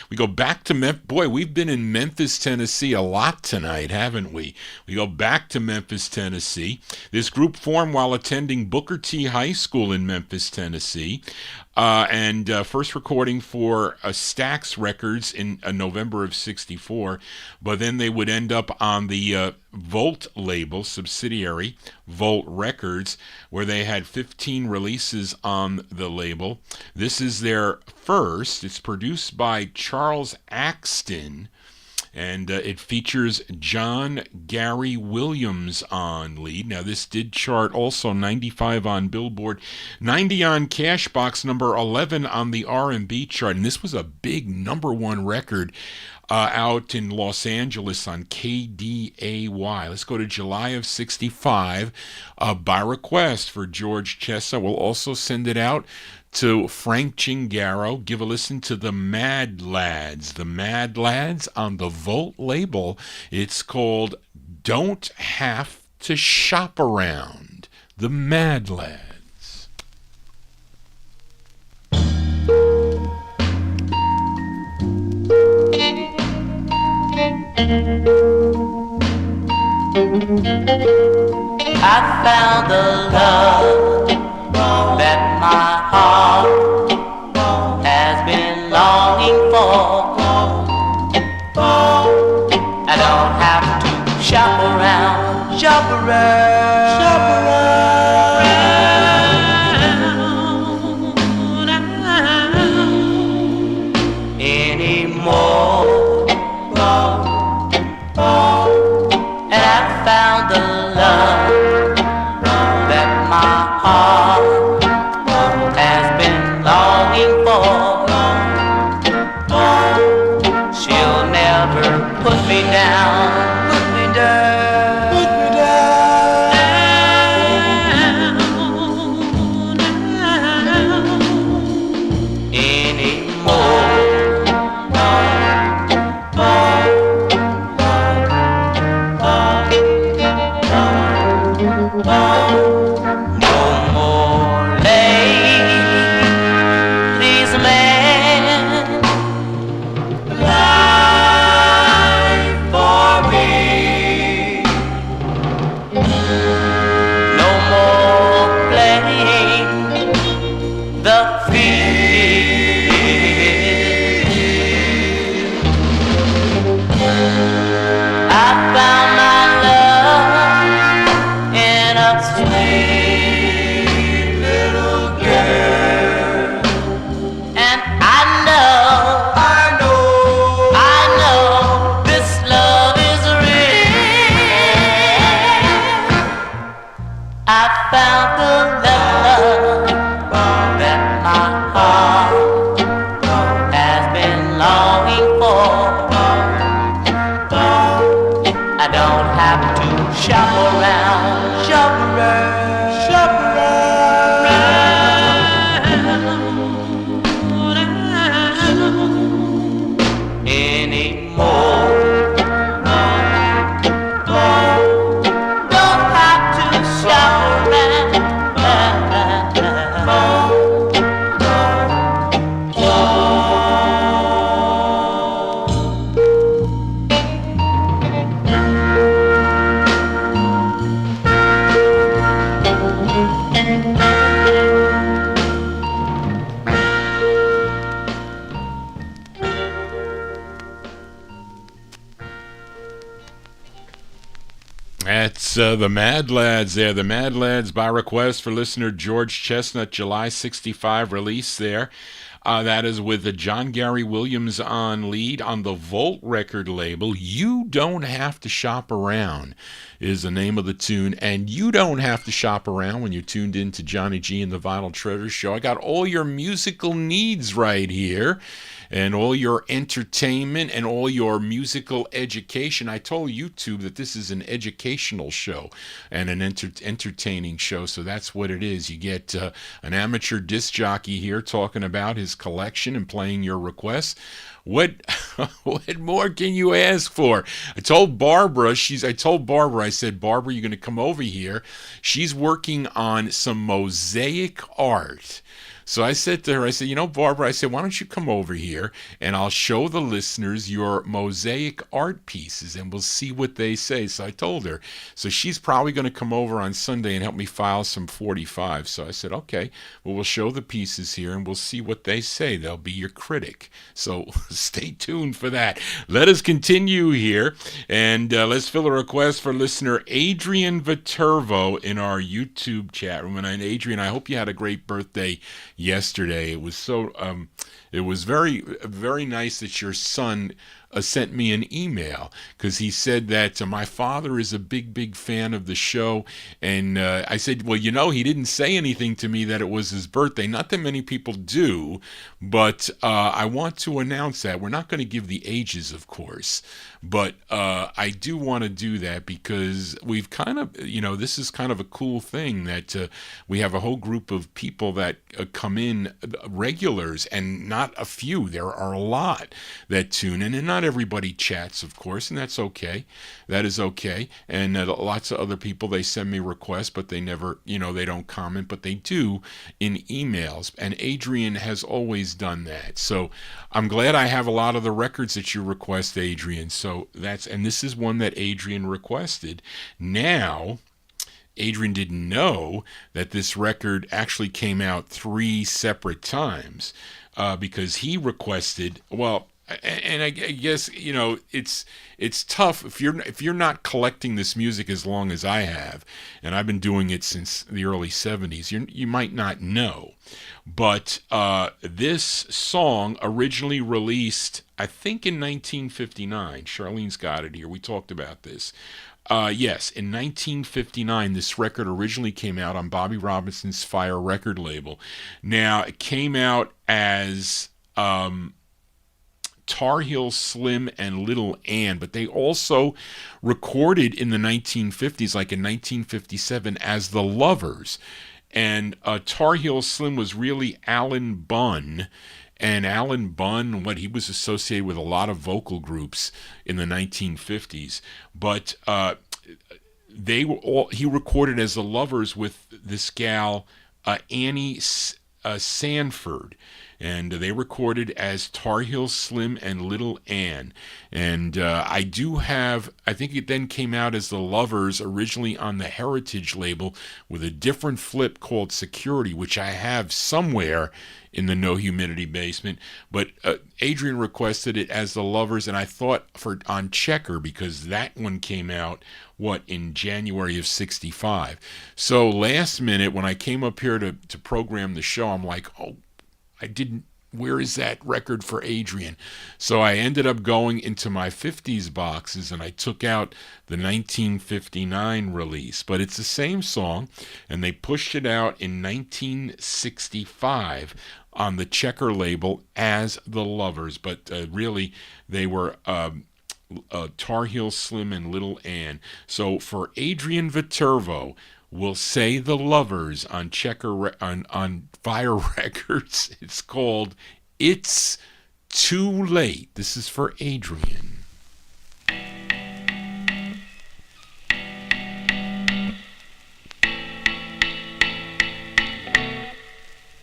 We go back to Memphis. Boy, we've been in Memphis, Tennessee a lot tonight, haven't we? We go back to Memphis, Tennessee. This group formed while attending Booker T High School in Memphis, Tennessee. And first recording for Stax Records in November of '64, but then they would end up on the Volt label, subsidiary Volt Records, where they had 15 releases on the label. This is their first. It's produced by Charles Axton, and it features John Gary Williams on lead. Now, this did chart also 95 on Billboard, 90 on Cashbox, number 11 on the R&B chart. And this was a big number one record out in Los Angeles on KDAY. Let's go to July of '65 by request for George Chestnut. We'll also send it out to Frank Chingaro. Give a listen to the Mad Lads. The Mad Lads on the Volt label. It's called Don't Have to Shop Around. The Mad Lads. I found the love that my heart has been longing for. I don't have to shop around, anymore. And I found the love that my heart has been longing for. She'll never put me down, Yes, the Mad Lads there. The Mad Lads by request for listener George Chestnut, July 65 release there. That is with the John Gary Williams on lead on the Volt record label. You Don't Have to Shop Around is the name of the tune, and you don't have to shop around when you're tuned in to Johnny G and the Vinyltreasure Show. I got all your musical needs right here, and all your entertainment and all your musical education. I told YouTube that this is an educational show and an entertaining show, so that's what it is. You get an amateur disc jockey here talking about his collection and playing your requests. What more can you ask for? I told Barbara, I said, Barbara, you're going to come over here. She's working on some mosaic art. So I said to her, Barbara, why don't you come over here and I'll show the listeners your mosaic art pieces and we'll see what they say. So I told her. So she's probably going to come over on Sunday and help me file some 45. So I said, okay, well, we'll show the pieces here and we'll see what they say. They'll be your critic. So stay tuned for that. Let us continue here and let's fill a request for listener Adrian Viterbo in our YouTube chat room. And Adrian, I hope you had a great birthday yesterday. It was it was very, very nice that your son sent me an email, because he said that my father is a big fan of the show, and I said, well, he didn't say anything to me that it was his birthday. Not that many people do, but I want to announce that. We're not going to give the ages, of course, but I do want to do that because we've kind of, this is kind of a cool thing that we have a whole group of people that come in, regulars, and not a few. There are a lot that tune in, and not everybody chats, of course, and that's okay. That is okay. And lots of other people, they send me requests, but they never, they don't comment, but they do in emails. And Adrian has always done that. So I'm glad I have a lot of the records that you request, Adrian. So and this is one that Adrian requested. Now, Adrian didn't know that this record actually came out 3 separate times because he requested, and I guess it's tough if you're not collecting this music as long as I have, and I've been doing it since the early 70s. You might not know, but this song originally released, I think, in 1959. Charlene's got it here. We talked about this. Yes, in 1959, this record originally came out on Bobby Robinson's Fire record label. Now, it came out as Tar Heel Slim and Little Ann, but they also recorded in the 1950s, like in 1957, as The Lovers. And Tar Heel Slim was really Alan Bunn. And Alan Bunn, he was associated with a lot of vocal groups in the 1950s. But he recorded as The Lovers with this gal, Annie Sanford. And they recorded as Tar Heel Slim and Little Ann. And I think it then came out as The Lovers, originally on the Heritage label, with a different flip called Security, which I have somewhere in the No Humidity basement. But Adrian requested it as The Lovers, and I thought on Checker, because that one came out, in January of 65. So last minute, when I came up here to program the show, I'm like, where is that record for Adrian? So I ended up going into my 50s boxes and I took out the 1959 release. But it's the same song, and they pushed it out in 1965 on the Checker label as The Lovers. But really, they were Tar Heel Slim and Little Ann. So for Adrian Viterbo, we'll say The Lovers on on Fire Records. It's called It's Too Late. This is for Adrian.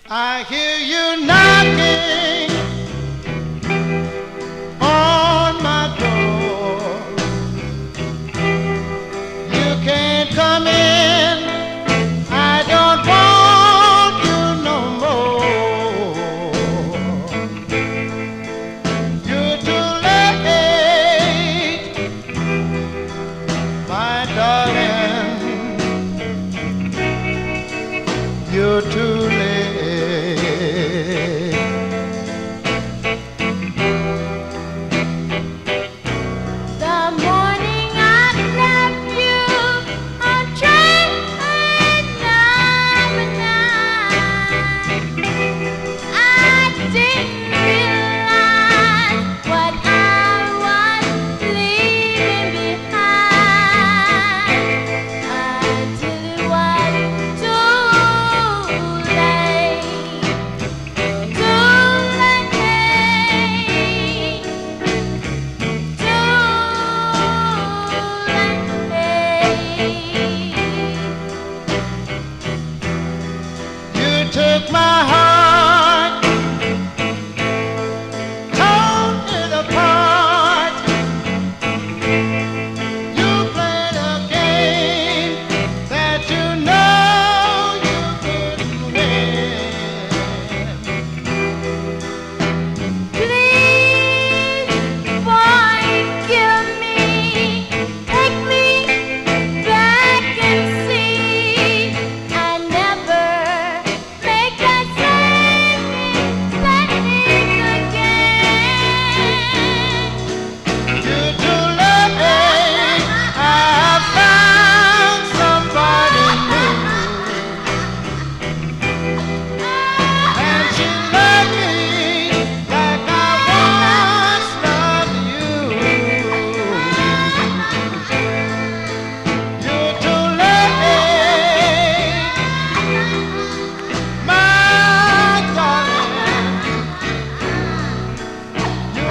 I hear you knocking on my door. You can't come in. I don't want you no more. You're too late, my darling. took my heart, torn it apart. You played a game that you know you couldn't win. Please, boy, give me, take me back and see. I never make that same mistake again. You're too late. I found somebody new, and she loved me like I once loved you. You're too late, my darling. You're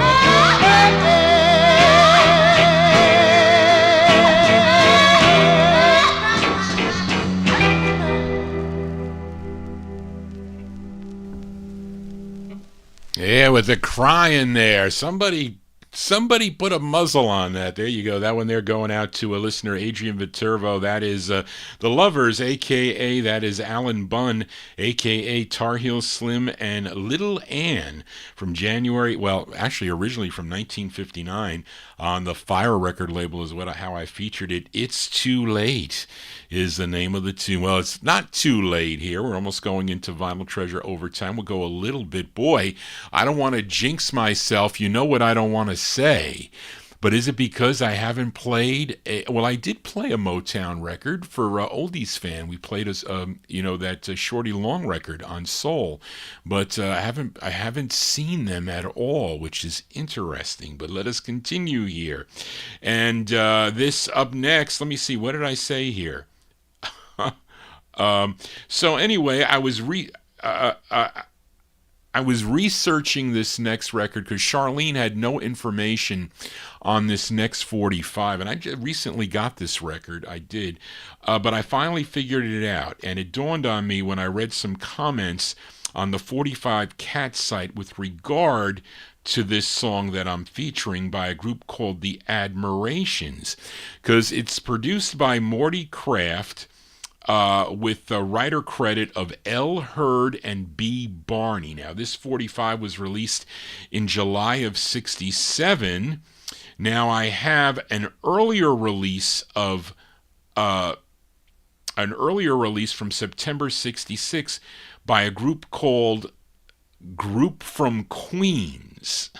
Yeah, with the crying there. Somebody put a muzzle on that. There you go. That one there going out to a listener, Adrian Viterbo. That is The Lovers, a.k.a. that is Alan Bunn, a.k.a. Tar Heel Slim, and Little Ann from January, well, actually originally from 1959 on the Fire record label is how I featured it. It's Too Late is the name of the tune. Well, it's not too late here. We're almost going into Vinyltreasure overtime. We'll go a little bit. Boy, I don't want to jinx myself. You know what I don't want to say. But is it because I haven't played? Well, I did play a MOTOWN record for Oldies Fan. We played that Shorty Long record on Soul, but I haven't seen them at all, which is interesting. But let us continue here, and this up next. Let me see. What did I say here? So anyway, I was researching this next record because Charlene had no information on this next 45, and I just recently got this record. I did, but I finally figured it out, and it dawned on me when I read some comments on the 45 Cat site with regard to this song that I'm featuring by a group called the Admirations, because it's produced by Morty Kraft, with the writer credit of L. Hurd and B. Barney. Now, this 45 was released in July of 67. Now, I have an earlier release from September 66 by a group called Group from Queens,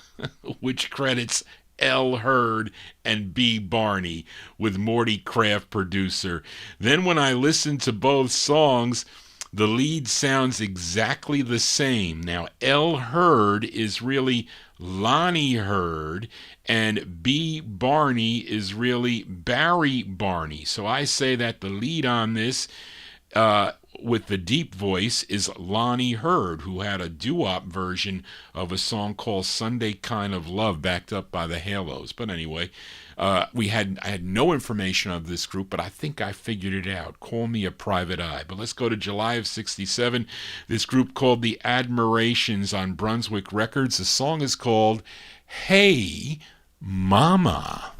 which credits L. Hurd and B. Barney with Morty Kraft producer. Then when I listened to both songs, the lead sounds exactly the same. Now, L. Hurd is really Lonnie Hurd, and B. Barney is really Barry Barney. So I say that the lead on this, with the deep voice, is Lonnie Hurd, who had a doo-wop version of a song called Sunday Kind of Love, backed up by the Halos. But anyway, I had no information of this group, but I think I figured it out. Call me a private eye. But let's go to July of 67. This group called the Admirations on Brunswick Records. The song is called Hey Mama.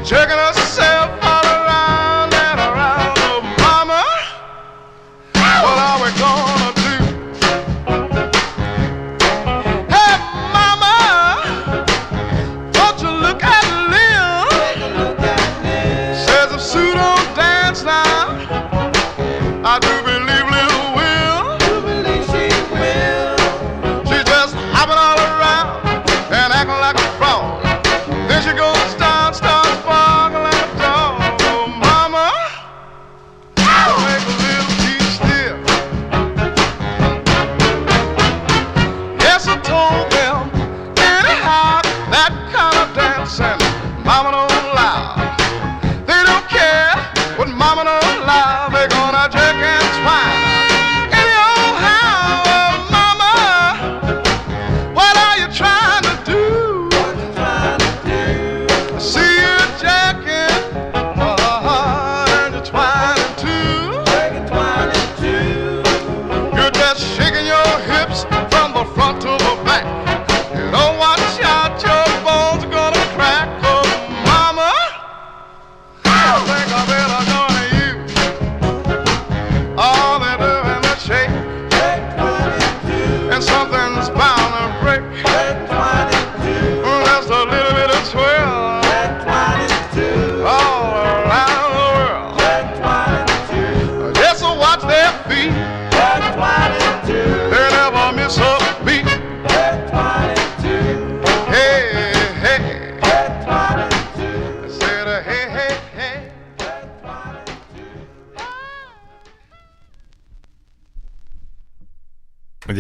Checking herself all around and around. Oh, mama, what are we gonna do? Hey, mama, don't you look at Lil? Says if Sue don't dance now, I do believe Lil will. She's just hopping all around and acting like a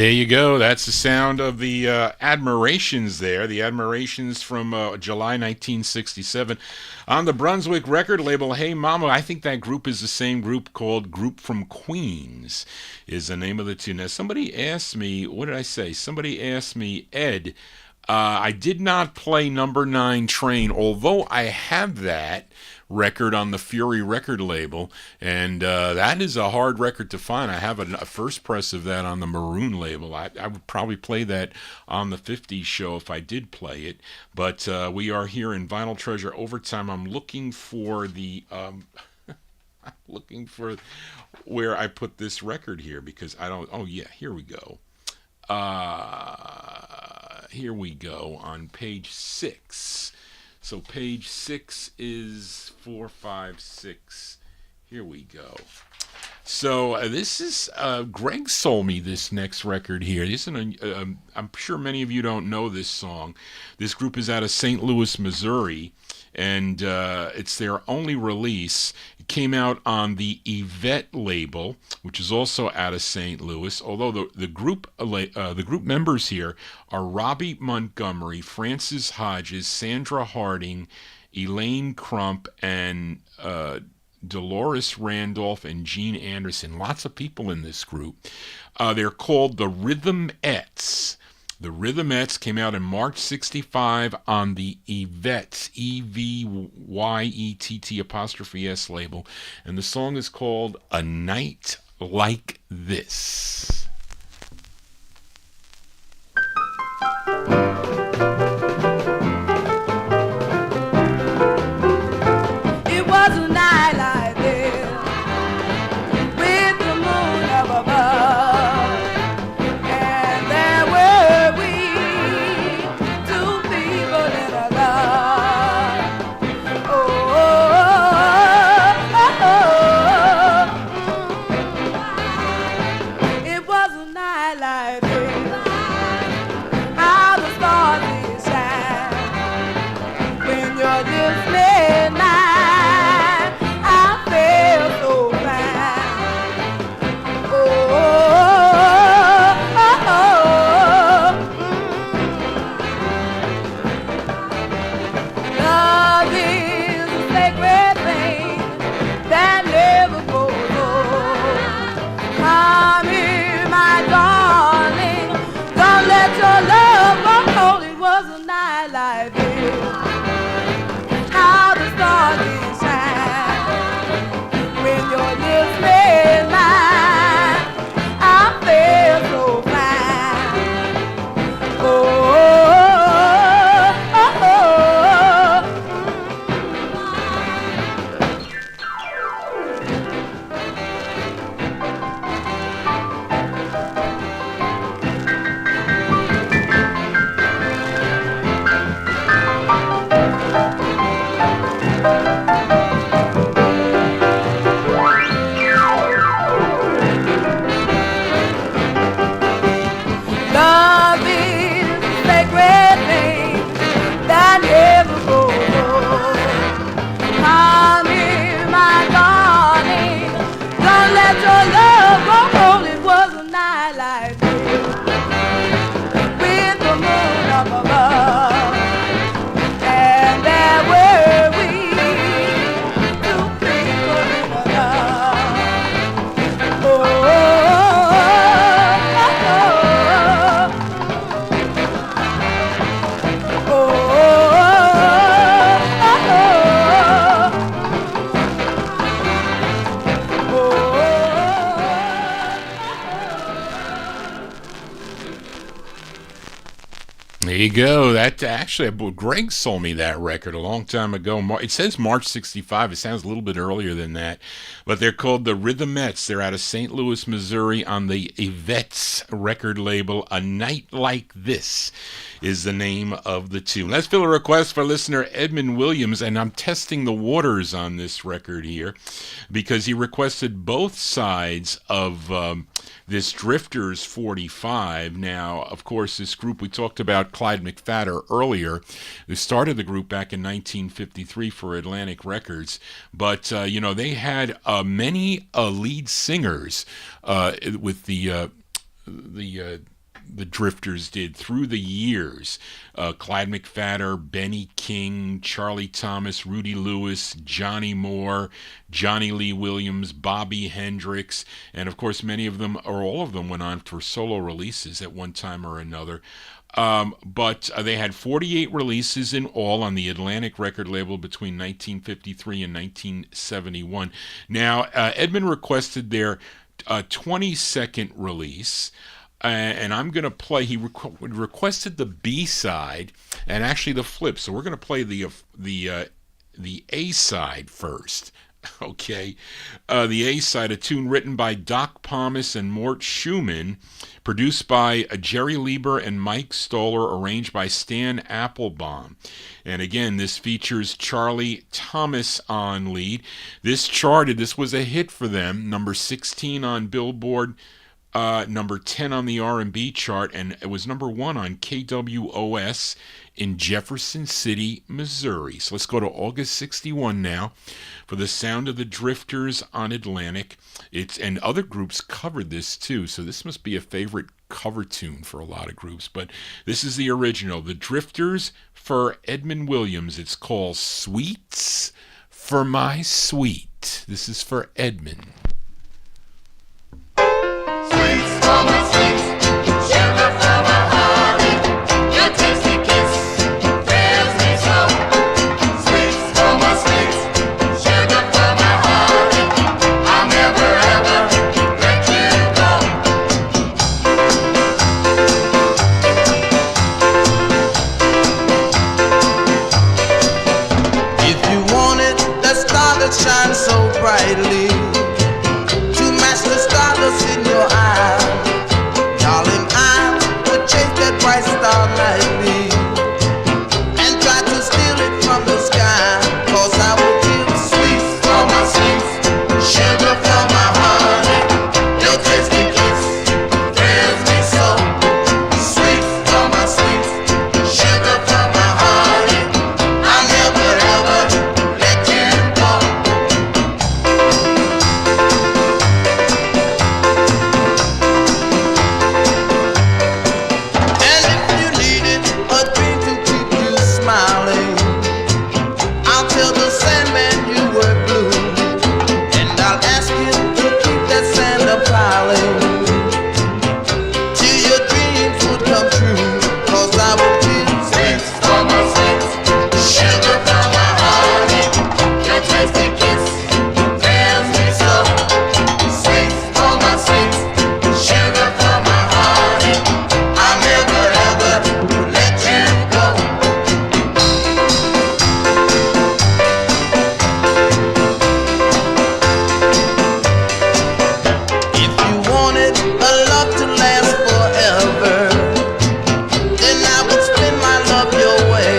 There you go. That's the sound of the Admirations there. The Admirations from July 1967 on the Brunswick record label. Hey Mama, I think that group is the same group called Group from Queens is the name of the tune. Now, somebody asked me, what did I say? Somebody asked me, Ed, I did not play Number 9 Train, although I have that record on the Fury record label, and that is a hard record to find. I have a first press of that on the Maroon label. I would probably play that on the 50s show if I did play it, but we are here in Vinyltreasure Overtime. I'm looking for the looking for where I put this record here, because I don't, oh yeah, here we go. Here we go on page 6. So page 6 is 4, 5, 6. Here we go. So this is Greg sold me this next record here. This is I'm sure many of you don't know this song. This group is out of St. Louis, Missouri, and it's their only release. It came out on the Yvette label, which is also out of St. Louis. Although the group members here are Robbie Montgomery, Frances Hodges, Sandra Harding, Elaine Crump, and Dolores Randolph and Gene Anderson. Lots of people in this group. They're called the Rhythm ETS. The Rhythm ETS came out in March 65 on the Yvette's, EVYETT''S label. And the song is called A Night Like This. It was a night like this, with the moon up above, and there were we, two people in a love. Oh, it was a night like this, how the stars did shine when your lips met mine. There you go. That actually, Greg sold me that record a long time ago. It says March 65. It sounds a little bit earlier than that. But they're called the Rhythm ETS. They're out of St. Louis, Missouri on the Yvette's record label. A Night Like This is the name of the tune. Let's fill a request for listener Edmund Williams, and I'm testing the waters on this record here because he requested both sides of this Drifters 45. Now, of course, this group, we talked about Clyde McPhatter earlier, who started the group back in 1953 for Atlantic Records, but, they had many lead singers with the the Drifters did through the years. Clyde McPhatter, Benny King, Charlie Thomas, Rudy Lewis, Johnny Moore, Johnny Lee Williams, Bobby Hendricks, and of course many of them, or all of them, went on for solo releases at one time or another. But they had 48 releases in all on the Atlantic record label between 1953 and 1971. Now, Edmund requested their 22nd release, and I'm going to play, he requested the B-side and actually the flip, so we're going to play the A-side first. Okay, the A-side, a tune written by Doc Pomus and Mort Schumann, produced by Jerry Lieber and Mike Stoller, arranged by Stan Applebaum. And again, this features Charlie Thomas on lead. This charted, this was a hit for them, number 16 on Billboard, number 10 on the R&B chart, and it was number 1 on KWOS in Jefferson City, Missouri. So let's go to August 61 now for the sound of the Drifters on Atlantic. And other groups covered this too, so this must be a favorite cover tune for a lot of groups, but this is the original. The Drifters for Edmund Williams. It's called Sweets for My Sweet. This is for Edmund. Sweets for my sweets, sugar for my honey, your tasty kiss thrills me so. Sweets for my sweets, sugar for my honey, I'll never ever let you go. If you want it, that star that shines so brightly, to match the stardust in your eye, darling, I would chase that bright star nightly and try to steal it from the sky, 'cause I would give sweets for my sweets, sugar for my honey, your tasty kiss thrills me so. Sweets for my sweets, sugar for my honey, I'll never ever let you go. And if you needed a dream to keep you smiling, I'll tell the Sandman you were blue, and I'll ask you to keep that sand a piling till your dreams would come true, 'cause I would give sweets for my sweets, sugar for my honey, your tasty kiss thrills me so. Sweets for my sweets, sugar for my honey, I'll never ever let you go. If you wanted a love to last forever, then I would spend my love your way,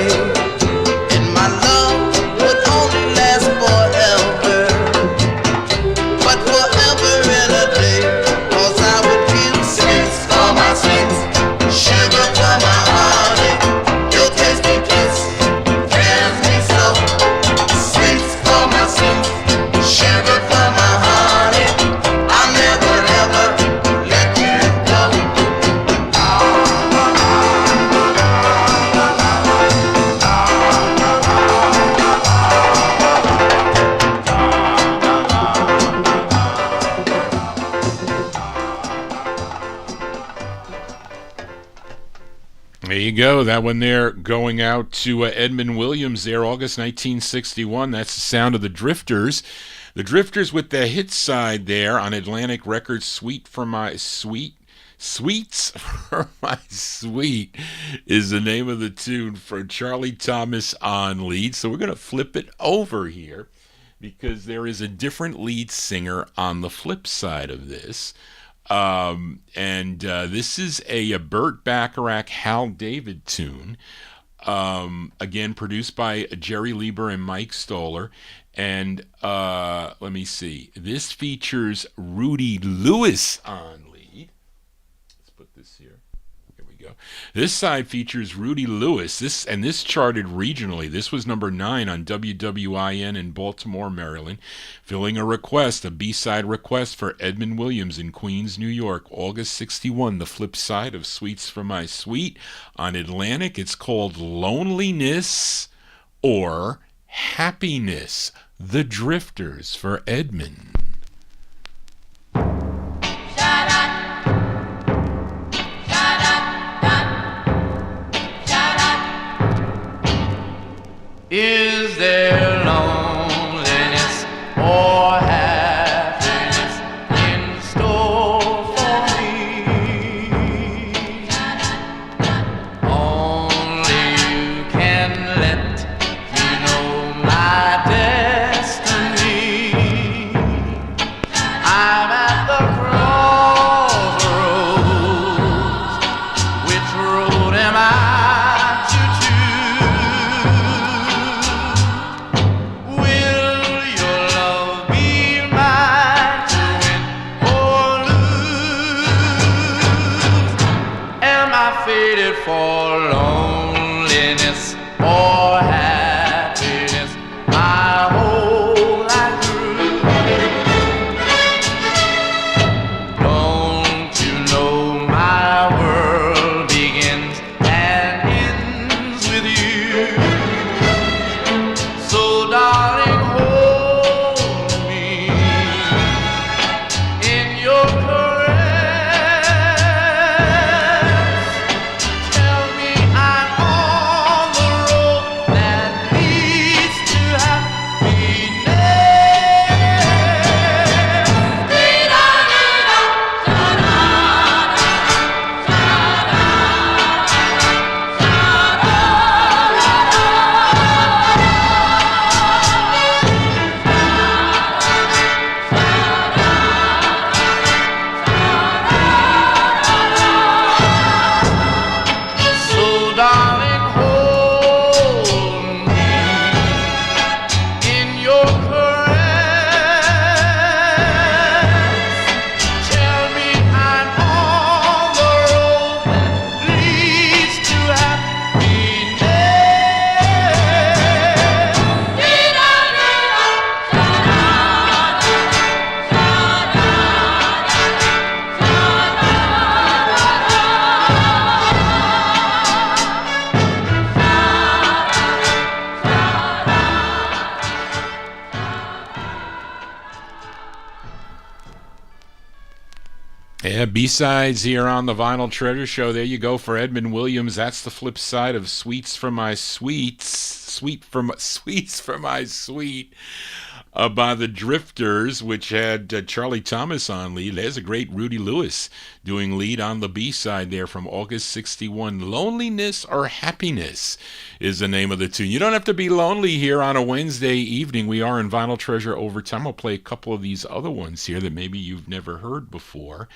and my love would only last forever, but forever and a day, 'cause I would give sweets for my sweets, sugar for my honey, your tasty kiss thrills me so. Sweets for my sweets, sugar for my honey, I'll never ever let you go. There you go. That one there going out to Edmund Williams there, August 1961. That's the sound of the Drifters. The Drifters with the hit side there on Atlantic Records, Sweets for My Sweet is the name of the tune for Charlie Thomas on lead. So we're going to flip it over here because there is a different lead singer on the flip side of this. This is a Burt Bacharach, Hal David tune, again produced by Jerry Lieber and Mike Stoller, and let me see, this features Rudy Lewis on lead. Let's put this here. Here we go. go. This side features Rudy Lewis. This charted regionally. This was number 9 on WWIN in Baltimore, Maryland, filling a B-side request for Edmund Williams in Queens, New York, August 61. The flip side of Sweets for My Sweet. On Atlantic, it's called Loneliness or Happiness. The Drifters for Edmund. Is there loneliness or happiness in store for me? Only you can let me know my destiny. I'm at the crossroads. Which road am I to choose? Will your love be mine to win or lose? Am I fated for loneliness or happiness my whole life through? Don't you know my world begins and ends with you? So darling, hold me in your caress. Tell me I'm on the road that leads to So darling, hold me in your caress. Tell me I'm on the road that leads to Yeah, B-sides here on the Vinyl Treasure Show. There you go for Edmund Williams. That's the flip side of Sweets for My Sweets. Sweets for My Sweet. By the Drifters, which had Charlie Thomas on lead. There's a great Rudy Lewis doing lead on the B-side there from August 61. Loneliness or Happiness is the name of the tune. You don't have to be lonely here on a Wednesday evening. We are in Vinyl Treasure Overtime. I'll play a couple of these other ones here that maybe you've never heard before.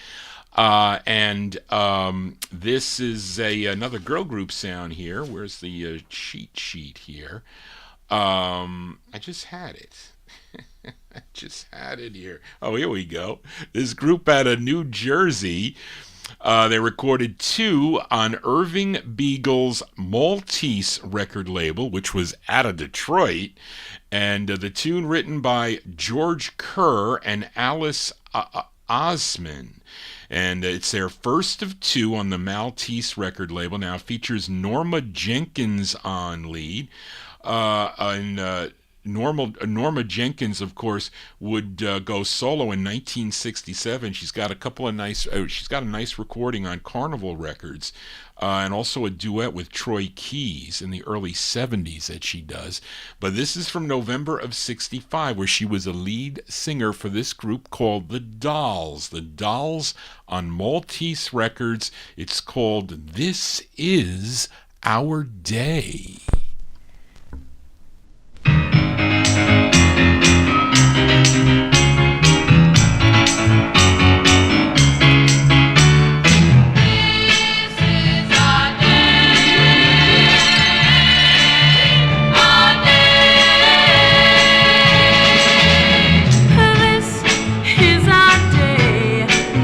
This is another girl group sound here. Where's the cheat sheet here? I just had it. I just had it here. Oh, here we go. This group out of New Jersey. They recorded 2 on Irving Beagle's Maltese record label, which was out of Detroit. And the tune written by George Kerr and Alice Osman. And it's their first of 2 on the Maltese record label. Now it features Norma Jenkins on lead. Norma Jenkins, of course, would go solo in 1967. She's got a couple of she's got a nice recording on Carnival Records, and also a duet with Troy Keys in the early 70s that she does. But this is from November of 65, where she was a lead singer for this group called The Dolls. The Dolls on Maltese Records. It's called This Is Our Day.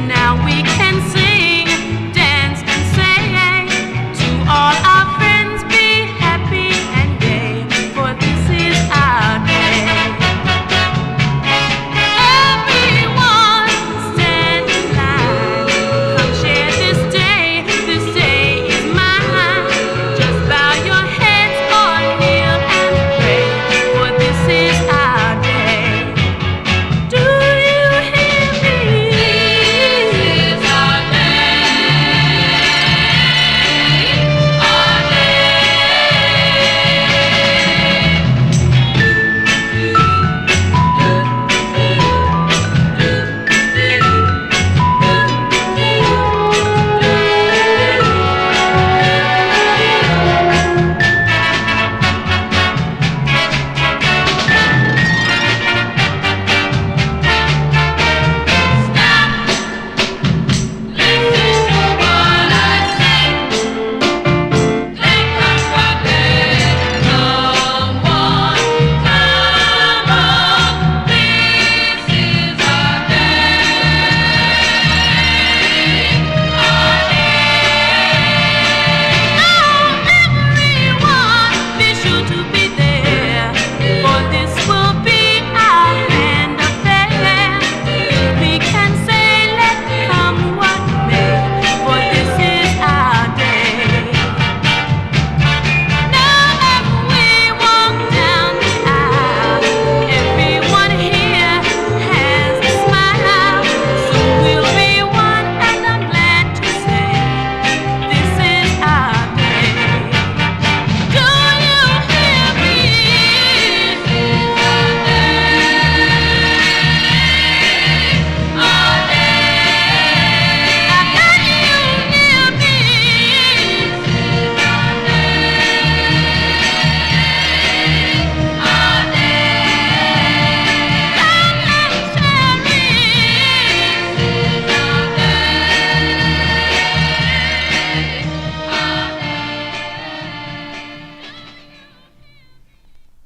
Now we can sing, dance and say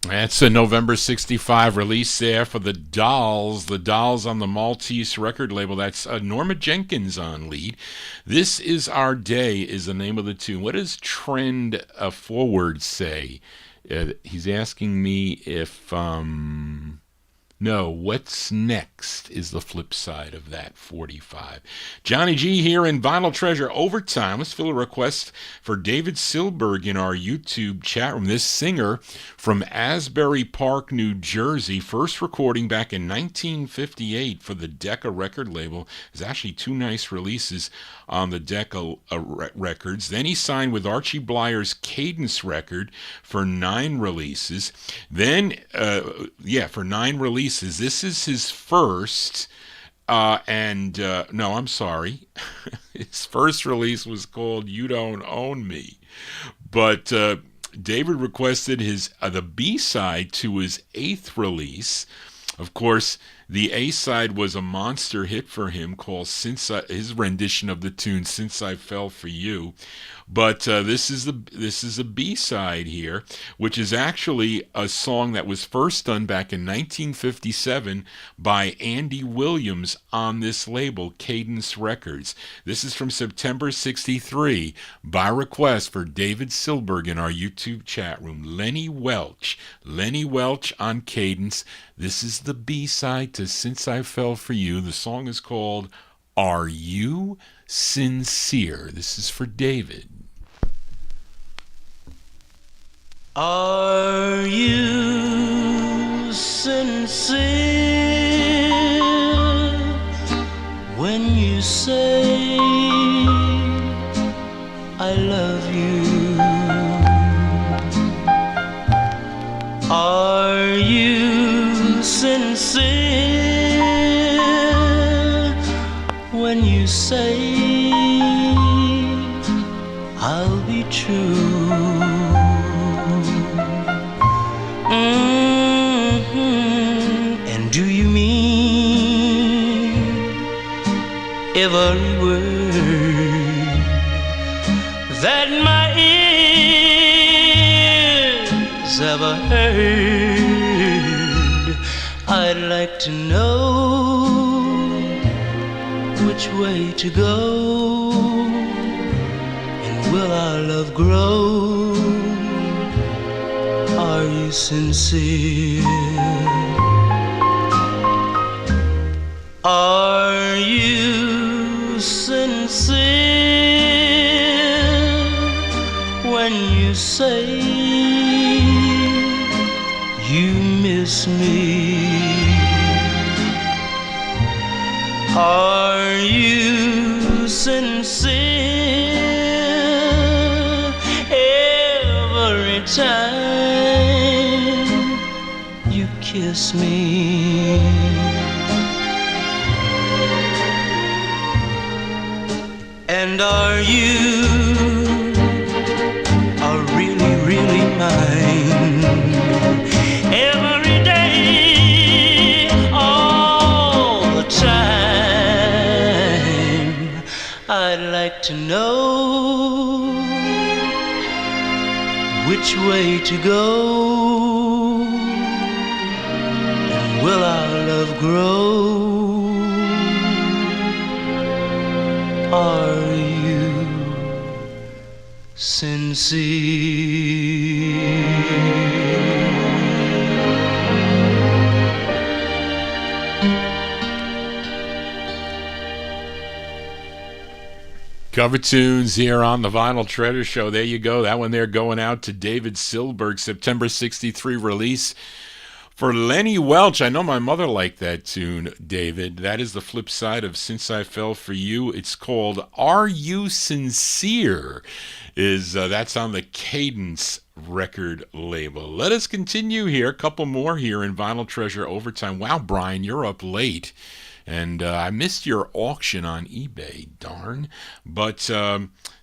That's a November 65 release there for the Dolls. The Dolls on the Maltese record label. That's Norma Jenkins on lead. This Is Our Day is the name of the tune. What does Trend Forward say? He's asking me if... No, What's Next is the flip side of that 45. Johnny G here in Vinyltreasure Overtime. Let's fill a request for David Silberg in our YouTube chat room. This singer from Asbury Park, New Jersey, first recording back in 1958 for the Decca record label. There's actually two nice releases on the Decca records. Then he signed with Archie Blier's Cadence record for 9 releases. Then, for 9 releases. This is his first, no, I'm sorry. His first release was called You Don't Own Me. But David requested the B-side to his 8th release. Of course, the A-side was a monster hit for him called his rendition of the tune Since I Fell for You. But this is a B-side here, which is actually a song that was first done back in 1957 by Andy Williams on this label, Cadence Records. This is from September 63, by request for David Silberg in our YouTube chat room. Lenny Welch on Cadence. This is the B-side to Since I Fell for You. The song is called Are You Sincere? This is for David. Are you sincere when you say I love you? Are you sincere when you say I'll be true? And do you mean every word that my ears ever heard? I'd like to know which way to go, and will our love grow? Are you sincere? Are you sincere when you say you miss me? Are you sincere every time you kiss me? And are you really, really mine? Every day, all the time, I'd like to know which way to go, and will our love grow? Are you sincere? Cover tunes here on the Vinyltreasure Show. There you go. That one there going out to David Silberg, September 63 release for Lenny Welch. I know my mother liked that tune, David. That is the flip side of Since I Fell for You. It's called Are You Sincere? That's on the Cadence record label. Let us continue here. A couple more here in Vinyltreasure Overtime. Wow, Brian, you're up late. And I missed your auction on eBay, darn. But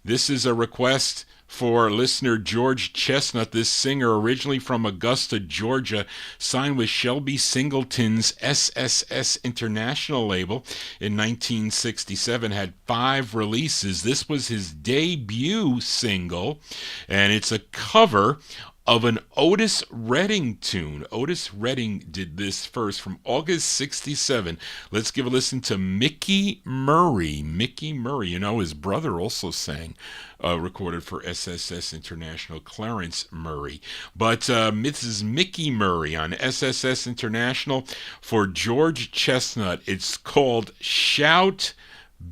this is a request for listener George Chestnut, this singer originally from Augusta, Georgia, signed with Shelby Singleton's SSS International label in 1967, had 5 releases. This was his debut single, and it's a cover of an Otis Redding tune. Otis Redding did this first from August 67. Let's give a listen to Mickey Murray. Mickey Murray, you know, his brother also sang, recorded for SSS International, Clarence Murray. But Mrs. Mickey Murray on SSS International for George Chestnut. It's called Shout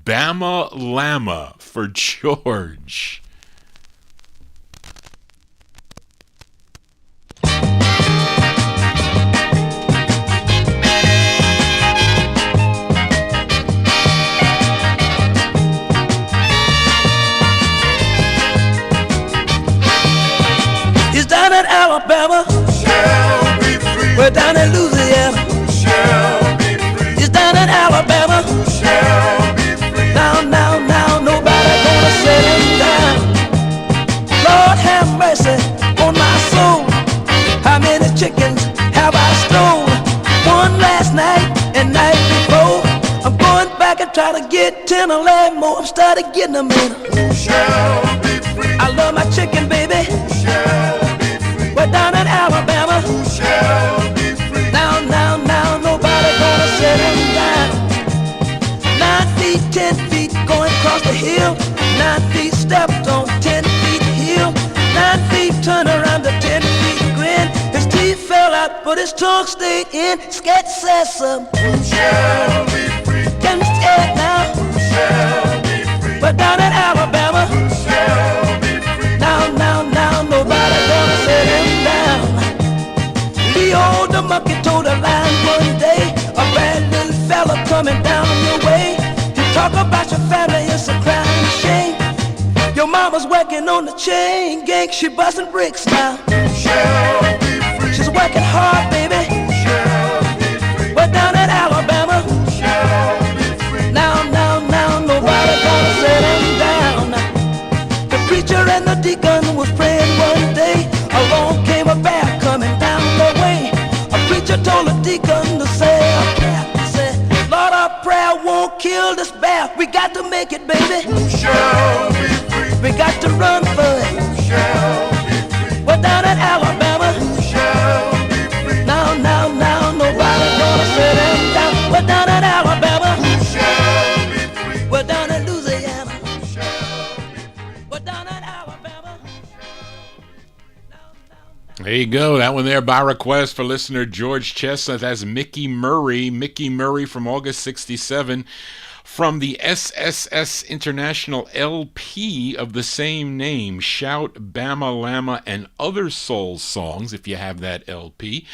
Bama Lama for George. He's down in Alabama, Shall be free. we're down in Louisiana. Shall be free. He's down in Alabama, Shall be free. now, nobody gonna set him down. Lord have mercy on my soul. How many chickens have I stole? One last night and night before. I'm going back and try to get 10 or 11 more. I'm started getting them in. Shall be free. I love my chicken, baby. Shall be free. We're down in Alabama. Shall be free. Now, nobody gonna set him down. 9 feet, 10 feet, going across the hill. 9 feet stepped on 10 feet hill. 9 feet turn around to 10 feet grin. His teeth fell out, but his tongue stayed in. Sketch says something. Shall be free. Getting scared now. Shall be free. We're down in Alabama. Shall be free. Now, nobody gonna set him down. Leo the monkey told a line one day. A bad little fella coming down your way. You talk about your family, it's a crime and shame. Your mama's working on the chain gang, she busting bricks now. Shall be free. She's working hard, baby. Shall be free. We're down in Alabama. Shall be free. Now, nobody gonna set him down. The preacher and the deacon was praying one day. Along came a bear coming down the way. A preacher told the deacon to say a prayer. He said, Lord, our prayer won't kill this bear. We got to make it, baby. Shall be free. We got to run for it. Shall be free. We're down in Alabama. Shall be free. Now, nobody gonna set him down. We're down in Alabama. Shall be free. We're down in Louisiana. Shall be free. We're down in Alabama. There you go. That one there by request for listener George Chestnut. That's Mickey Murray. Mickey Murray from August 67 from the SSS International LP of the same name. Shout, Bama Lama, and Other Soul Songs, if you have that LP.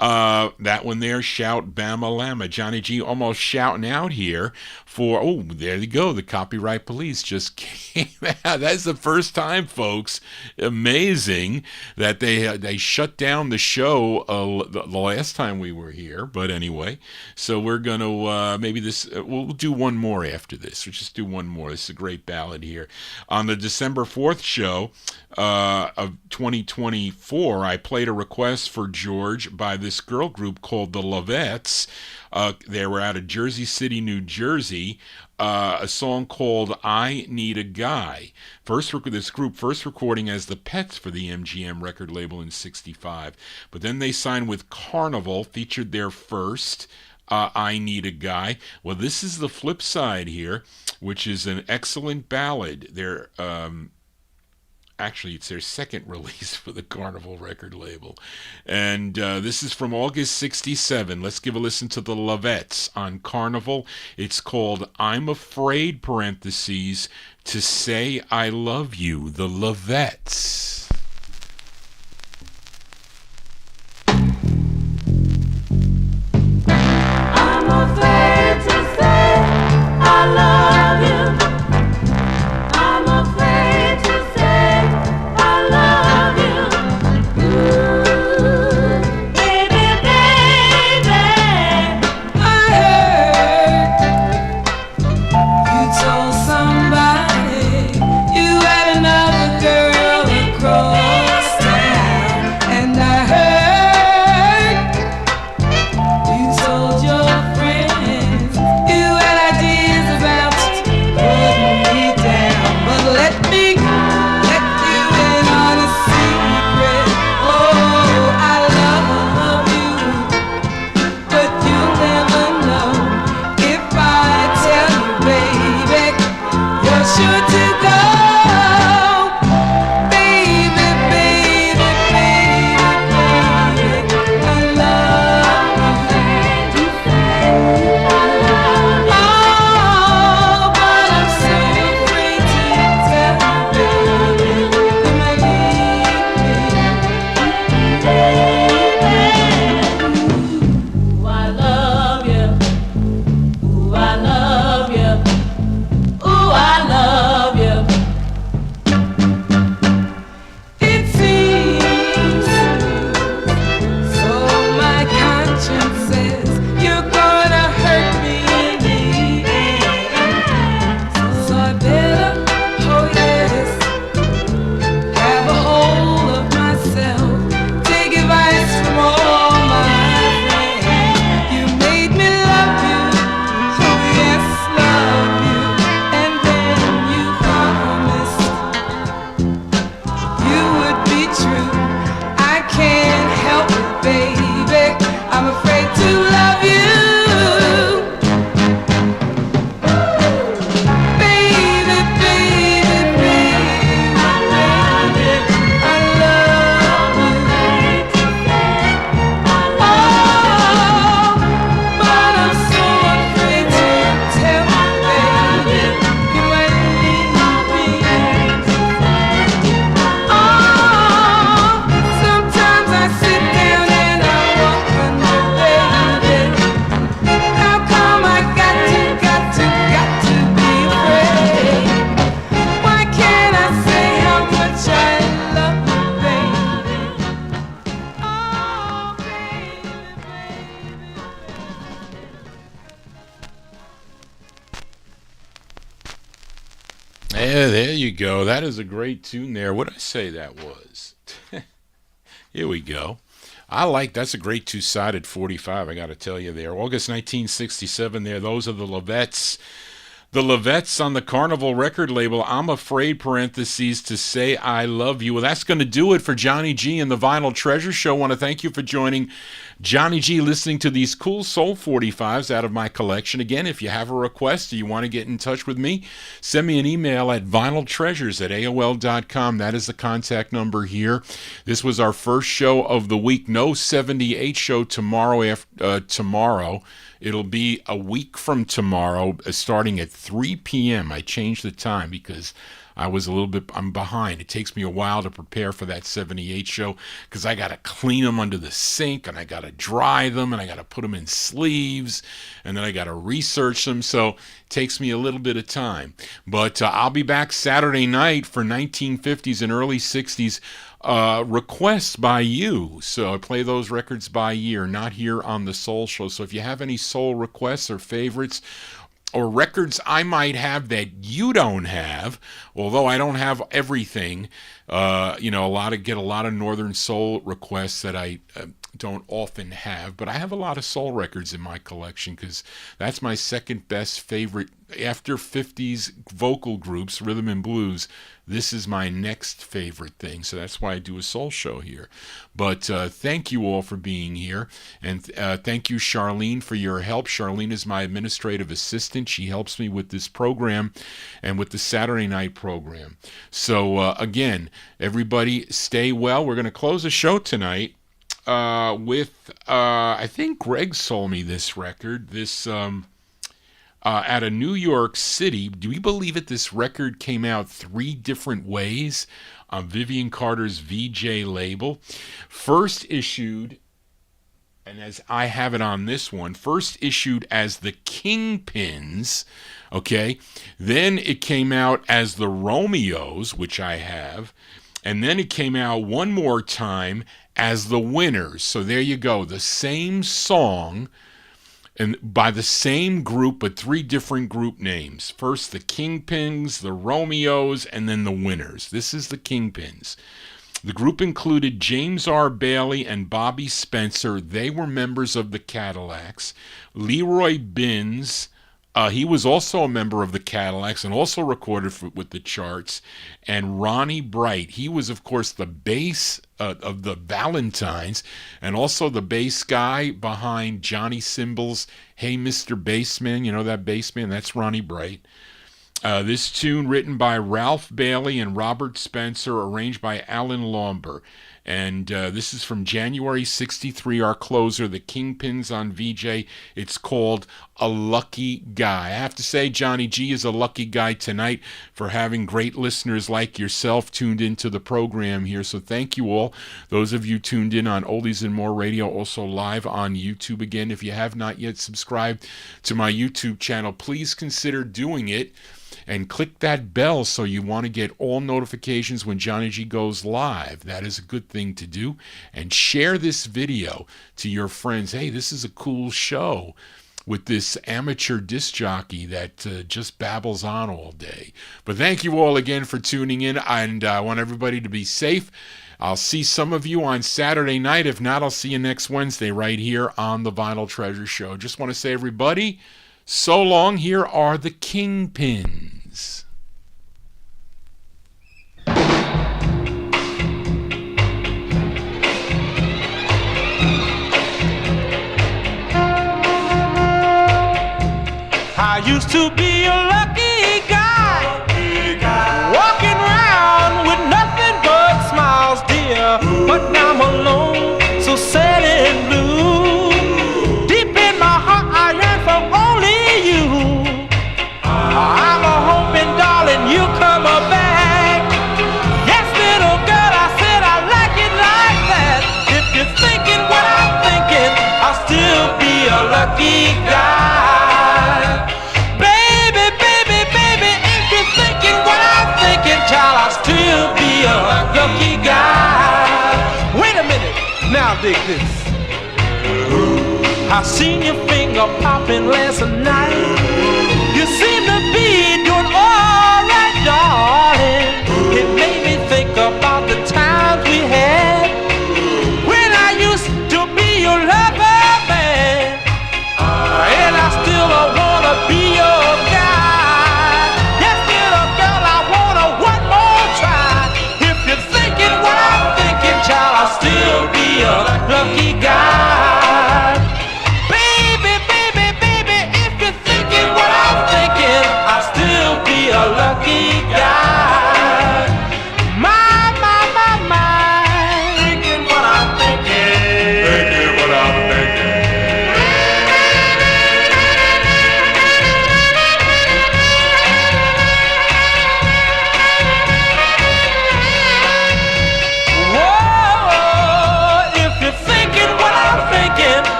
That one there, Shout, Bama Lama. Johnny G almost shouting out here for, oh, there you go. The copyright police just came out. That's the first time, folks. Amazing that they shut down the show the last time we were here. But anyway, so we're going to, maybe this, we'll do one more after this. We'll just do one more. This is a great ballad here. On the December 4th show of 2024, I played a request for George by this girl group called the Leetes. They were out of Jersey City, New Jersey. A song called I Need a Guy. This group first recording as the Pets for the MGM record label in 65. But then they signed with Carnival, featured their first I Need a Guy. Well, this is the flip side here, which is an excellent ballad. Actually, it's their second release for the Carnival record label. And this is from August 67. Let's give a listen to the Leetes on Carnival. It's called I'm Afraid, parentheses, to Say I Love You, the Leetes. I'm afraid to say I love you. I'm afraid to say I love you. Ooh, baby, baby, I heard you told somebody you had another girl across Yeah, there you go. That is a great tune there. What did I say that was? Here we go. That's a great two-sided 45, I got to tell you there. August 1967 there. Those are the Leetes. The Leetes on the Carnival record label. I'm afraid, parentheses, to say I love you. Well, that's going to do it for Johnny G and the Vinyl Treasure Show. I want to thank you for joining Johnny G, listening to these cool soul 45s out of my collection. Again, if you have a request or you want to get in touch with me, send me an email at vinyltreasures@aol.com. That is the contact number here. This was our first show of the week. No 78 show tomorrow. Tomorrow. It'll be a week from tomorrow, starting at 3 p.m. I changed the time because I'm behind. It takes me a while to prepare for that 78 show because I got to clean them under the sink, and I got to dry them, and I got to put them in sleeves, and then I got to research them. So it takes me a little bit of time. But I'll be back Saturday night for 1950s and early 60s requests by you. So I play those records by year, not here on the Soul Show. So if you have any soul requests or favorites or records I might have that you don't have, although I don't have everything, get a lot of Northern Soul requests that I don't often have, but I have a lot of soul records in my collection because that's my second best favorite after 50s vocal groups, rhythm and blues. This is my next favorite thing, so that's why I do a soul show here. But thank you all for being here, and thank you, Charlene, for your help. Charlene is my administrative assistant. She helps me with this program and with the Saturday night program. So again, everybody stay well. We're going to close the show tonight with, I think Greg sold me this record, out of New York City. Do you believe it? This record came out 3 different ways on Vivian Carter's VJ label. First issued, and as I have it on this one, first issued as the Kingpins, okay? Then it came out as the Romeos, which I have, and then it came out one more time as the Winners. So there you go, the same song, and by the same group, but 3 different group names. First the Kingpins, the Romeos, and then the Winners. This is the Kingpins. The group included James R. Bailey and Bobby Spencer. They were members of the Cadillacs. Leroy Binns, he was also a member of the Cadillacs and also recorded with the charts. And Ronnie Bright, he was, of course, the bass of the Valentines and also the bass guy behind Johnny Cymbals' Hey Mr. Bassman. You know that bassman? That's Ronnie Bright. This tune written by Ralph Bailey and Robert Spencer, arranged by Alan Laumber. And this is from January 63, our closer, the Kingpins on VJ. It's called A Lucky Guy. I have to say, Johnny G is a lucky guy tonight for having great listeners like yourself tuned into the program here. So thank you all. Those of you tuned in on Oldies and More Radio, also live on YouTube again. If you have not yet subscribed to my YouTube channel, please consider doing it. And click that bell so you want to get all notifications when Johnny G goes live. That is a good thing to do. And share this video to your friends. Hey, this is a cool show with this amateur disc jockey that just babbles on all day. But thank you all again for tuning in, and I want everybody to be safe. I'll see some of you on Saturday night. If not, I'll see you next Wednesday right here on the Vinyl Treasure Show. Just want to say, everybody, so long. Here are the Kingpins. I used to be a lucky guy, walking around with nothing but smiles, dear. But now I'm alone, so sad and blue. Deep in my heart, I yearn for only you. I'm a hoping, darling, you come back. Yes, little girl, I said I like it like that. If you're thinking what I'm thinking, I'll still be a lucky guy. Baby, baby, baby, if you're thinking what I'm thinking, child, I'll still be a lucky guy. Wait a minute, now dig this. I seen your finger popping last night. You seem to be